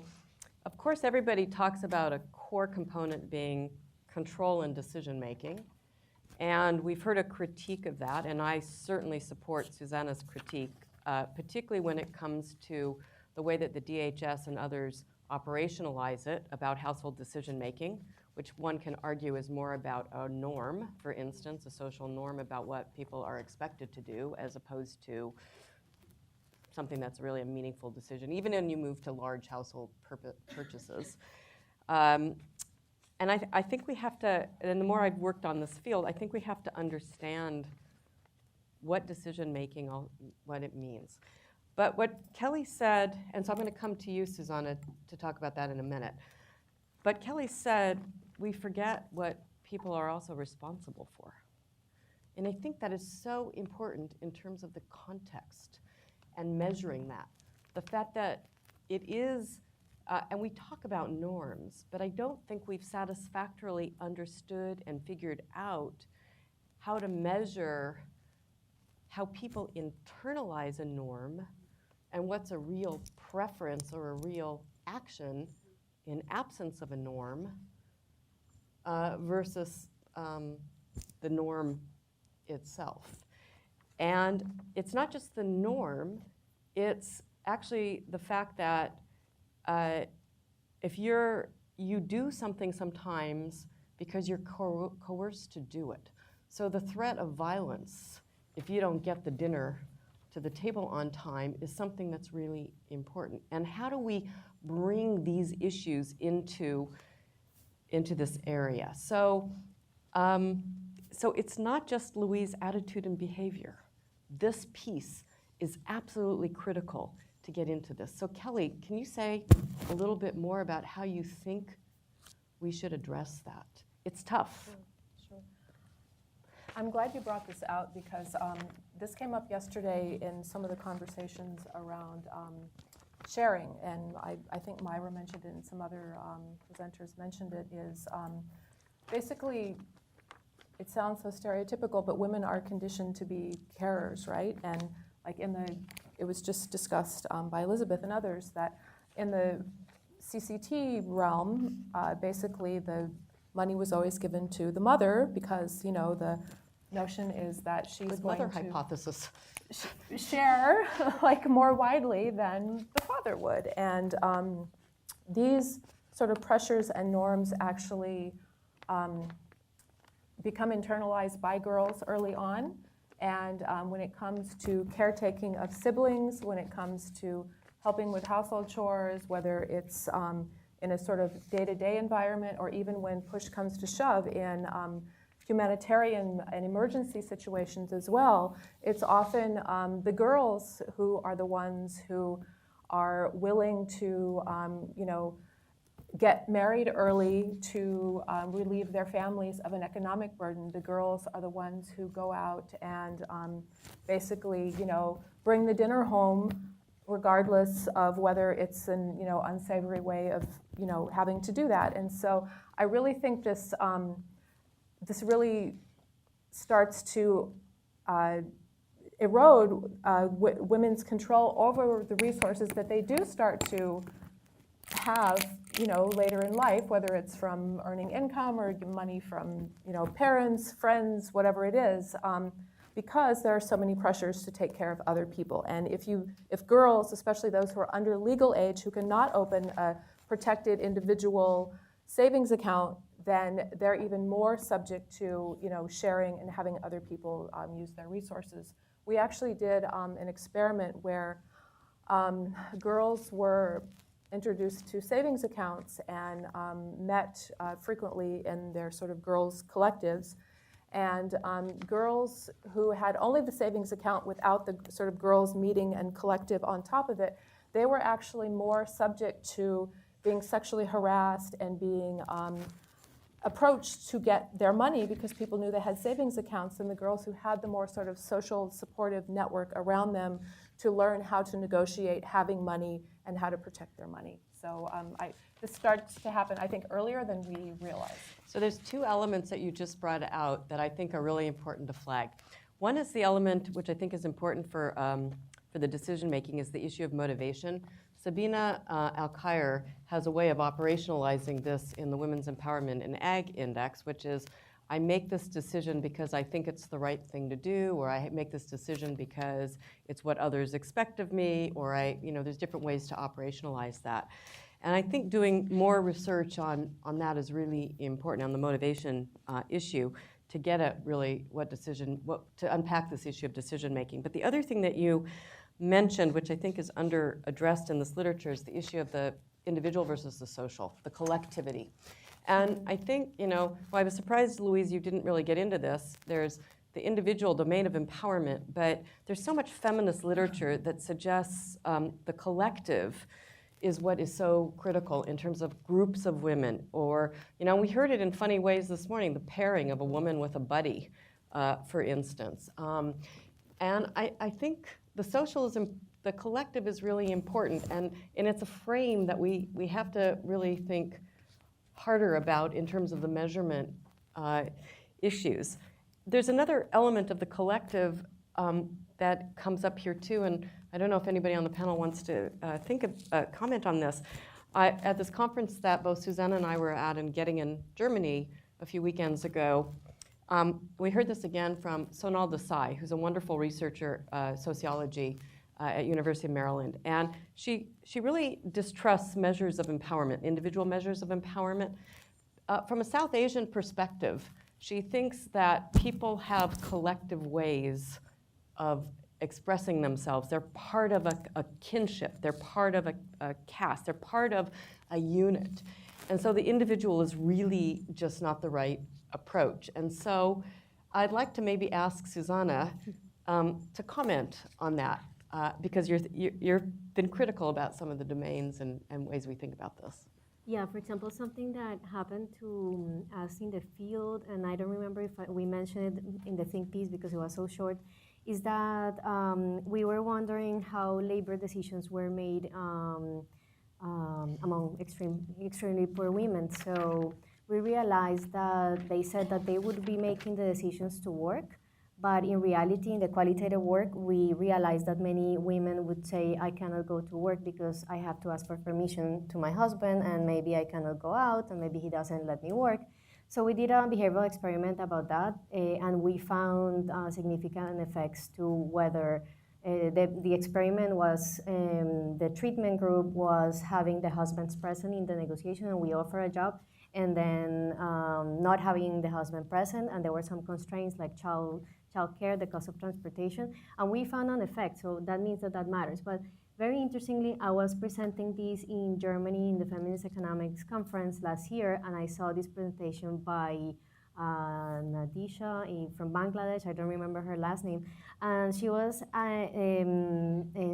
of course, everybody talks about a core component being control and decision making. And we've heard a critique of that, and I certainly support Susanna's critique, particularly when it comes to the way that the DHS and others operationalize it about household decision making, which one can argue is more about a norm, for instance, a social norm about what people are expected to do, as opposed to something that's really a meaningful decision, even when you move to large household purchases. And I think we have to, and the more I've worked on this field, I think we have to understand what decision making, what it means. But what Kelly said, and so I'm going to come to you, Susanna, to talk about that in a minute. But Kelly said, we forget what people are also responsible for. And I think that is so important in terms of the context and measuring that. The fact that it is, and we talk about norms, but I don't think we've satisfactorily understood and figured out how to measure how people internalize a norm and what's a real preference or a real action in absence of a norm versus the norm itself. And it's not just the norm, it's actually the fact that if you do something sometimes because you're coerced to do it. So the threat of violence, if you don't get the dinner to the table on time, is something that's really important. And how do we bring these issues into this area? So it's not just Louise's attitude and behavior. This piece is absolutely critical to get into this. So Kelly, can you say a little bit more about how you think we should address that? It's tough. Sure. I'm glad you brought this out because this came up yesterday in some of the conversations around sharing, and I think Myra mentioned it and some other presenters mentioned it, is basically, it sounds so stereotypical, but women are conditioned to be carers, right? And like it was just discussed by Elizabeth and others that in the CCT realm, basically the money was always given to the mother because, you know, the notion is that she's Good going mother to hypothesis. share like more widely than the father would. And these sort of pressures and norms actually become internalized by girls early on. And when it comes to caretaking of siblings, when it comes to helping with household chores, whether it's in a sort of day-to-day environment, or even when push comes to shove in humanitarian and emergency situations as well, it's often the girls who are the ones who are willing to, you know, get married early to relieve their families of an economic burden. The girls are the ones who go out and basically, you know, bring the dinner home, regardless of whether it's an, you know, unsavory way of, you know, having to do that. And so I really think this this really starts to erode women's control over the resources that they do start to have, you know, later in life, whether it's from earning income or money from, you know, parents, friends, whatever it is, because there are so many pressures to take care of other people. And if girls, especially those who are under legal age, who cannot open a protected individual savings account, then they're even more subject to, you know, sharing and having other people use their resources. We actually did an experiment where girls were introduced to savings accounts and met frequently in their sort of girls' collectives. And girls who had only the savings account without the sort of girls' meeting and collective on top of it, they were actually more subject to being sexually harassed and being approached to get their money because people knew they had savings accounts, than the girls who had the more sort of social supportive network around them to learn how to negotiate having money and how to protect their money. So this starts to happen, I think, earlier than we realize. So there's two elements that you just brought out that I think are really important to flag. One is the element which I think is important for the decision making, is the issue of motivation. Sabina Al-Khair has a way of operationalizing this in the Women's Empowerment in Ag Index, which is, I make this decision because I think it's the right thing to do, or I make this decision because it's what others expect of me, or there's different ways to operationalize that. And I think doing more research on that is really important, on the motivation issue, to get at really to unpack this issue of decision making. But the other thing that you mentioned, which I think is under addressed in this literature, is the issue of the individual versus the social, the collectivity. And I think, well, I was surprised, Louise, you didn't really get into this. There's the individual domain of empowerment, but there's so much feminist literature that suggests the collective is what is so critical in terms of groups of women. Or, we heard it in funny ways this morning, the pairing of a woman with a buddy, for instance. And I think the socialism, the collective is really important, and it's a frame that we have to really think harder about in terms of the measurement issues. There's another element of the collective that comes up here too, and I don't know if anybody on the panel wants to comment on this. At this conference that both Susanna and I were at in Göttingen, Germany, a few weekends ago, we heard this again from Sonal Desai, who's a wonderful researcher, sociology at University of Maryland. And she really distrusts measures of empowerment, individual measures of empowerment. From a South Asian perspective, she thinks that people have collective ways of expressing themselves. They're part of a kinship. They're part of a caste. They're part of a unit. And so the individual is really just not the right approach. And so I'd like to maybe ask Susanna to comment on that, because you've been critical about some of the domains and ways we think about this. Yeah, for example, something that happened to us in the field, and I don't remember if we mentioned it in the think piece because it was so short, is that we were wondering how labor decisions were made among extremely poor women. So we realized that they said that they would be making the decisions to work, but in reality, in the qualitative work, we realized that many women would say, I cannot go to work because I have to ask for permission to my husband, and maybe I cannot go out, and maybe he doesn't let me work. So we did a behavioral experiment about that, and we found significant effects to whether the experiment was, the treatment group was having the husbands present in the negotiation, and we offer a job, and then not having the husband present, and there were some constraints like child care, the cost of transportation, and we found an effect, so that means that that matters. But very interestingly, I was presenting this in Germany in the Feminist Economics Conference last year, and I saw this presentation by Nadisha from Bangladesh. I don't remember her last name. And she was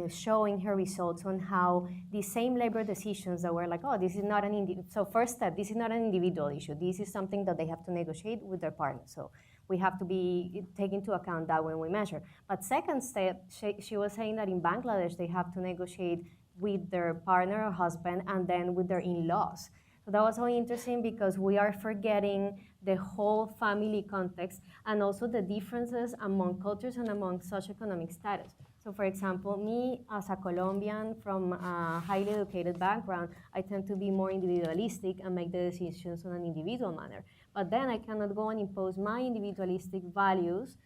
showing her results on how the same labor decisions that were like, oh, this is not an so first step, this is not an individual issue. This is something that they have to negotiate with their partner. So we have to be take into account that when we measure. But second step, she was saying that in Bangladesh, they have to negotiate with their partner or husband and then with their in-laws. So that was so interesting because we are forgetting the whole family context and also the differences among cultures and among socioeconomic status. So for example, me as a Colombian from a highly educated background, I tend to be more individualistic and make the decisions on an individual manner. But then I cannot go and impose my individualistic values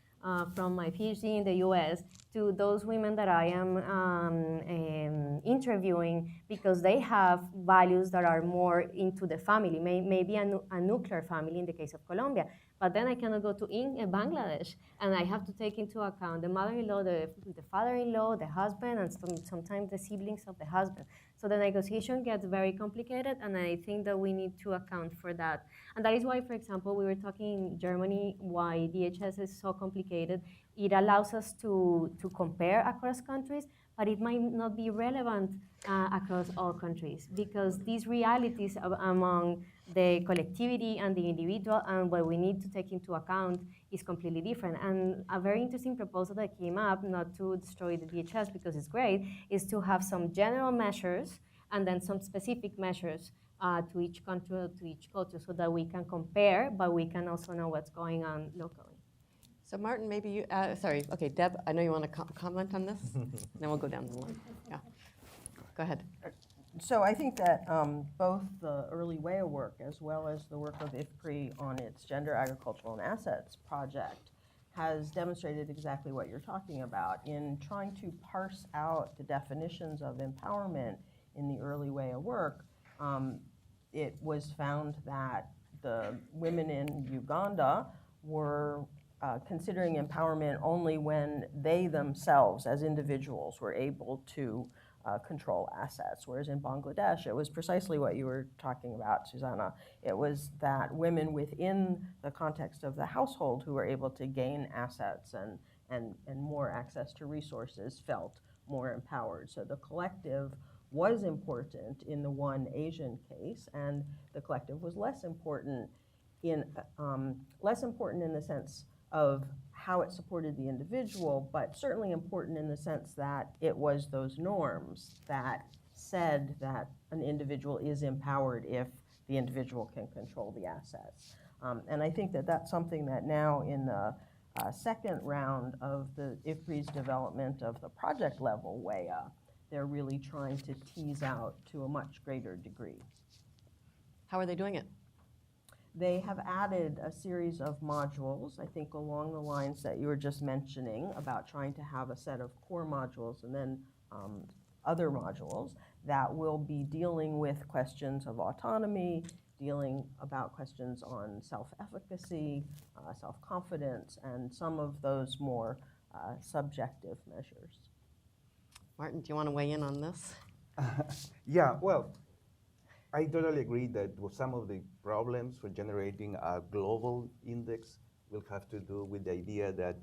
from my PhD in the US to those women that I am interviewing because they have values that are more into the family, maybe a nuclear family in the case of Colombia. But then I cannot go to Bangladesh, and I have to take into account the mother-in-law, the father-in-law, the husband, and sometimes the siblings of the husband. So the negotiation gets very complicated, and I think that we need to account for that. And that is why, for example, we were talking in Germany why DHS is so complicated. It allows us to compare across countries, but it might not be relevant across all countries because these realities among the collectivity and the individual and what we need to take into account is completely different. And a very interesting proposal that came up, not to destroy the DHS because it's great, is to have some general measures and then some specific measures to each country, to each culture, so that we can compare, but we can also know what's going on locally. So Martin, maybe you, sorry, okay, Deb, I know you want to comment on this, then we'll go down the line. Yeah, go ahead. So I think that both the early WEA work as well as the work of IFPRI on its Gender, Agricultural, and Assets project has demonstrated exactly what you're talking about in trying to parse out the definitions of empowerment in the early WEA work. It was found that the women in Uganda were considering empowerment only when they themselves, as individuals, were able to control assets, whereas in Bangladesh, it was precisely what you were talking about, Susanna. It was that women within the context of the household who were able to gain assets and more access to resources felt more empowered. So the collective was important in the one Asian case, and the collective was less important in the sense of how it supported the individual, but certainly important in the sense that it was those norms that said that an individual is empowered if the individual can control the assets. And I think that that's something that now in the second round of the IFPRI's development of the project level WEA, they're really trying to tease out to a much greater degree. How are they doing it? They have added a series of modules, I think along the lines that you were just mentioning, about trying to have a set of core modules and then other modules that will be dealing with questions of autonomy, dealing about questions on self-efficacy, self-confidence, and some of those more subjective measures. Martin, do you want to weigh in on this? Yeah, well, I totally agree that some of the problems for generating a global index will have to do with the idea that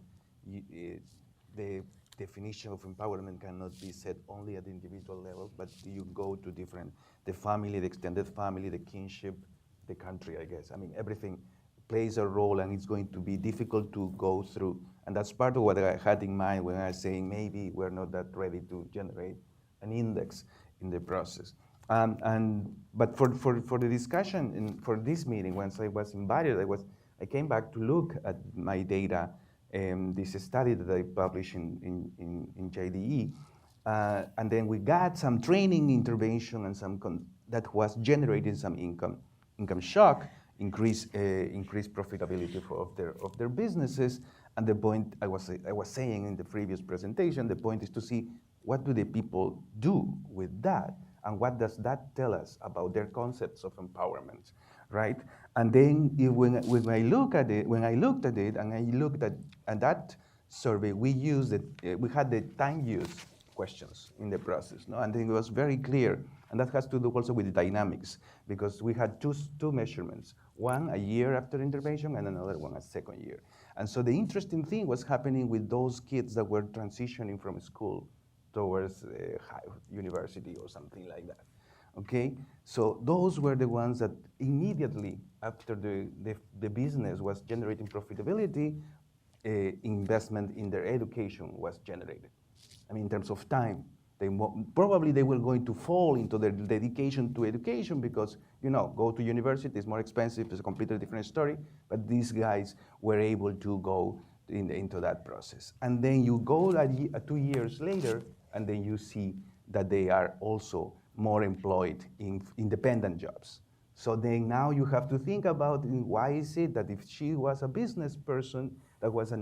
the definition of empowerment cannot be set only at the individual level, but you go to the family, the extended family, the kinship, the country, I guess. I mean, everything plays a role, and it's going to be difficult to go through. And that's part of what I had in mind when I was saying maybe we're not that ready to generate an index in the process. But for the discussion and for this meeting, once I was invited, I came back to look at my data, this study that I published in JDE, and then we got some training intervention and that was generating some income shock increase profitability of their businesses. And the point I was saying in the previous presentation, the point is to see what do the people do with that, and what does that tell us about their concepts of empowerment, right? And then when I looked at it, and I looked at that survey, we had the time use questions in the process, no? And then it was very clear, and that has to do also with the dynamics, because we had two measurements, one a year after intervention and another one a second year. And so the interesting thing was happening with those kids that were transitioning from school towards university or something like that, okay? So those were the ones that immediately after the business was generating profitability, investment in their education was generated. I mean, in terms of time, probably they were going to fall into their dedication to education because, go to university is more expensive, it's a completely different story, but these guys were able to go into that process. And then you go 2 years later, and then you see that they are also more employed in independent jobs. So then now you have to think about why is it that if she was a business person that was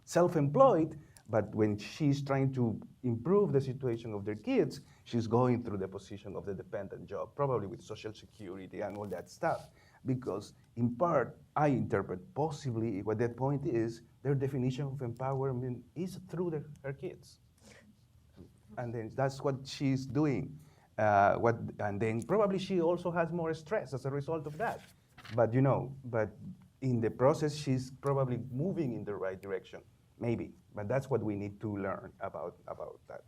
self-employed, but when she's trying to improve the situation of their kids, she's going through the position of the dependent job, probably with Social Security and all that stuff. Because in part, I interpret possibly what that point is, their definition of empowerment is through her kids. And then that's what she's doing. And then probably she also has more stress as a result of that. But in the process, she's probably moving in the right direction, maybe. But that's what we need to learn about that.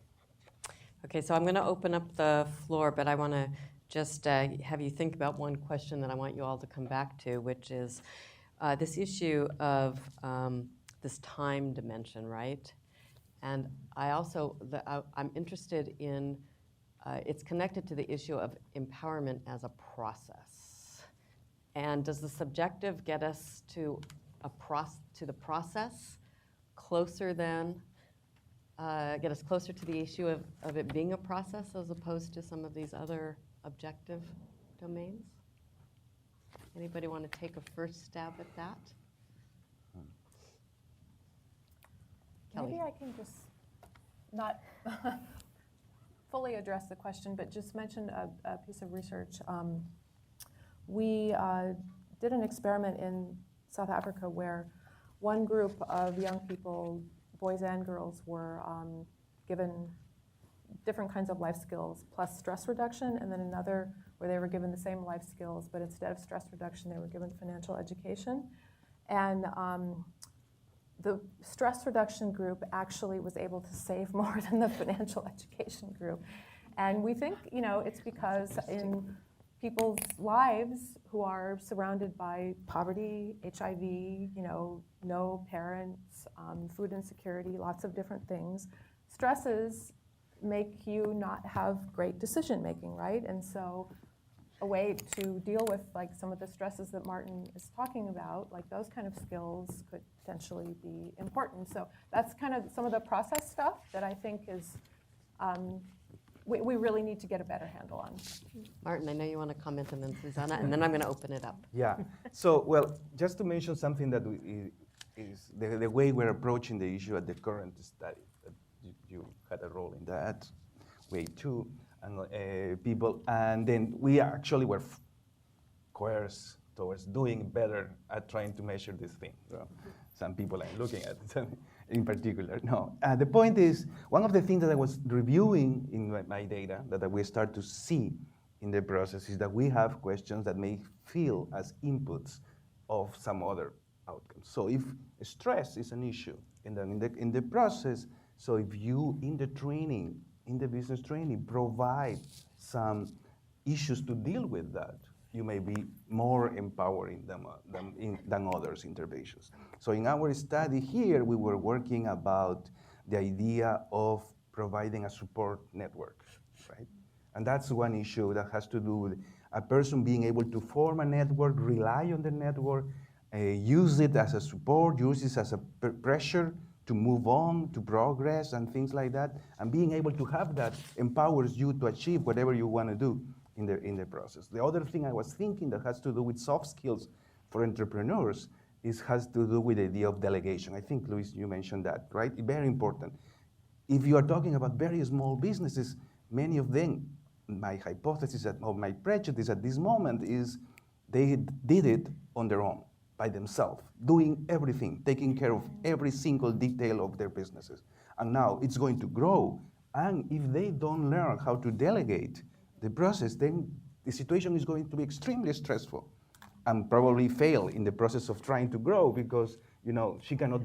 Okay, so I'm going to open up the floor, but I want to just have you think about one question that I want you all to come back to, which is this issue of this time dimension, right? And I'm interested in, it's connected to the issue of empowerment as a process. And does the subjective get us to the process closer than, get us closer to the issue of it being a process as opposed to some of these other objective domains? Anybody want to take a first stab at that? Maybe I can just not fully address the question, but just mention a piece of research. We did an experiment in South Africa where one group of young people, boys and girls, were given different kinds of life skills plus stress reduction, and then another where they were given the same life skills, but instead of stress reduction, they were given financial education. And the stress reduction group actually was able to save more than the financial education group. And we think, it's because in people's lives who are surrounded by poverty, HIV, no parents, food insecurity, lots of different things, stresses make you not have great decision making, right? And so a way to deal with some of the stresses that Martin is talking about, those kind of skills could potentially be important. So that's kind of some of the process stuff that I think is, we really need to get a better handle on. Martin, I know you want to comment, and then Susanna, and then I'm going to open it up. Yeah, so, well, just to mention something that is the way we're approaching the issue at the current study, that you had a role in that way too. And people, and then we actually were coerced towards doing better at trying to measure this thing. So some people I'm looking at in particular. No, the point is, one of the things that I was reviewing in my data that we start to see in the process is that we have questions that may feel as inputs of some other outcomes. So if stress is an issue in the process, so if you in the business training provide some issues to deal with that, you may be more empowering than others' interventions. So in our study here, we were working about the idea of providing a support network, right? And that's one issue that has to do with a person being able to form a network, rely on the network, use it as a support, use it as a pressure to move on, to progress, and things like that. And being able to have that empowers you to achieve whatever you want to do. in the process. The other thing I was thinking that has to do with soft skills for entrepreneurs has to do with the idea of delegation. I think, Luis, you mentioned that, right? Very important. If you are talking about very small businesses, many of them, my hypothesis or my prejudice at this moment is they did it on their own, by themselves, doing everything, taking care of every single detail of their businesses. And now it's going to grow. And if they don't learn how to delegate the process, then the situation is going to be extremely stressful and probably fail in the process of trying to grow because she cannot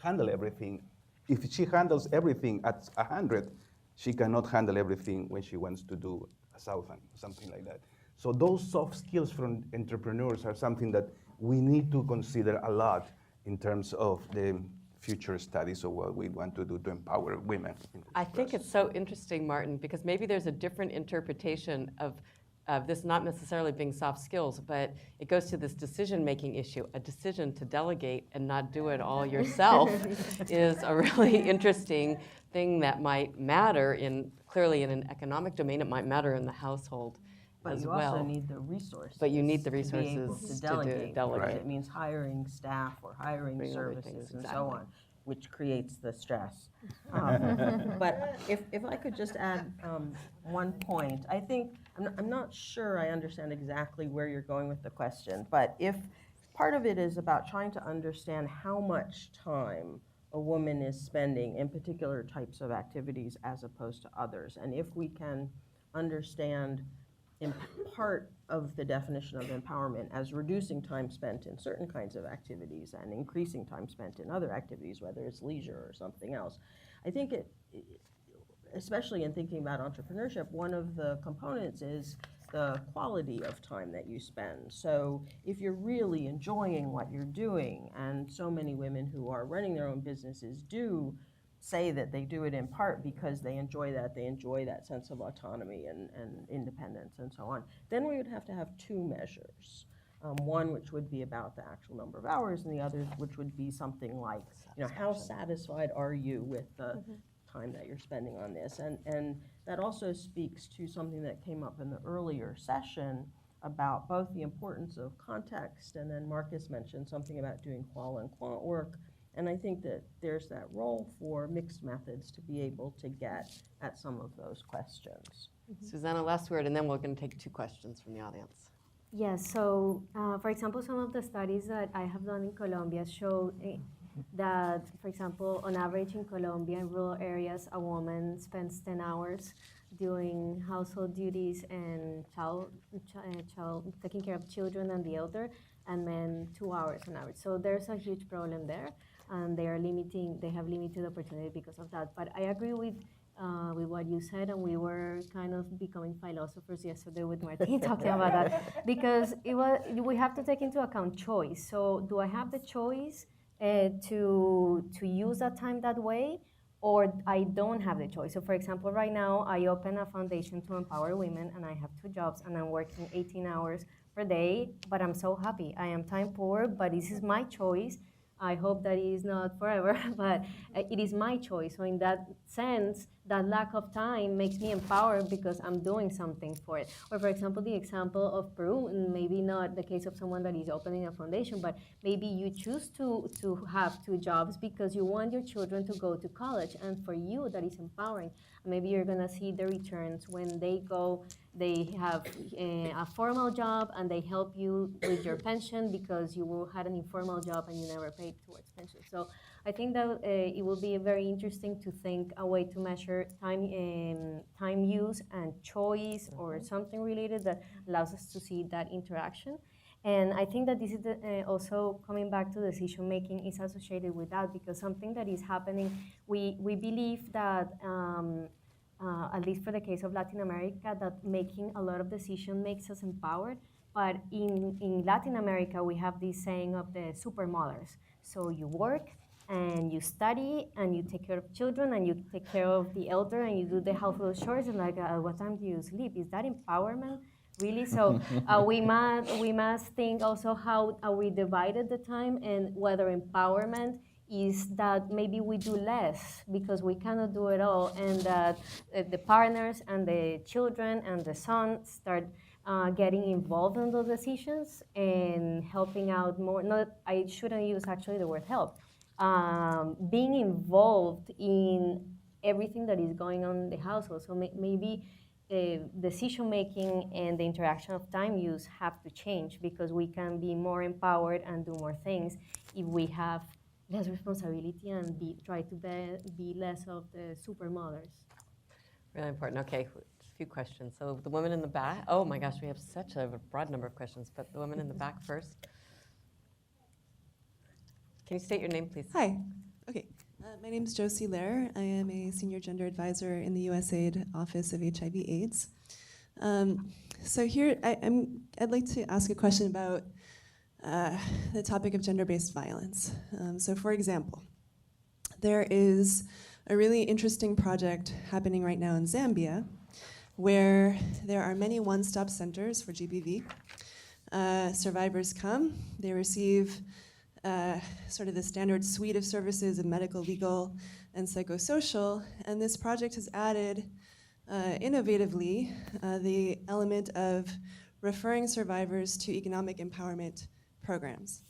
handle everything. If she handles everything at 100, she cannot handle everything when she wants to do 1,000, something like that. So those soft skills from entrepreneurs are something that we need to consider a lot in terms of the future studies of what we want to do to empower women. I think it's so interesting, Martin, because maybe there's a different interpretation of this not necessarily being soft skills, but it goes to this decision-making issue. A decision to delegate and not do it all yourself is a really interesting thing that might matter clearly in an economic domain. It might matter in the household but as you well. also need the resources. But you need the to be able resources to delegate. delegate. Right. It means hiring staff or hiring services and so on, which creates the stress. But if I could just add one point, I think, I'm not sure I understand exactly where you're going with the question, but if part of it is about trying to understand how much time a woman is spending in particular types of activities as opposed to others, and if we can understand in part of the definition of empowerment as reducing time spent in certain kinds of activities and increasing time spent in other activities, whether it's leisure or something else. I think especially in thinking about entrepreneurship, one of the components is the quality of time that you spend. So if you're really enjoying what you're doing, and so many women who are running their own businesses do say that they do it in part because they enjoy that sense of autonomy and independence and so on, then we would have to have two measures. One which would be about the actual number of hours, and the other which would be something like, how satisfied are you with the time that you're spending on this? And that also speaks to something that came up in the earlier session about both the importance of context, and then Marcus mentioned something about doing qual and quant work. And I think that there's that role for mixed methods to be able to get at some of those questions. Susanna, last word, and then we're going to take two questions from the audience. Yes, so for example, some of the studies that I have done in Colombia show that, for example, on average in Colombia, in rural areas, a woman spends 10 hours doing household duties and taking care of children and the elder, and men 2 hours on average. So there's a huge problem there, and they have limited opportunity because of that. But I agree with what you said, and we were kind of becoming philosophers yesterday with Martin talking about that, because we have to take into account choice. So do I have the choice to use that time that way, or I don't have the choice? So for example, right now I open a foundation to empower women, and I have 2 jobs, and I'm working 18 hours per day, but I'm so happy. I am time poor, but this is my choice. I hope that it is not forever, but it is my choice. So in that sense, that lack of time makes me empowered because I'm doing something for it. Or for example, the example of Peru, and maybe not the case of someone that is opening a foundation, but maybe you choose to have 2 jobs because you want your children to go to college, and for you that is empowering. Maybe you're gonna see the returns when they go, they have a formal job and they help you with your pension because you had an informal job and you never paid towards pension. So I think that it will be very interesting to think a way to measure time use and choice or something related that allows us to see that interaction. And I think that this is also coming back to decision making is associated with that, because something that is happening, we believe that, at least for the case of Latin America, that making a lot of decisions makes us empowered. But in Latin America, we have this saying of the supermothers. So you work and you study and you take care of children and you take care of the elder and you do the household chores, and like, what time do you sleep? Is that empowerment? Really? So we must think also how we divided the time, and whether empowerment is that maybe we do less because we cannot do it all, and that the partners and the children and the son start getting involved in those decisions and helping out more. Not, I shouldn't use actually the word help. Being involved in everything that is going on in the household. So maybe decision making and the interaction of time use have to change because we can be more empowered and do more things if we have less responsibility and try to be less of the super mothers. Really important. Okay, a few questions. So the woman in the back. Oh my gosh, we have such a broad number of questions, but the woman in the back first. Can you state your name, please? Hi. Okay. My name is Josie Lair. I am a senior gender advisor in the USAID Office of HIV/AIDS. So here, I'd like to ask a question about the topic of gender-based violence. So for example, there is a really interesting project happening right now in Zambia where there are many one-stop centers for GBV. Survivors come, they receive sort of the standard suite of services of medical, legal, and psychosocial, and this project has added innovatively the element of referring survivors to economic empowerment programs,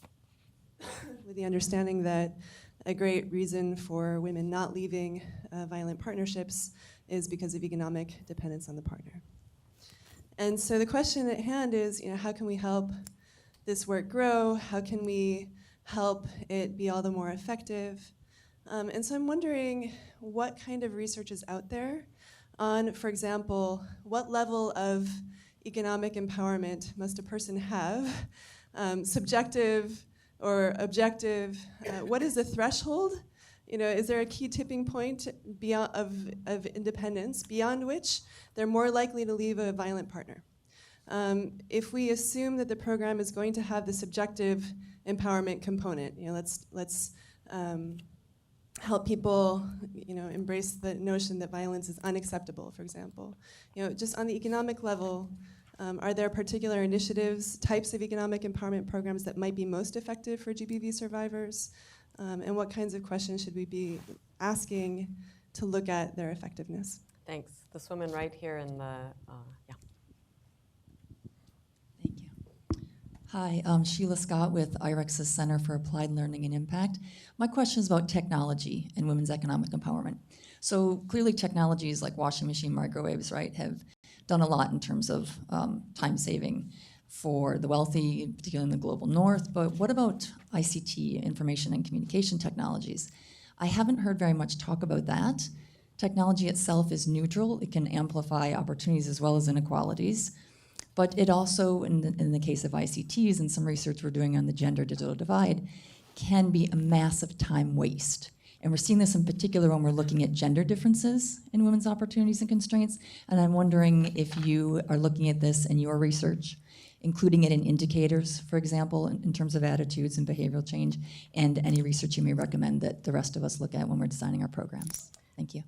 with the understanding that a great reason for women not leaving violent partnerships is because of economic dependence on the partner. And so the question at hand is, how can we help this work grow? How can we help it be all the more effective? And so I'm wondering what kind of research is out there on, for example, what level of economic empowerment must a person have, subjective or objective? What is the threshold? Is there a key tipping point beyond of independence beyond which they're more likely to leave a violent partner? If we assume that the program is going to have the subjective empowerment component, let's help people, embrace the notion that violence is unacceptable, for example. Just on the economic level, are there particular initiatives, types of economic empowerment programs that might be most effective for GBV survivors? And what kinds of questions should we be asking to look at their effectiveness? Thanks. This woman right here in the, yeah. Thank you. Hi, I'm Sheila Scott with IREX's Center for Applied Learning and Impact. My question is about technology and women's economic empowerment. So clearly technologies like washing machine, microwaves, right, have done a lot in terms of time saving for the wealthy, particularly in the global north. But what about ICT, information and communication technologies? I haven't heard very much talk about that. Technology itself is neutral. It can amplify opportunities as well as inequalities. But it also, in the case of ICTs and some research we're doing on the gender-digital divide, can be a massive time waste. And we're seeing this in particular when we're looking at gender differences in women's opportunities and constraints. And I'm wondering if you are looking at this in your research, including it in indicators, for example, in terms of attitudes and behavioral change, and any research you may recommend that the rest of us look at when we're designing our programs. Thank you.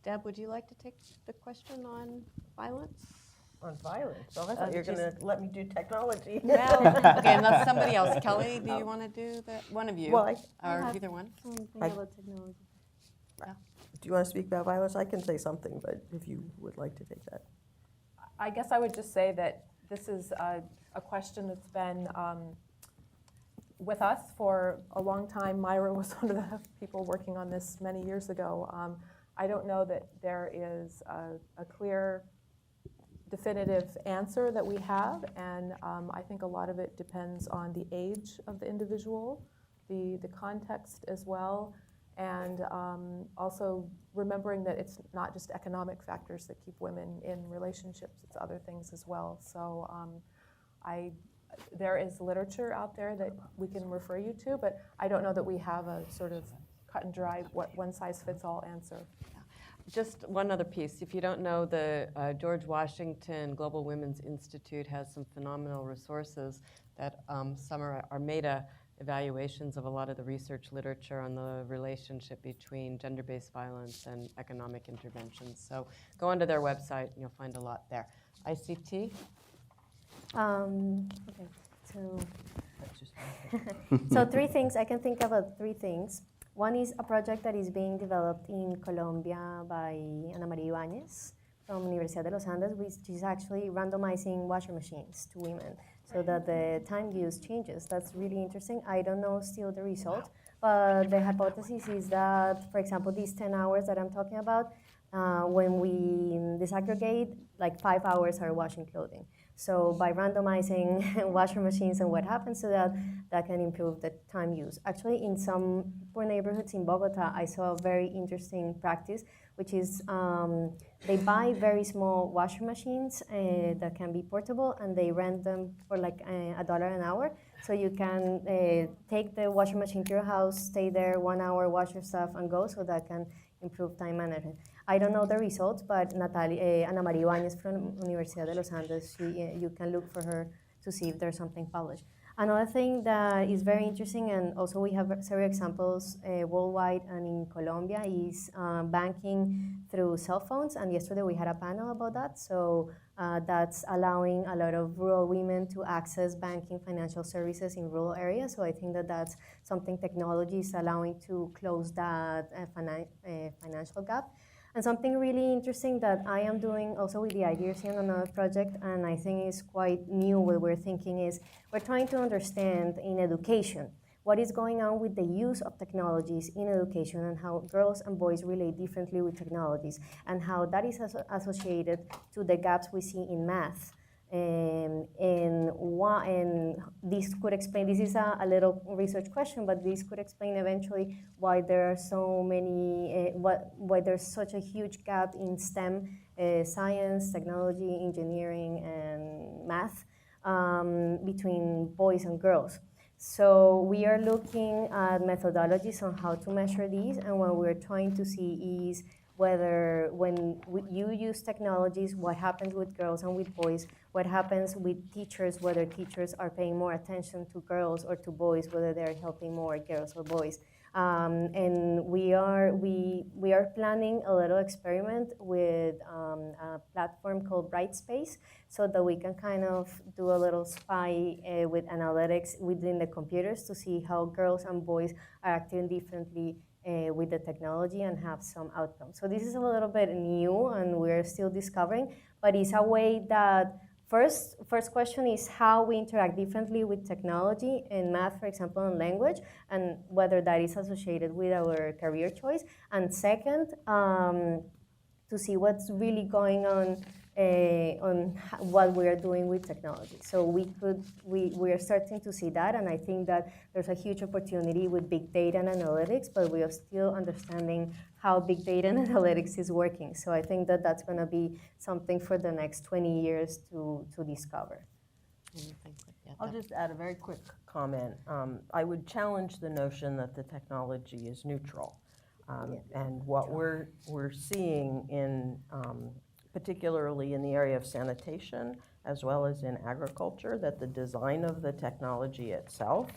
Deb, would you like to take the question on violence? On violence? Well, I thought you were going to let me do technology. Well, okay, unless somebody else. Kelly, do you want to do that? One of you, well, or either one? Something about technology. Yeah. Do you want to speak about violence? I can say something, but if you would like to take that. I guess I would just say that this is a question that's been with us for a long time. Myra was one of the people working on this many years ago. I don't know that there is a clear, definitive answer that we have, and I think a lot of it depends on the age of the individual, the context as well, and also remembering that it's not just economic factors that keep women in relationships, it's other things as well. So there is literature out there that we can refer you to, but I don't know that we have a sort of cut and dry, one-size-fits-all answer. Just one other piece. If you don't know, the George Washington Global Women's Institute has some phenomenal resources that some are meta-evaluations of a lot of the research literature on the relationship between gender-based violence and economic interventions. So go onto their website and you'll find a lot there. ICT? Okay, so, so 3 things. I can think about 3 things. One is a project that is being developed in Colombia by Ana María Ibáñez from Universidad de los Andes, which is actually randomizing washing machines to women so that the time use changes. That's really interesting. I don't know still the result, but the hypothesis is that, for example, these 10 hours that I'm talking about, when we disaggregate, like 5 hours are washing clothing. So by randomizing washing machines and what happens to that, that can improve the time use. Actually, in some poor neighborhoods in Bogota, I saw a very interesting practice, which is they buy very small washing machines that can be portable, and they rent them for like $1 an hour. So you can take the washing machine to your house, stay there 1 hour, wash your stuff, and go. So that can improve time management. I don't know the results, but Ana María Ibáñez from Universidad de los Andes, you can look for her to see if there's something published. Another thing that is very interesting, and also we have several examples worldwide and in Colombia, is banking through cell phones. And yesterday we had a panel about that. So that's allowing a lot of rural women to access banking financial services in rural areas. So I think that that's something technology is allowing to close that financial gap. And something really interesting that I am doing also with the IDRC on another project, and I think is quite new what we're thinking is, we're trying to understand in education what is going on with the use of technologies in education and how girls and boys relate differently with technologies and how that is associated to the gaps we see in math. And this could explain, this is a little research question, but this could explain eventually why there are so many, why there's such a huge gap in STEM, science, technology, engineering, and math between boys and girls. So we are looking at methodologies on how to measure these, and what we're trying to see is whether when you use technologies, what happens with girls and with boys, what happens with teachers, whether teachers are paying more attention to girls or to boys, whether they're helping more girls or boys. And we are planning a little experiment with a platform called Brightspace, so that we can kind of do a little spy with analytics within the computers to see how girls and boys are acting differently with the technology and have some outcomes. So this is a little bit new and we're still discovering, but it's a way that first question is how we interact differently with technology in math, for example, and language, and whether that is associated with our career choice. And second, to see what's really going on what we are doing with technology. So we are starting to see that, and I think that there's a huge opportunity with big data and analytics, but we are still understanding how big data and analytics is working. So I think that that's going to be something for the next 20 years to discover. I'll just add a very quick comment. I would challenge the notion that the technology is neutral. And what we're seeing in particularly in the area of sanitation, as well as in agriculture, that the design of the technology itself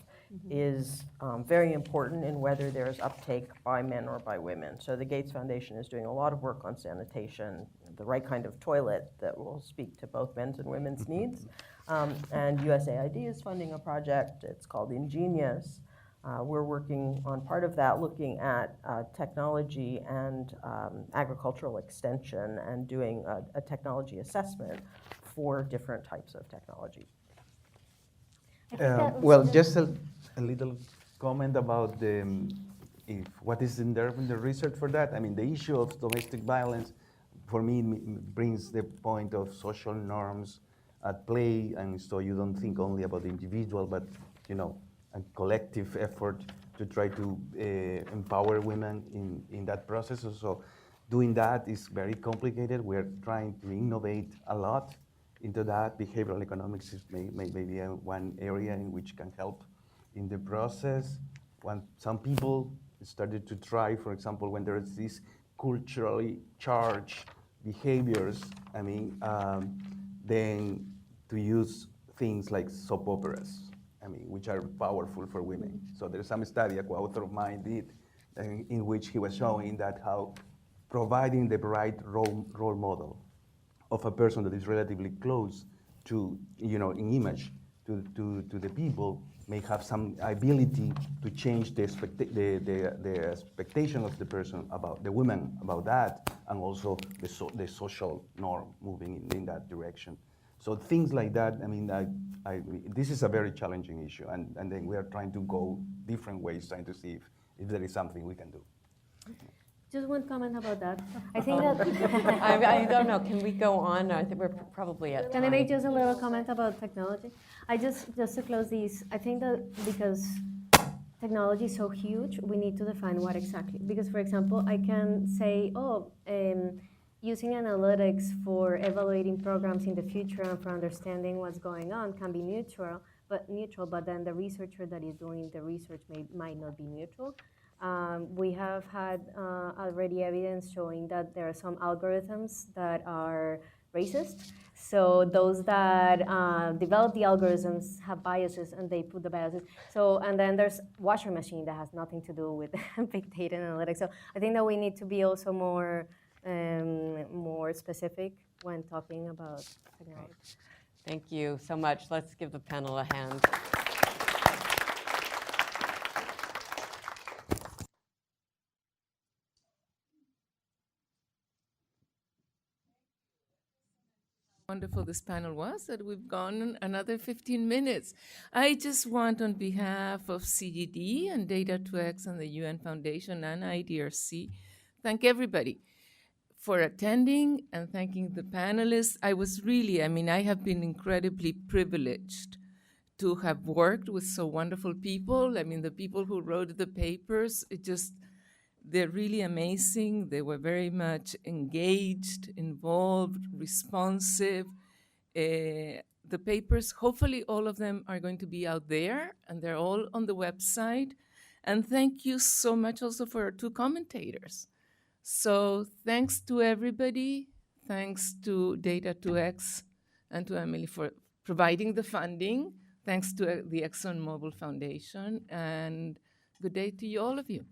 is very important in whether there's uptake by men or by women. So the Gates Foundation is doing a lot of work on sanitation, the right kind of toilet that will speak to both men's and women's needs. And USAID is funding a project, it's called Ingenious. We're working on part of that, looking at technology and agricultural extension and doing a technology assessment for different types of technology. Well, just a little comment about what is in there in the research for that. I mean, the issue of domestic violence, for me, brings the point of social norms at play, and so you don't think only about the individual, but a collective effort to try to empower women in that process. So doing that is very complicated. We're trying to innovate a lot into that. Behavioral economics is maybe one area in which can help in the process. When some people started to try, for example, when there is these culturally charged behaviors, I mean, then to use things like soap operas, I mean, which are powerful for women. So there's some study a co-author of mine did in which he was showing that how providing the right role model of a person that is relatively close to, in image, to the people may have some ability to change the expectation of the person about the women about that, and also the social norm moving in that direction. So things like that, I mean, this is a very challenging issue, and then we are trying to go different ways, trying to see if there is something we can do. Just one comment about that. I think that I don't know. Can we go on? I think we're probably at Can time. I make just a little comment about technology? I just to close these, I think that because technology is so huge, we need to define what exactly. Because, for example, I can say, using analytics for evaluating programs in the future and for understanding what's going on can be neutral, but then the researcher that is doing the research might not be neutral. We have had already evidence showing that there are some algorithms that are racist. So those that develop the algorithms have biases, and they put the biases. So, and then there's washer machine that has nothing to do with big data analytics. So I think that we need to be also more specific when talking about technology. Thank you so much. Let's give the panel a hand. Wonderful this panel was that we've gone another 15 minutes. I just want, on behalf of CGD and Data2X and the UN Foundation and IDRC, thank everybody for attending and thanking the panelists. I have been incredibly privileged to have worked with so wonderful people. I mean, the people who wrote the papers, they're really amazing. They were very much engaged, involved, responsive. The papers, hopefully all of them are going to be out there, and they're all on the website. And thank you so much also for our two commentators. So thanks to everybody. Thanks to Data2X and to Emily for providing the funding. Thanks to the ExxonMobil Foundation. And good day to you, all of you.